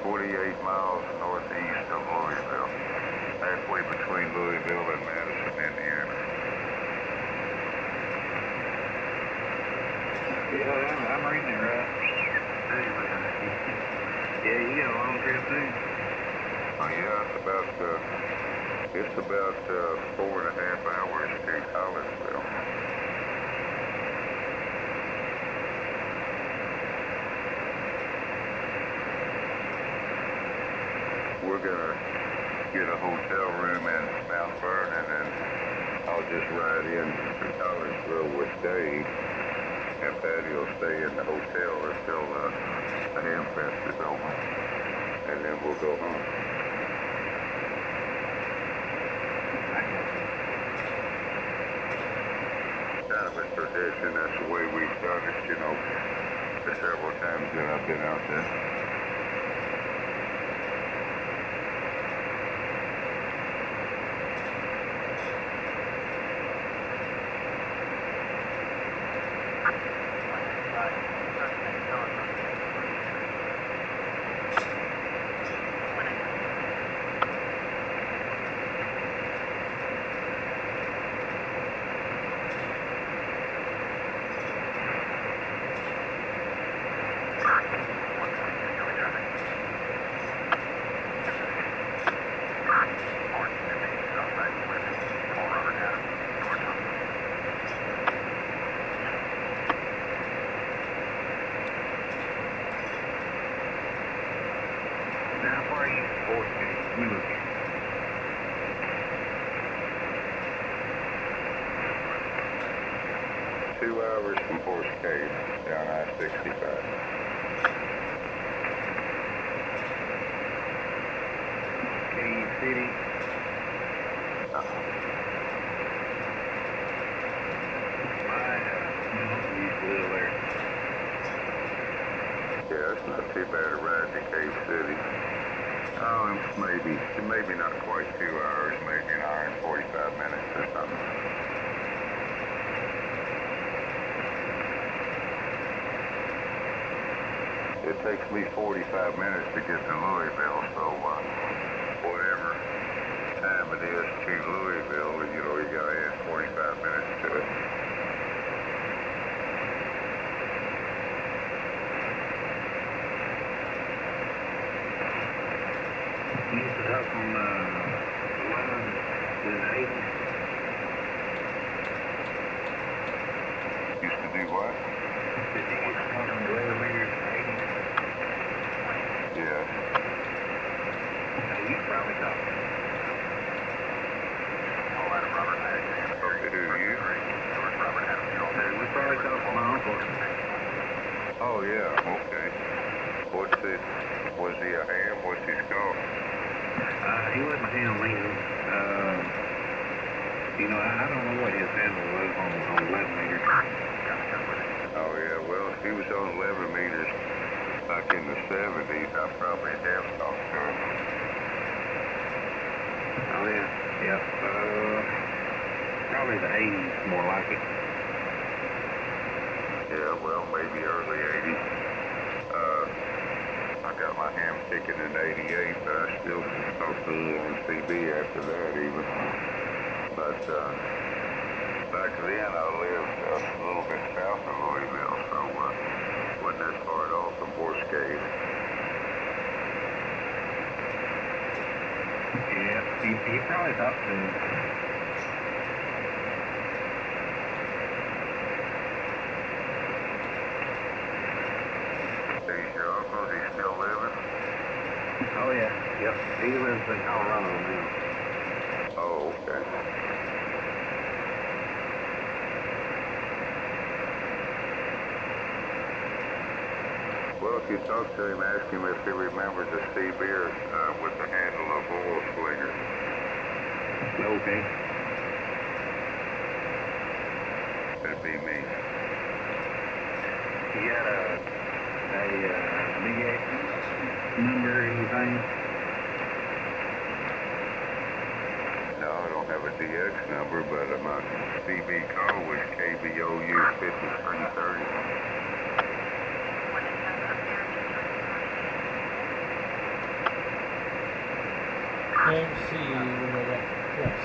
28 miles northeast of Louisville, halfway between Louisville and Madison, Indiana. Yeah, I'm reading it right. Yeah, you got a long trip too. Yeah, it's about 4.5 hours to Collinsville. We're gonna get a hotel room in Mount Vernon, and I'll just ride in to Collinsville with Dave, and Patty will stay in the hotel until the ham fest is over, and then we'll go home. Kind of a tradition. That's the way we've done it, you know, the several times that I've been out there. How far are you from Fort Cave? Let me look at it. Two hours from Horse Cave, down I-65. Cave City. My uncle used to live there. Yeah, it's not too bad a ride to Cave City. Maybe not quite 2 hours, maybe an hour and 45 minutes or something. It takes me 45 minutes to get to Louisville, so whatever time it is to Louisville, you know, you gotta add 45 minutes to it. You used to help them run in the 80s. Used to do what? Did you get to run 11 meters in the 80s? Yes. You probably talk. All out of Robert Madison. Okay, who, you? Robert Madison. We probably talked to my uncle. Oh, yeah, okay. What's it? Was he a ham? What's his call? He wasn't a ham leader. You know, I don't know what his handle was on 11 meters. Oh, yeah, well, if he was on 11 meters back in the 70s, I probably have talked to him. Oh, yeah. Yep. Probably the 80s, more like it. Yeah, well, maybe early 80s. I got my ham kicking in 88, but I still talked to him on CB after that even. But back then I lived a little bit south of Louisville, so wasn't that far at all from Horse Cave. Yeah, you probably talked to him. He's your uncle? He's still living? Oh, yeah. Yep. He lives in Colorado now. Oh, okay. Well, if you talk to him, ask him if he remembers a sea beer with the handle of oil slinger. Okay. That'd be me. You got a DX number or anything? No, I don't have a DX number, but my CB call was KBOU 5330. Let's see what I got. Chris.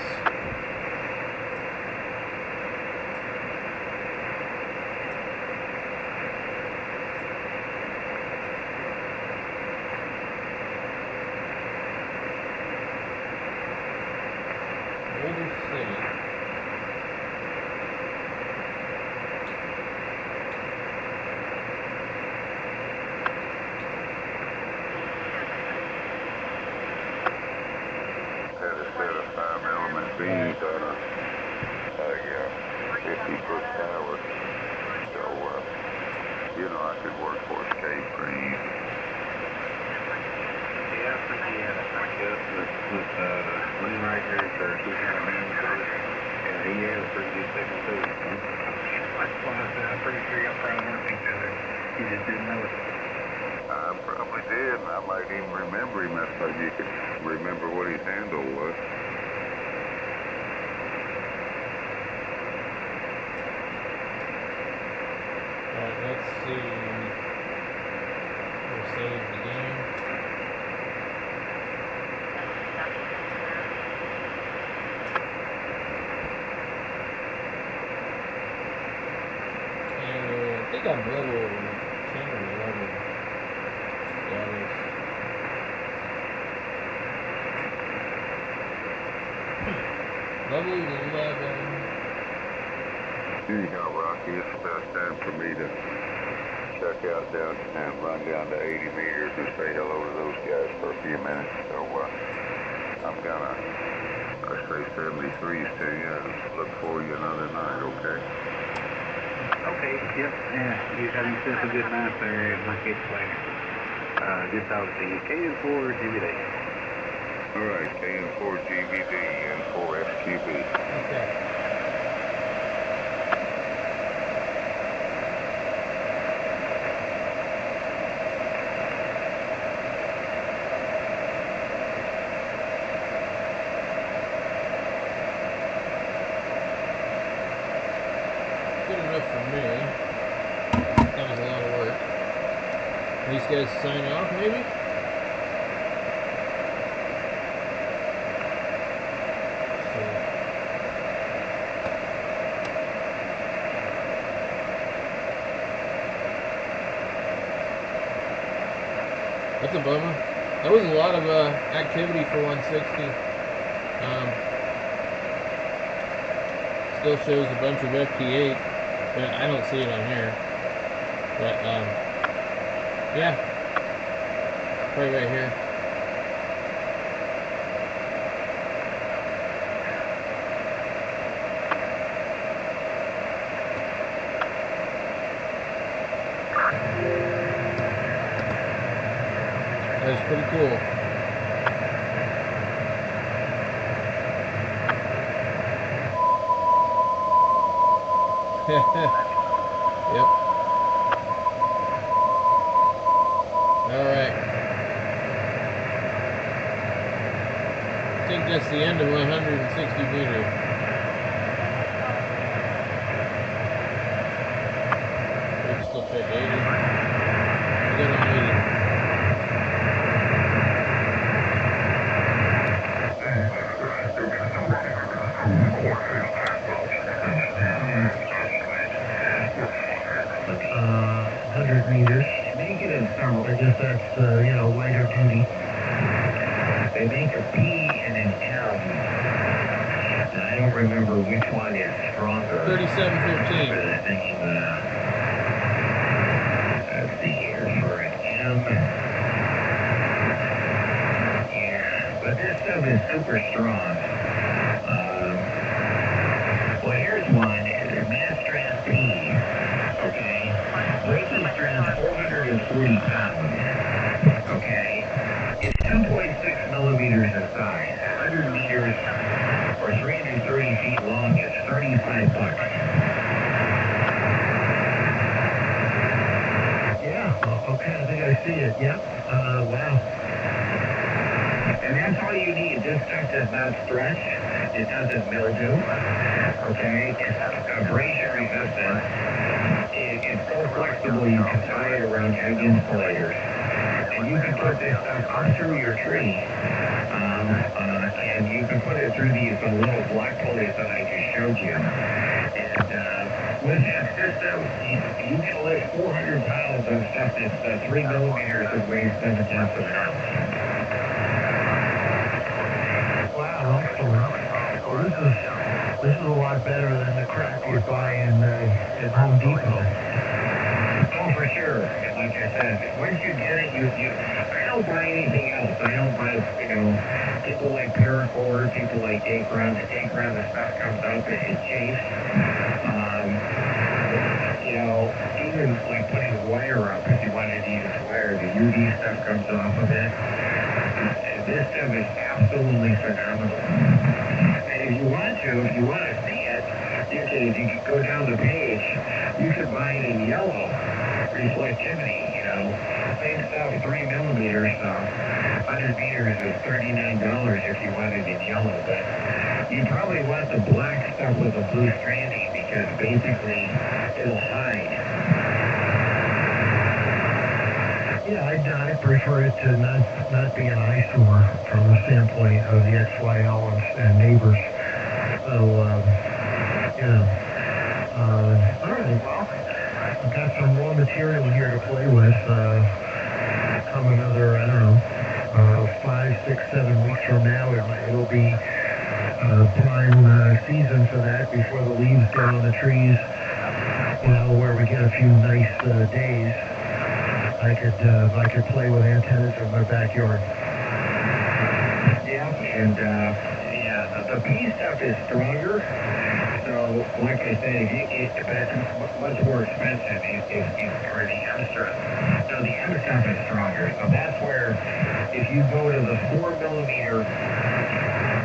Boulder City. Had a set of 5-element beams on a 50-foot tower. So, I could work for a skate pretty easy. Yeah, I think he had a hiccup with Lynn right here at church. He kind of managed it. Yeah, he had a pretty good second too. That's why I said I'm pretty sure y'all probably worked each other. You just didn't know it. I probably did, and I might even remember him if you could remember what his handle was. Alright, let's see. We'll save the game. And I think I'm level 10 or 11. Yeah, it is. Level 11. Anyhow, Rocky, it's about time for me to check out downtown, run down to 80 meters and say hello to those guys for a few minutes. So, I'm gonna, I say 73s to you and look for you another night, okay? Okay, yep, yeah, you have yourself a good night there, and I'll catch you later. Good talking to you. KN4 GVD. All right, KN4 GVD and 4 SQB. Okay. Good enough for me. That was a lot of work. These guys sign off, maybe? That's a bummer. That was a lot of activity for 160. Still shows a bunch of FT8, but I don't see it on here. But yeah, right here. That was pretty cool. Yep. Alright. I think that's the end of 160 meters. We can still check 80. We got on 80. Meters. Make it in several. I guess that's, lighter duty. They make a P and an M. And I don't remember which one is stronger. 3715. I think, let's see here for an M. Yeah, but this stuff is super strong. Well, here's one. It's a Mastrand P. Okay. Braking strength 440 pounds. Okay. It's 2.6 millimeters in size. 100 meters or 330 feet long is $35. Yeah. Okay. I think I see it. Yep. Wow. And that's all you need. This stuff does not stretch. It doesn't mildew. Okay. It's abrasion resistant. It's so flexible you can tie it around egg insulators. And you can put this stuff up through your tree, and you can put it through these little block pulleys that I just showed you. And with that system, you can lift 400 pounds of stuff that's 3 millimeters and weighs 7/10 of an ounce. Wow, excellent. Well, this is a lot better than the crap you buy at Home Depot. Oh, for sure. Like I said, once you get it, I don't buy anything else. I don't buy, people like Paracord, people like Dacron. The Dacron, the stuff comes out in chase. Even like putting wire up, if you wanted to use wire, the UV stuff comes off of it. And this stuff is absolutely phenomenal. And if you want to see it, you can go down the page. You can buy it in yellow reflectivity, same stuff, 3 millimeters, 100 meters is $39 if you want it in yellow, but you probably want the black stuff with the blue stranding because basically it'll hide. Yeah, I prefer it to not be an eyesore from the standpoint of the XYL and neighbors. So, all right, well, I've got some raw material here to play with. Come another, 5, 6, 7 weeks from now, it'll be prime season for that before the leaves get on the trees, where we get a few nice days. I could play with antennas in my backyard. Yeah, and the P stuff is stronger. So, like I said, it's much more expensive for the M strip. So the M stuff is stronger. So that's where, if you go to the 4 millimeter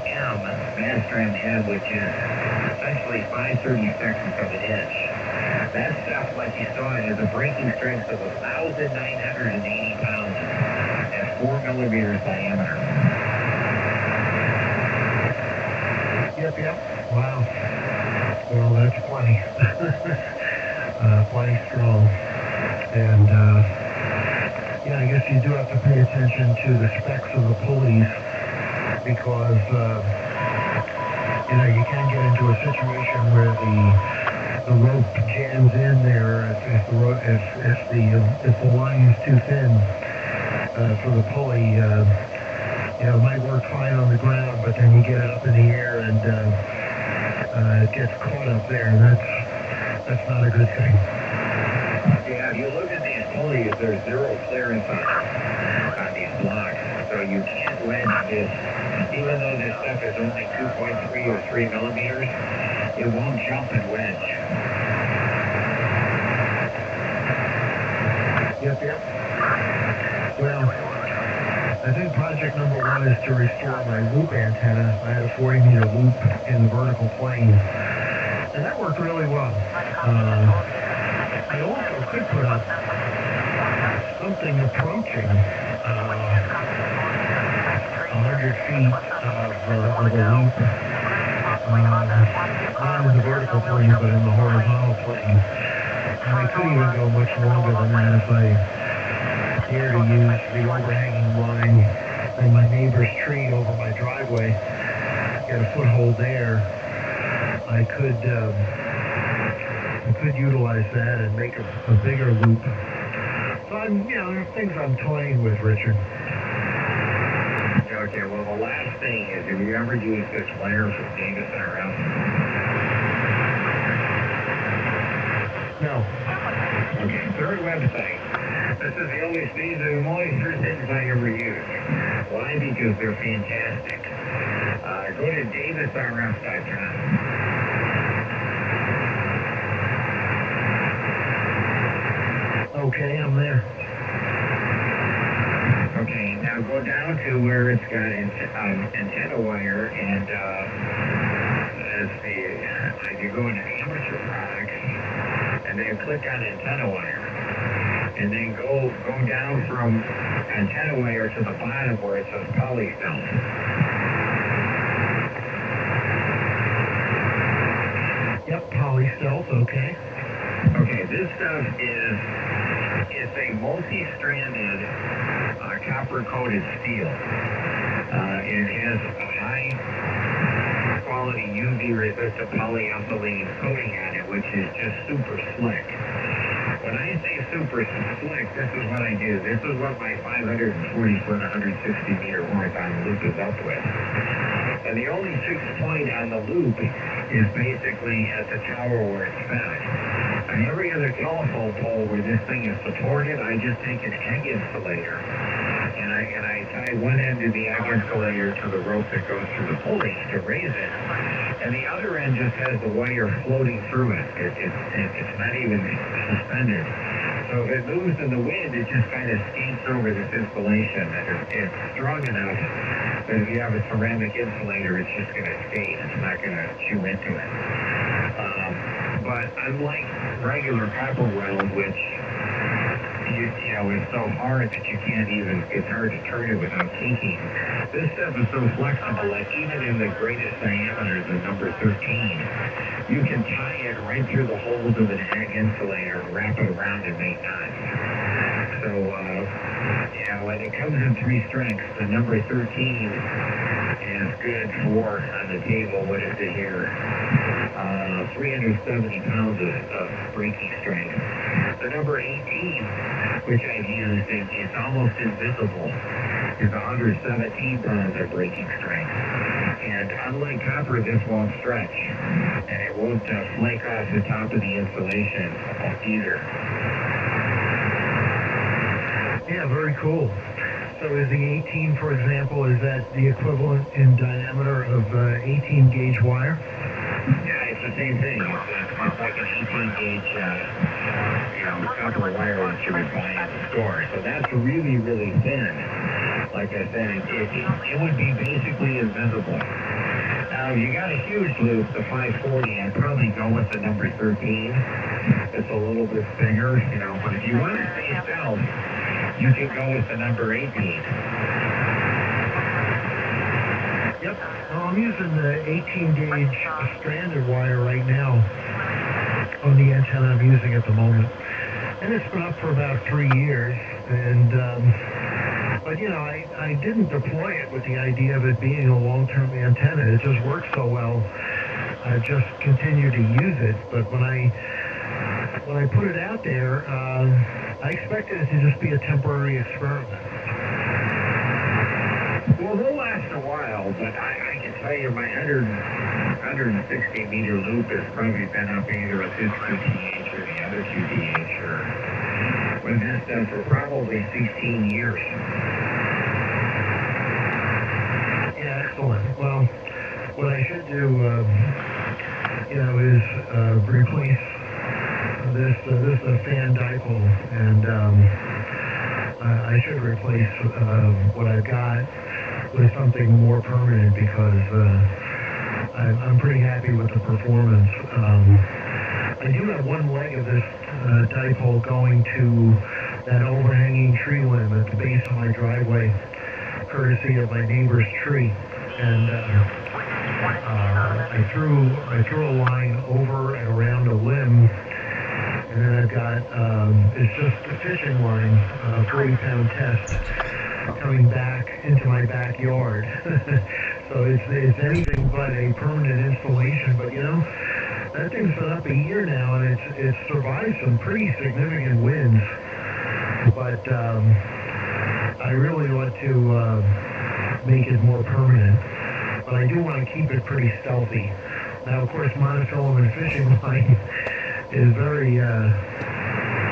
M mass strand head, which is essentially 5/32 of an inch, that stuff, like you saw, has a breaking strength of 1,980 pounds at 4 millimeters diameter. Yep. Wow. Well, that's plenty. Plenty strong. And, I guess you do have to pay attention to the specs of the pulleys because, you can get into a situation where the rope jams in there if the line is too thin for the pulley. It might work fine on the ground, but then you get it up in the air and it gets caught up there, and that's not a good thing. Yeah, if you look at these pulleys, there's zero clearance on these blocks, so you can't wedge this. Even though this stuff is only 2.3 or 3 millimeters, it won't jump and wedge. Yep. Well, I think project number 1 is to restore my loop antenna. I had a 40-meter loop in the vertical plane, and that worked really well. I also could put up something approaching 100 feet of a loop, not in the vertical plane, but in the horizontal plane. And I could even go much longer than that if I here to use the overhanging line from my neighbor's tree over my driveway, get a foothold there. I could utilize that and make a bigger loop. So there's things I'm toying with, Richard. Okay, well, the last thing is, have you ever used this wire from Davis RF? No. Okay, third website. This is the only three things I ever use. Why? Because they're fantastic. Go to davisrf.com. Okay, I'm there. Okay, now go down to where it's got antenna wire, and you go into amateur products, and then click on antenna wire. And then go down from antenna wire to the bottom where it says polystone. Yep, polystone, okay. Okay, this stuff is a multi-stranded copper-coated steel. It has a high-quality UV-resistant polyethylene coating on it, which is just super slick. When I say super slick, this is what I do. This is what my 540-foot, 160-meter horizontal loop is up with. And the only fixed point on the loop is basically at the tower where it's fed. On every other telephone pole where this thing is supported, I just take an egg insulator and I tie one end of the egg insulator to the rope that goes through the pulleys to raise it, and the other end just has the wire floating through it. It's not even suspended. So if it moves in the wind, it just kind of skates over this insulation, and it's strong enough that if you have a ceramic insulator, it's just going to skate. It's not going to chew into it. But unlike regular copper weld, which you know is so hard that you can't even, it's hard to turn it without kinking, this stuff is so flexible that even in the greatest diameter, the number 13, you can tie it right through the holes of an egg insulator and wrap it around and make knots. So, when it comes in 3 strengths, the number 13 is good for, on the table, what is it here? 370 pounds of braking strength. The number 18, which I've used, it's almost invisible, is 117 pounds of braking strength. And unlike copper, this won't stretch, and it won't flake off the top of the insulation either. Yeah, very cool. So is the 18, for example, is that the equivalent in diameter of 18 gauge wire? Yeah, it's the same thing. It's like an 18 gauge, copper wire that you would buy at the store. So that's really, really thin. Like I said, it would be basically invisible. Now, if you got a huge loop, the 540, I'd probably go with the number 13. It's a little bit bigger, but if you want to stay stealth, you can go with the number 18. Yep. Well, I'm using the 18 gauge stranded wire right now on the antenna I'm using at the moment. And it's been up for about 3 years. And, but I didn't deploy it with the idea of it being a long-term antenna. It just works so well. I just continue to use it. But when I put it out there, I expected it to just be a temporary experiment. Well, they'll last a while, but I can tell you my 160 meter loop has probably been up either with this QTH or the other QTH or with this stuff for probably 16 years. Yeah, excellent. Well, what I should do, is replace this is a fan dipole, and I should replace what I've got with something more permanent because I'm pretty happy with the performance. I do have one leg of this dipole going to that overhanging tree limb at the base of my driveway, courtesy of my neighbor's tree, and I threw a line over and around a limb. And then I've got, it's just a fishing line, 40-pound test, coming back into my backyard. So it's anything but a permanent installation. But that thing's been up a year now, and it's survived some pretty significant winds. But I really want to make it more permanent. But I do want to keep it pretty stealthy. Now, of course, monofilament fishing line is very,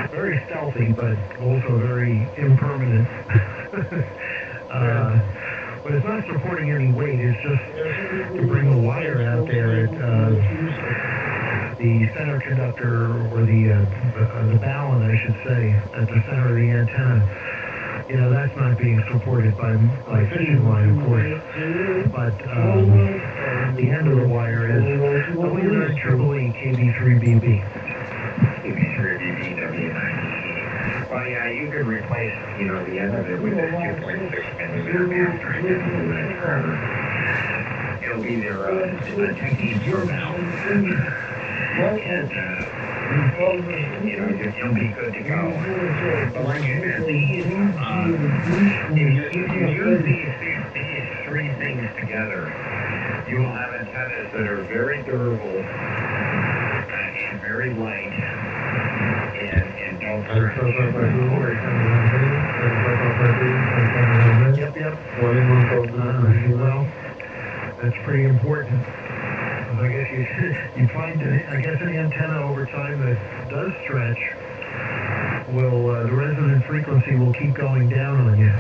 very stealthy, but also very impermanent. But it's not supporting any weight. It's just to bring the wire out there at the center conductor, or the balun, I should say, at the center of the antenna. That's not being supported by fishing line, of course. But the end of the wire is ONTOP KB3BB. Well, yeah, you could replace, the end of it with a 2.6 millimeter master again. It'll be their techniques for now. And you'll be good to go. But like I said, these, if you use these three things together, you will have antennas that are very durable and very light and don't stretch. Yep. Well, that's pretty important. I guess you find an antenna over time that does stretch will the resonant frequency will keep going down on you.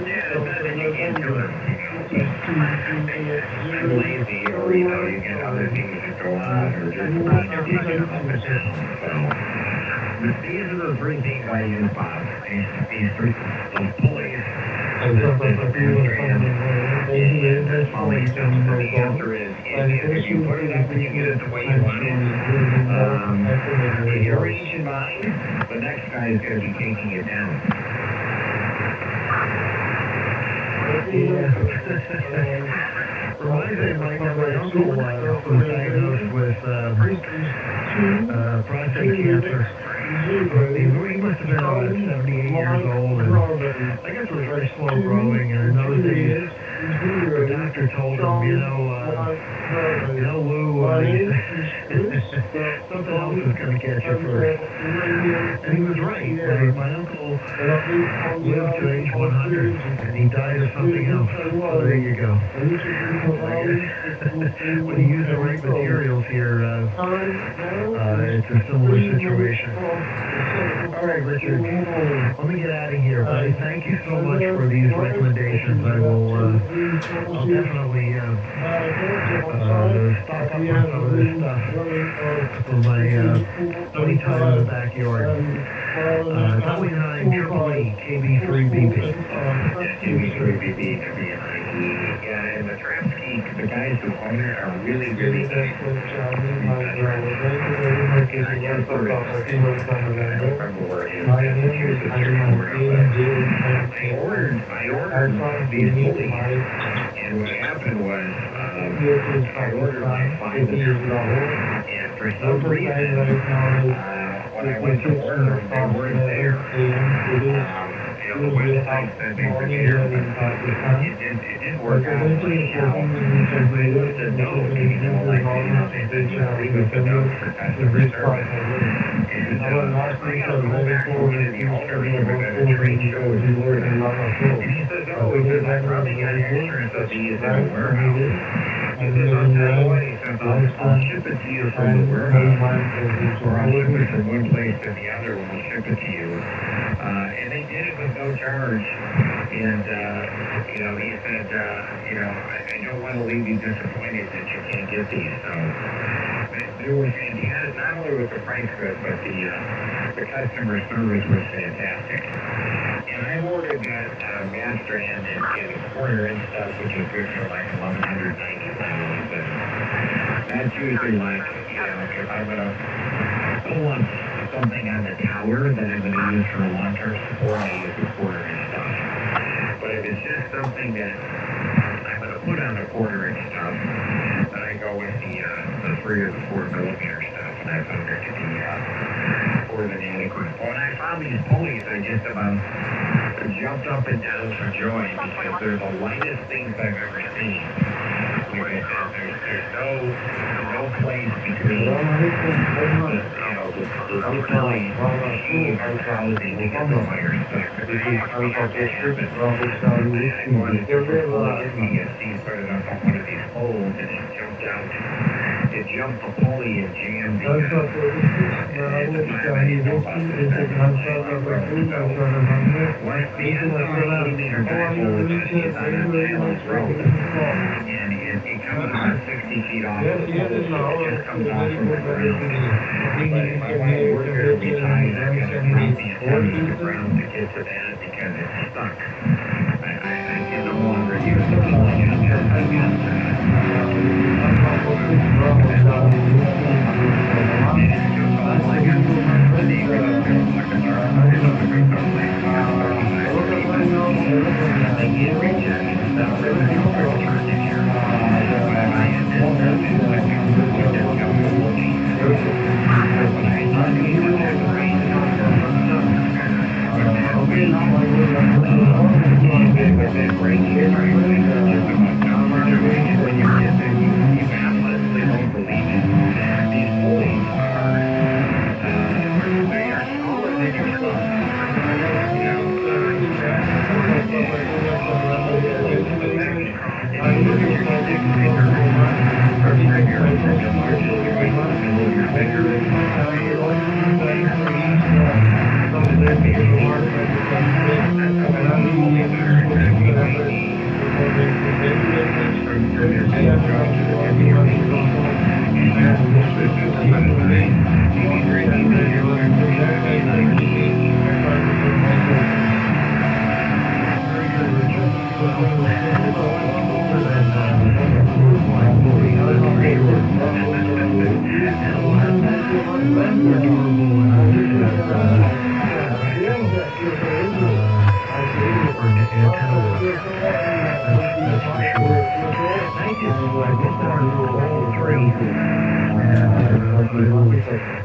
Yeah, the best thing you can do it. You're lazy, or you get other things that go on, or just you up and down. So these are the three things I use, Bob. These pulleys. The answer is, if you put it up and you get it the way you want it, if you're reaching mine, the next guy is going to be taking it down. Reminds me of my uncle was diagnosed with prostate cancer. He must have been about 78 years old, and I guess it was very slow growing, and in those days, the doctor told him, Lou, something else is going to catch you first. And he was right. My uncle lived to age 100, and he died of something else. So there you go. When you use the right materials here, it's a similar situation. All right, Richard, let me get out of here, buddy. Thank you so much for these recommendations. I'll definitely stock up on some of this stuff for my playtime in the backyard. It's always 988 KB3BP. KB3BP, yeah, and the trap ski, the guys who own it are really, really good. I ordered these pulleys, and what happened was, I ordered like 5 of them, and for some reason, when I went to order them, they weren't there. The website said they were there, but it didn't work out. So I left a note, they said, leave us a note for customer service. And I got to go back to one of the alternatives at a trade show in Florida. And he says, I probably got insurance of these in the warehouse. He says, I'll tell you what, he says, I'll ship it to you from the warehouse, or I'll ship it from one place to the other, and we'll ship it to you. And they did it with no charge. And, he said, I don't want to leave you disappointed that you can't get these. So they were fantastic. Not only was the price good, but the customer service was fantastic. And I ordered that master end and quarter inch stuff, which is good for like 190 pounds. And that's usually like, if I'm going to pull up something on the tower that I'm going to use for a long-term support, I use the quarter inch stuff. But if it's just something that I'm going to put on the quarter inch stuff, then I go with the 3 or the 4 millimeter stuff, and I found it to be more than adequate. When I found these pulleys, I just about jumped up and down for joy because they're the lightest things I've ever seen. Like I said, there's no place between the pulley machine and the housing to get the wire stuck. I wanted to get the seat put it up on one of these poles, and it jumped out. It jumped the pulley and jammed the once the end-millimeter dipole is on an island road, and it comes about 60 feet off the pole, so it just comes off from the ground. But if I want to work it every time, I've got to drop the antenna to the ground to get to that because it's stuck. I can no longer use the pulley until I get this right here, just about numbers are reaching when you're missing. You honestly don't believe it. These pulleys they are smaller than your thumb. You know,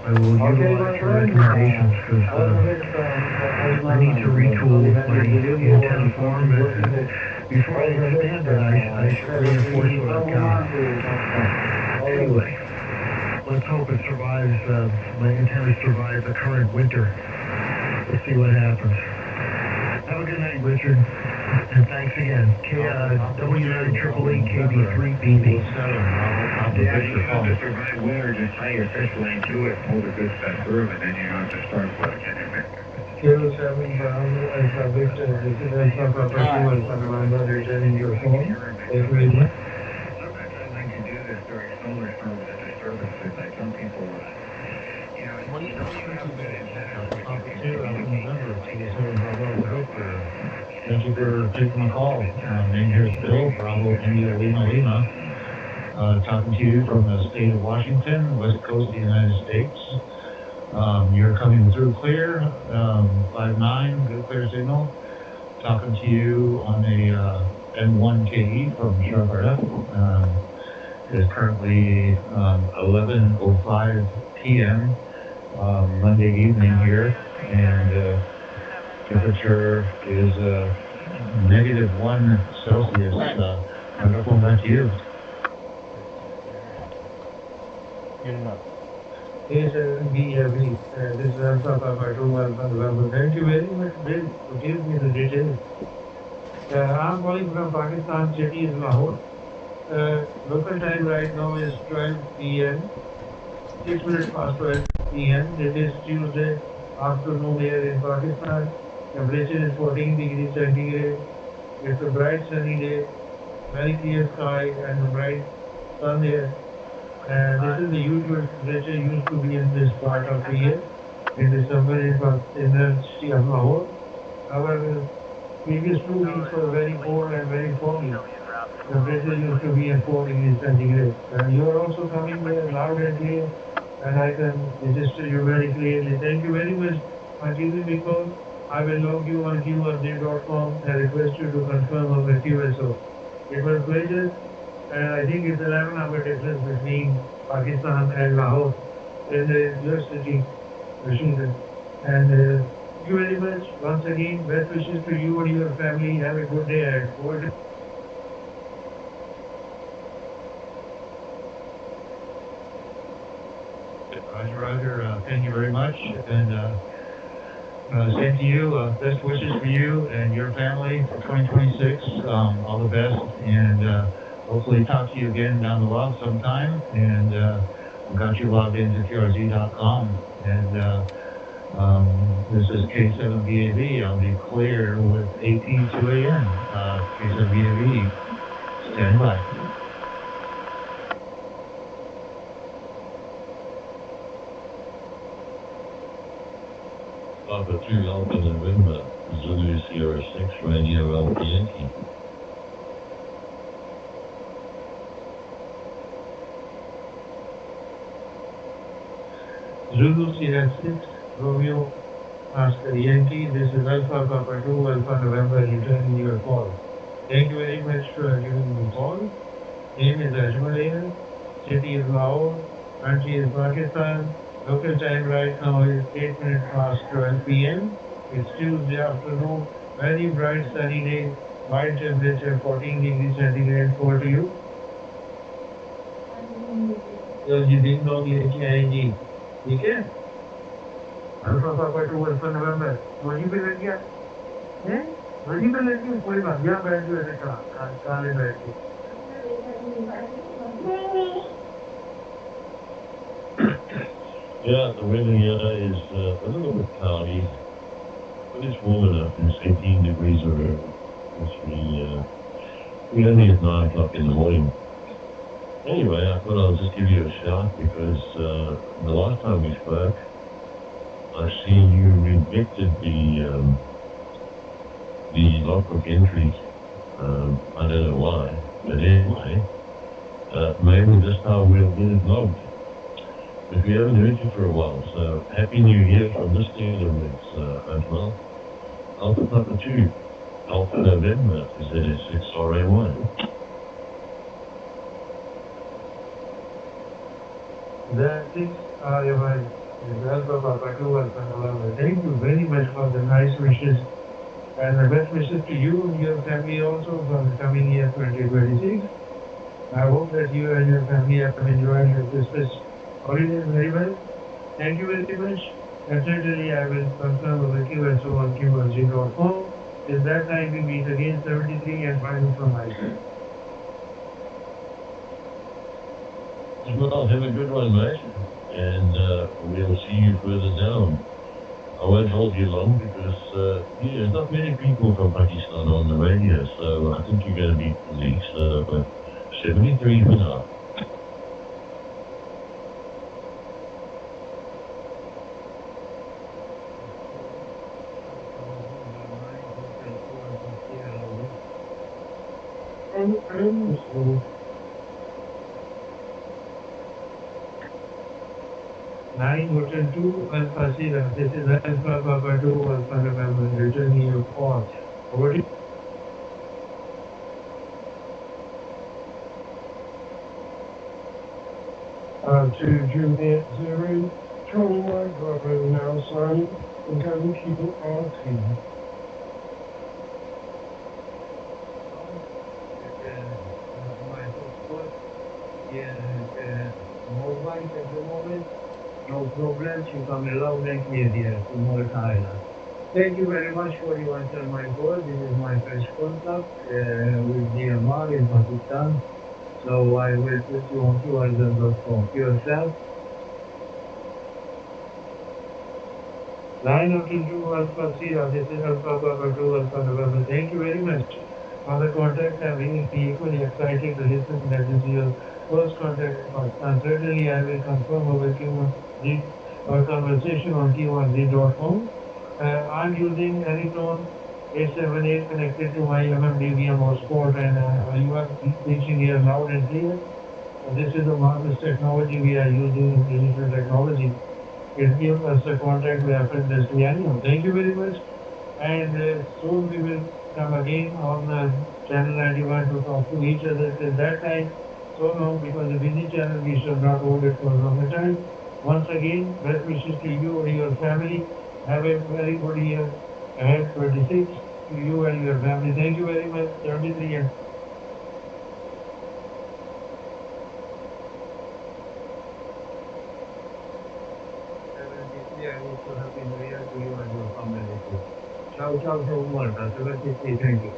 I will utilize your recommendations because I need to retool my antenna form. Before I expand it, I should reinforce what I've got. Anyway, let's hope it survives, my antenna survives the current winter. Let's see what happens. Have a good night, Richard. And thanks again. W988KB3BB. yeah, you have to survive winter, just tie your fish line to it, hold the good stuff through, and then you don't have to start plugging it. Kilo 7 Alpha Victor, this is Alpha Papa 2 Alpha November, returning your phone. Thank you very much. Sometimes I like to do this during solar storms and disturbances, like some people, you know, What do you know? have good antennas. Papa 2 Alpha November, Kilo 7 Bravo Victor. Thank you for taking my call. Name here is Bill, Bravo India Lima Lima. Talking to you from the state of Washington, west coast of the United States. You're coming through clear, 5-9, good clear signal. Talking to you on a N1KE from Sharp. It's currently 11:05 p.m. Monday evening here, and temperature is -1 Celsius. Microphone back to you. Good enough. Yes, YAVAPI. This is Alpha Papa 2 Alpha November. Thank you very much, Bill, to give me the details. I'm calling from Pakistan, city is Lahore. Local time right now is 12 p.m. 6 minutes past 12 p.m. It is Tuesday afternoon here in Pakistan. Temperature is 14 degrees centigrade. It's a bright sunny day, very clear sky and a bright sun here. This is the usual temperature used to be in this part of the year, in December in the city of Lahore. However, previous 2 weeks were very cold and very foggy. Temperature used to be in 4 degrees centigrade. You are also coming there loud and clear, and I can register you very clearly. Thank you very much for giving me call. I will log you on qrz.com and request you to confirm on the QSO. It was a pleasure. I think it's 11-hour difference between Pakistan and Lahore in your city, Washington. And thank you very much. Once again, best wishes to you and your family. Have a good day ahead. Over. Roger, thank you very much. And same to you. Best wishes for you and your family for 2026. All the best. And hopefully talk to you again down the road sometime. And I've got you logged into QRZ.com. And this is K7VAV. I'll be clear with AP2AN. K7VAV. Stand by. Papa 2 Alpha November, Zulu Sierra 6 Radio Alpha Yankee. Zulu Sierra 6, Romeo, Oscar Yankee. This is Alpha Papa 2 Alpha November returning your call. Thank you very much for giving me a call. Name is Ajmal. City is Lahore. Country is Pakistan. Local time right now is 8 minutes past 12 p.m. It's Tuesday afternoon. Very bright sunny day. Mild temperature 14 degrees centigrade over to you. तो जिन लोग लेके आएंगी, ठीक है? Alpha पापा 2 alpha नवंबर, वहीं पे लग गया, हैं? वहीं पे लग गया, कोई बात, यहाँ बैठ जो है काले बैठ के। Yeah, the weather here is a little bit cloudy, but it's warm enough. It's 18 degrees around, which we only at 9 o'clock in the morning. Anyway, I thought I'll just give you a shout because the last time we spoke, I see you rejected the logbook entry. I don't know why, but anyway, maybe this time we'll get it logged. But we haven't heard you for a while, so Happy New Year from this gentleman as well. Alpha Papa 2, Alpha November, ZS6RA1. That is YAVAPI. Alpha Papa 2 Alpha November. Thank you very much for the nice wishes and the best wishes to you and your family also for the coming year 2026. I hope that you and your family have enjoyed your Christmas holidays very well. Thank you very much. Definitely I will confirm with you and so on q10.com. Till that time we meet again 73 and final from my side. Well, have a good one, mate, and we'll see you further down. I won't hold you long because there's not many people from Pakistan on the radio, so I think you're going to be busy. So 73 for now. Nine Hotel 2 Alpha Sierra. This is Alpha Papa 2 Alpha November. Returning your call. Over to you. To Juliet 0, Charlie White Brother now signing and going to keep it all clean. My passport is mobile at the moment. No problems. You come loud and clear here to North Island. Thank you very much for you answer my call. This is my first contact with DMR in Pakistan. So I will put you on qrz.com yourself. 902 Alpha Sierra. This is Alpha Papa 2 Alpha November. Thank you very much. Other contacts are really equally excited to listen. That is your first contact. And certainly I will confirm over our conversation on q10.com. I'm using Anytone 878 connected to my MMDVM hotspot, and you are reaching here loud and clear. This is the marvelous technology we are using, digital technology. It gives us a contact with effortlessly anyhow. Thank you very much. And soon we will come again on channel 91 to talk to each other. Till that time, so long, because the busy channel, we shall not hold it for a longer time. Once again, best wishes to you and your family. Have a very good year ahead, 26, to you and your family. Thank you very much. 73 and I wish you happy new year to you and your family too. Ciao, ciao from Malta. 73, thank you.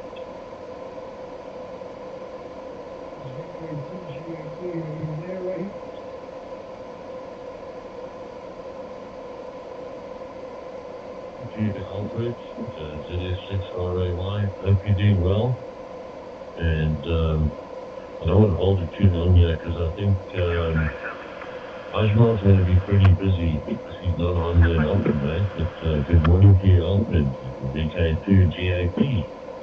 Alfred, ZS6RAY. Hope you're doing well. And I don't want to hold it too long yet because I think Ajmal's going to be pretty busy because he's not on the Alfred, mate. But good morning to you, Alfred. VK2 GAP,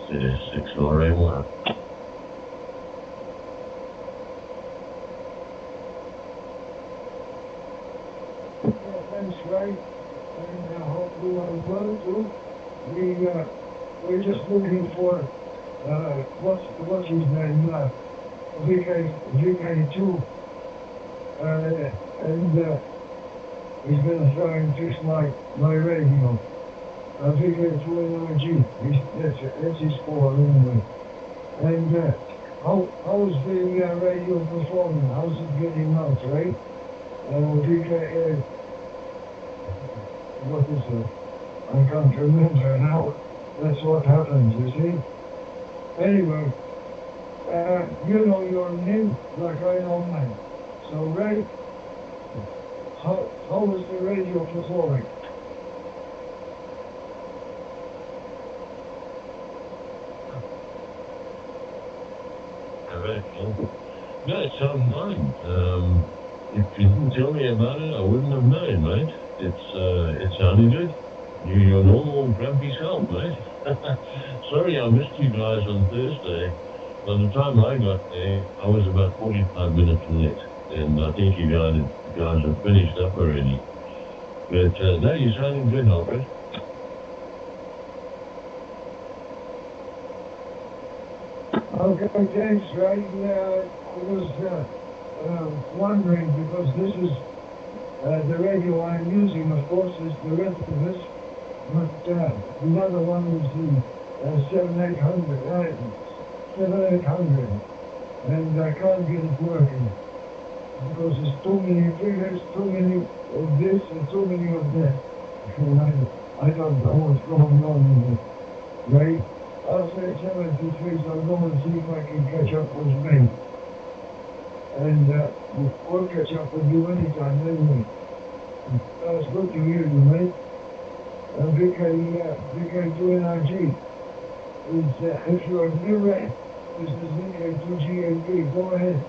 ZS6RAY. Thanks, Ray. And I hope you are well too. We're just looking for what's his name, VK2, and he's going to try and fix my radio. VK2 NRG. That's his call anyway. And how's the radio performing? How's it getting out, right? What is it? I can't remember now. That's what happens, you see. Anyway, you know your name like I know mine. So, Ray, how was the radio performing? No, it sounds fine. If you didn't tell me about it, I wouldn't have known, mate. It sounded good. You're your normal grumpy self, mate. Sorry I missed you guys on Thursday. By the time I got there, I was about 45 minutes late. And I think you guys have finished up already. But no, you're sounding good, Albert. Okay, thanks, Ray. I was wondering, because this is the radio I'm using, of course, is the rest of this, but the other one is the 7800, and I can't get it working, because there's too many figures, too many of this, and too many of that. And I don't know what's going on with it, right? I'll say 73, so I'll go and see if I can catch up with me. And we'll catch up with you anytime, anyway. It's good to hear you, mate. VK2NRG is, if you're new, this is VK2GAP. Go ahead.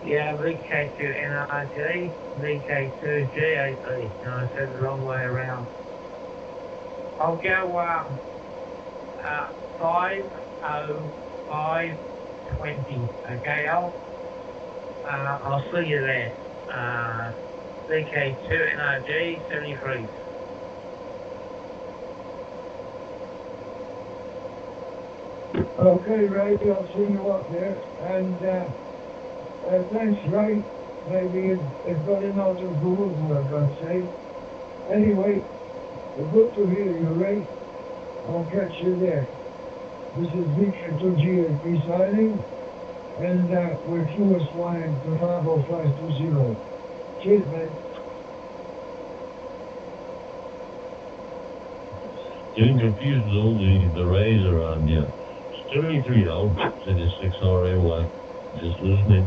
Yeah, VK2NRG, VK2GAP. No, I said the wrong way around. I'll go 50520. Okay, I'll see you there. VK2NRG 73. Okay, Ray, I'll see you up there. And thanks, Ray. Maybe it's got him out of the woodwork, I'd say. Anyway, good to hear you, Ray. I'll catch you there. This is VK2GAP signing, and we're QS flying to 50520. Cheers, man. Getting confused with all the rays around here. 73 old, said it's 6RAY. Just listening.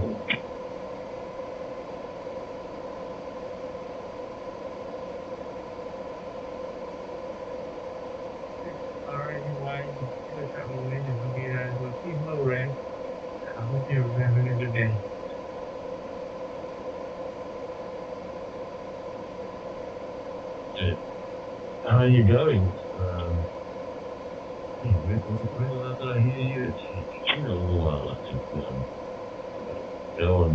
I hope you're having a good day. How are you going? When did I hear you? It's been a little while, I think. Go on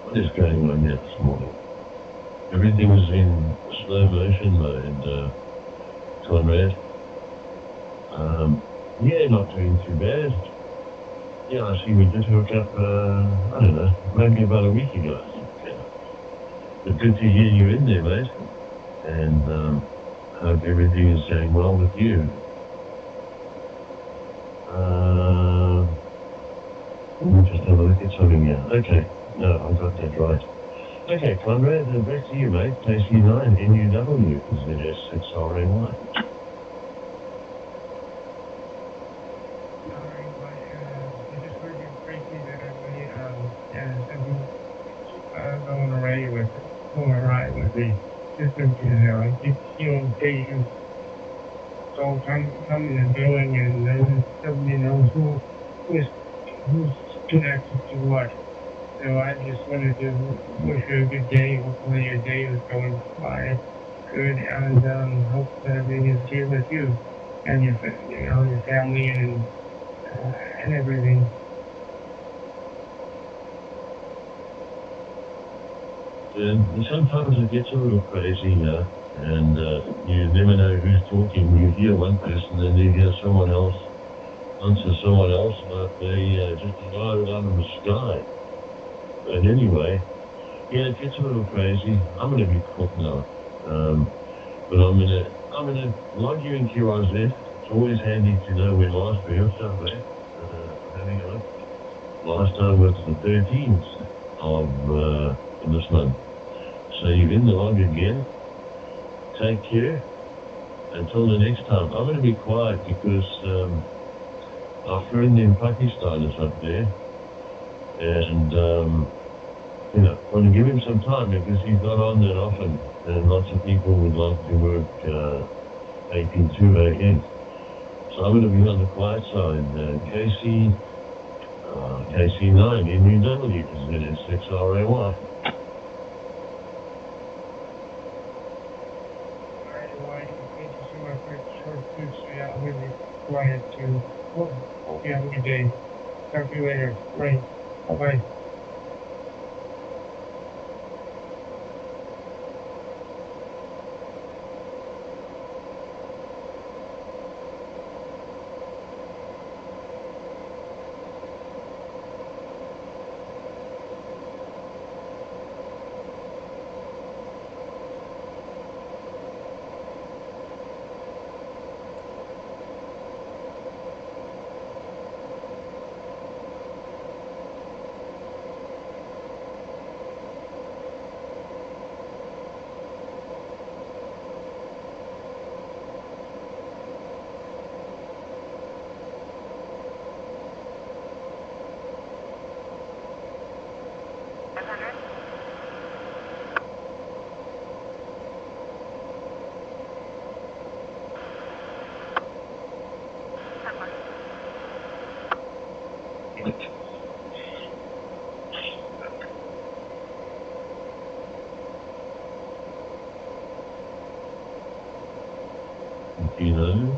what is going on here this morning? Everything is in slow motion mode, Conrad. Yeah, not doing too bad. Yeah, I see we just hooked up, I don't know, maybe about a week ago, I think. But good to hear you in there, mate. And hope everything is going well with you. Let me just have a look at something here. Okay, no, I got that right. Okay, Conrad, back to you, mate. KC9, NUW, ZS6RAY. Going right with the system, occasions. So coming and going, and nobody knows who's connected to what. So I just wanted to wish you a good day. Hopefully your day is going by good, and hope that everything is here with you and your family and everything. Sometimes it gets a little crazy, and you never know who's talking. You hear one person and you hear someone else answer someone else, but they just arrived out of the sky. But anyway, yeah, it gets a little crazy. I'm gonna be cooked now. But I'm gonna log you into your RZ. It's always handy to know when last video stuff there. Having a look. Last time was the 13th of this month. So you're in the log again. Take care. Until the next time. I'm going to be quiet because our friend in Pakistan is up there. And, you know, I want to give him some time because he's not on that often. And lots of people would like to work 8 to 2 a.m. So I'm going to be on the quiet side. KC9 NUW is 6RAY. Alright, well, I can see my quick short clips, so yeah, I'm going to be quiet too. Well, yeah, have a good day. Talk to you later. Right. Bye-bye. Kilo.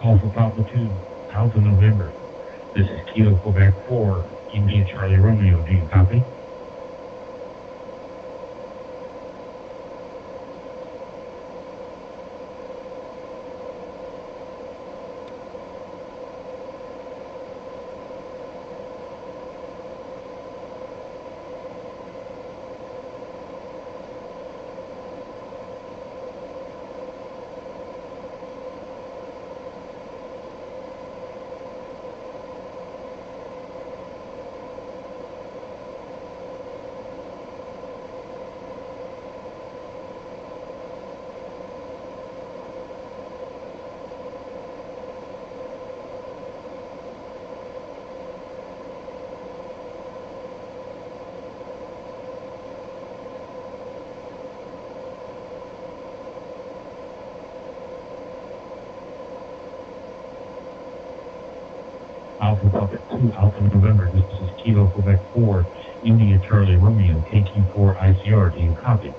Alpha Papa 2, Alpha November. This is Kilo Quebec 4, India Charlie Romeo. Do you copy? Alpha Papa 2, Alpha November. This is Kilo Quebec 4, India Charlie Romeo, KQ4 ICR. Do you copy?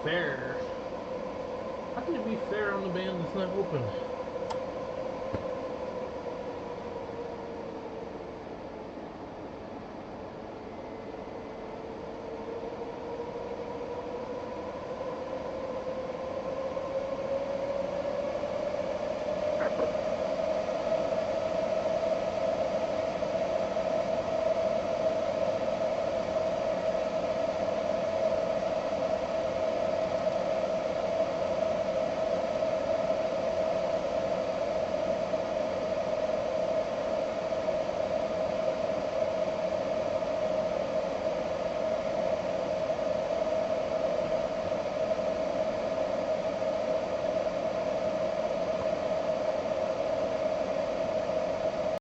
fair. How can it be fair on the band that's not open?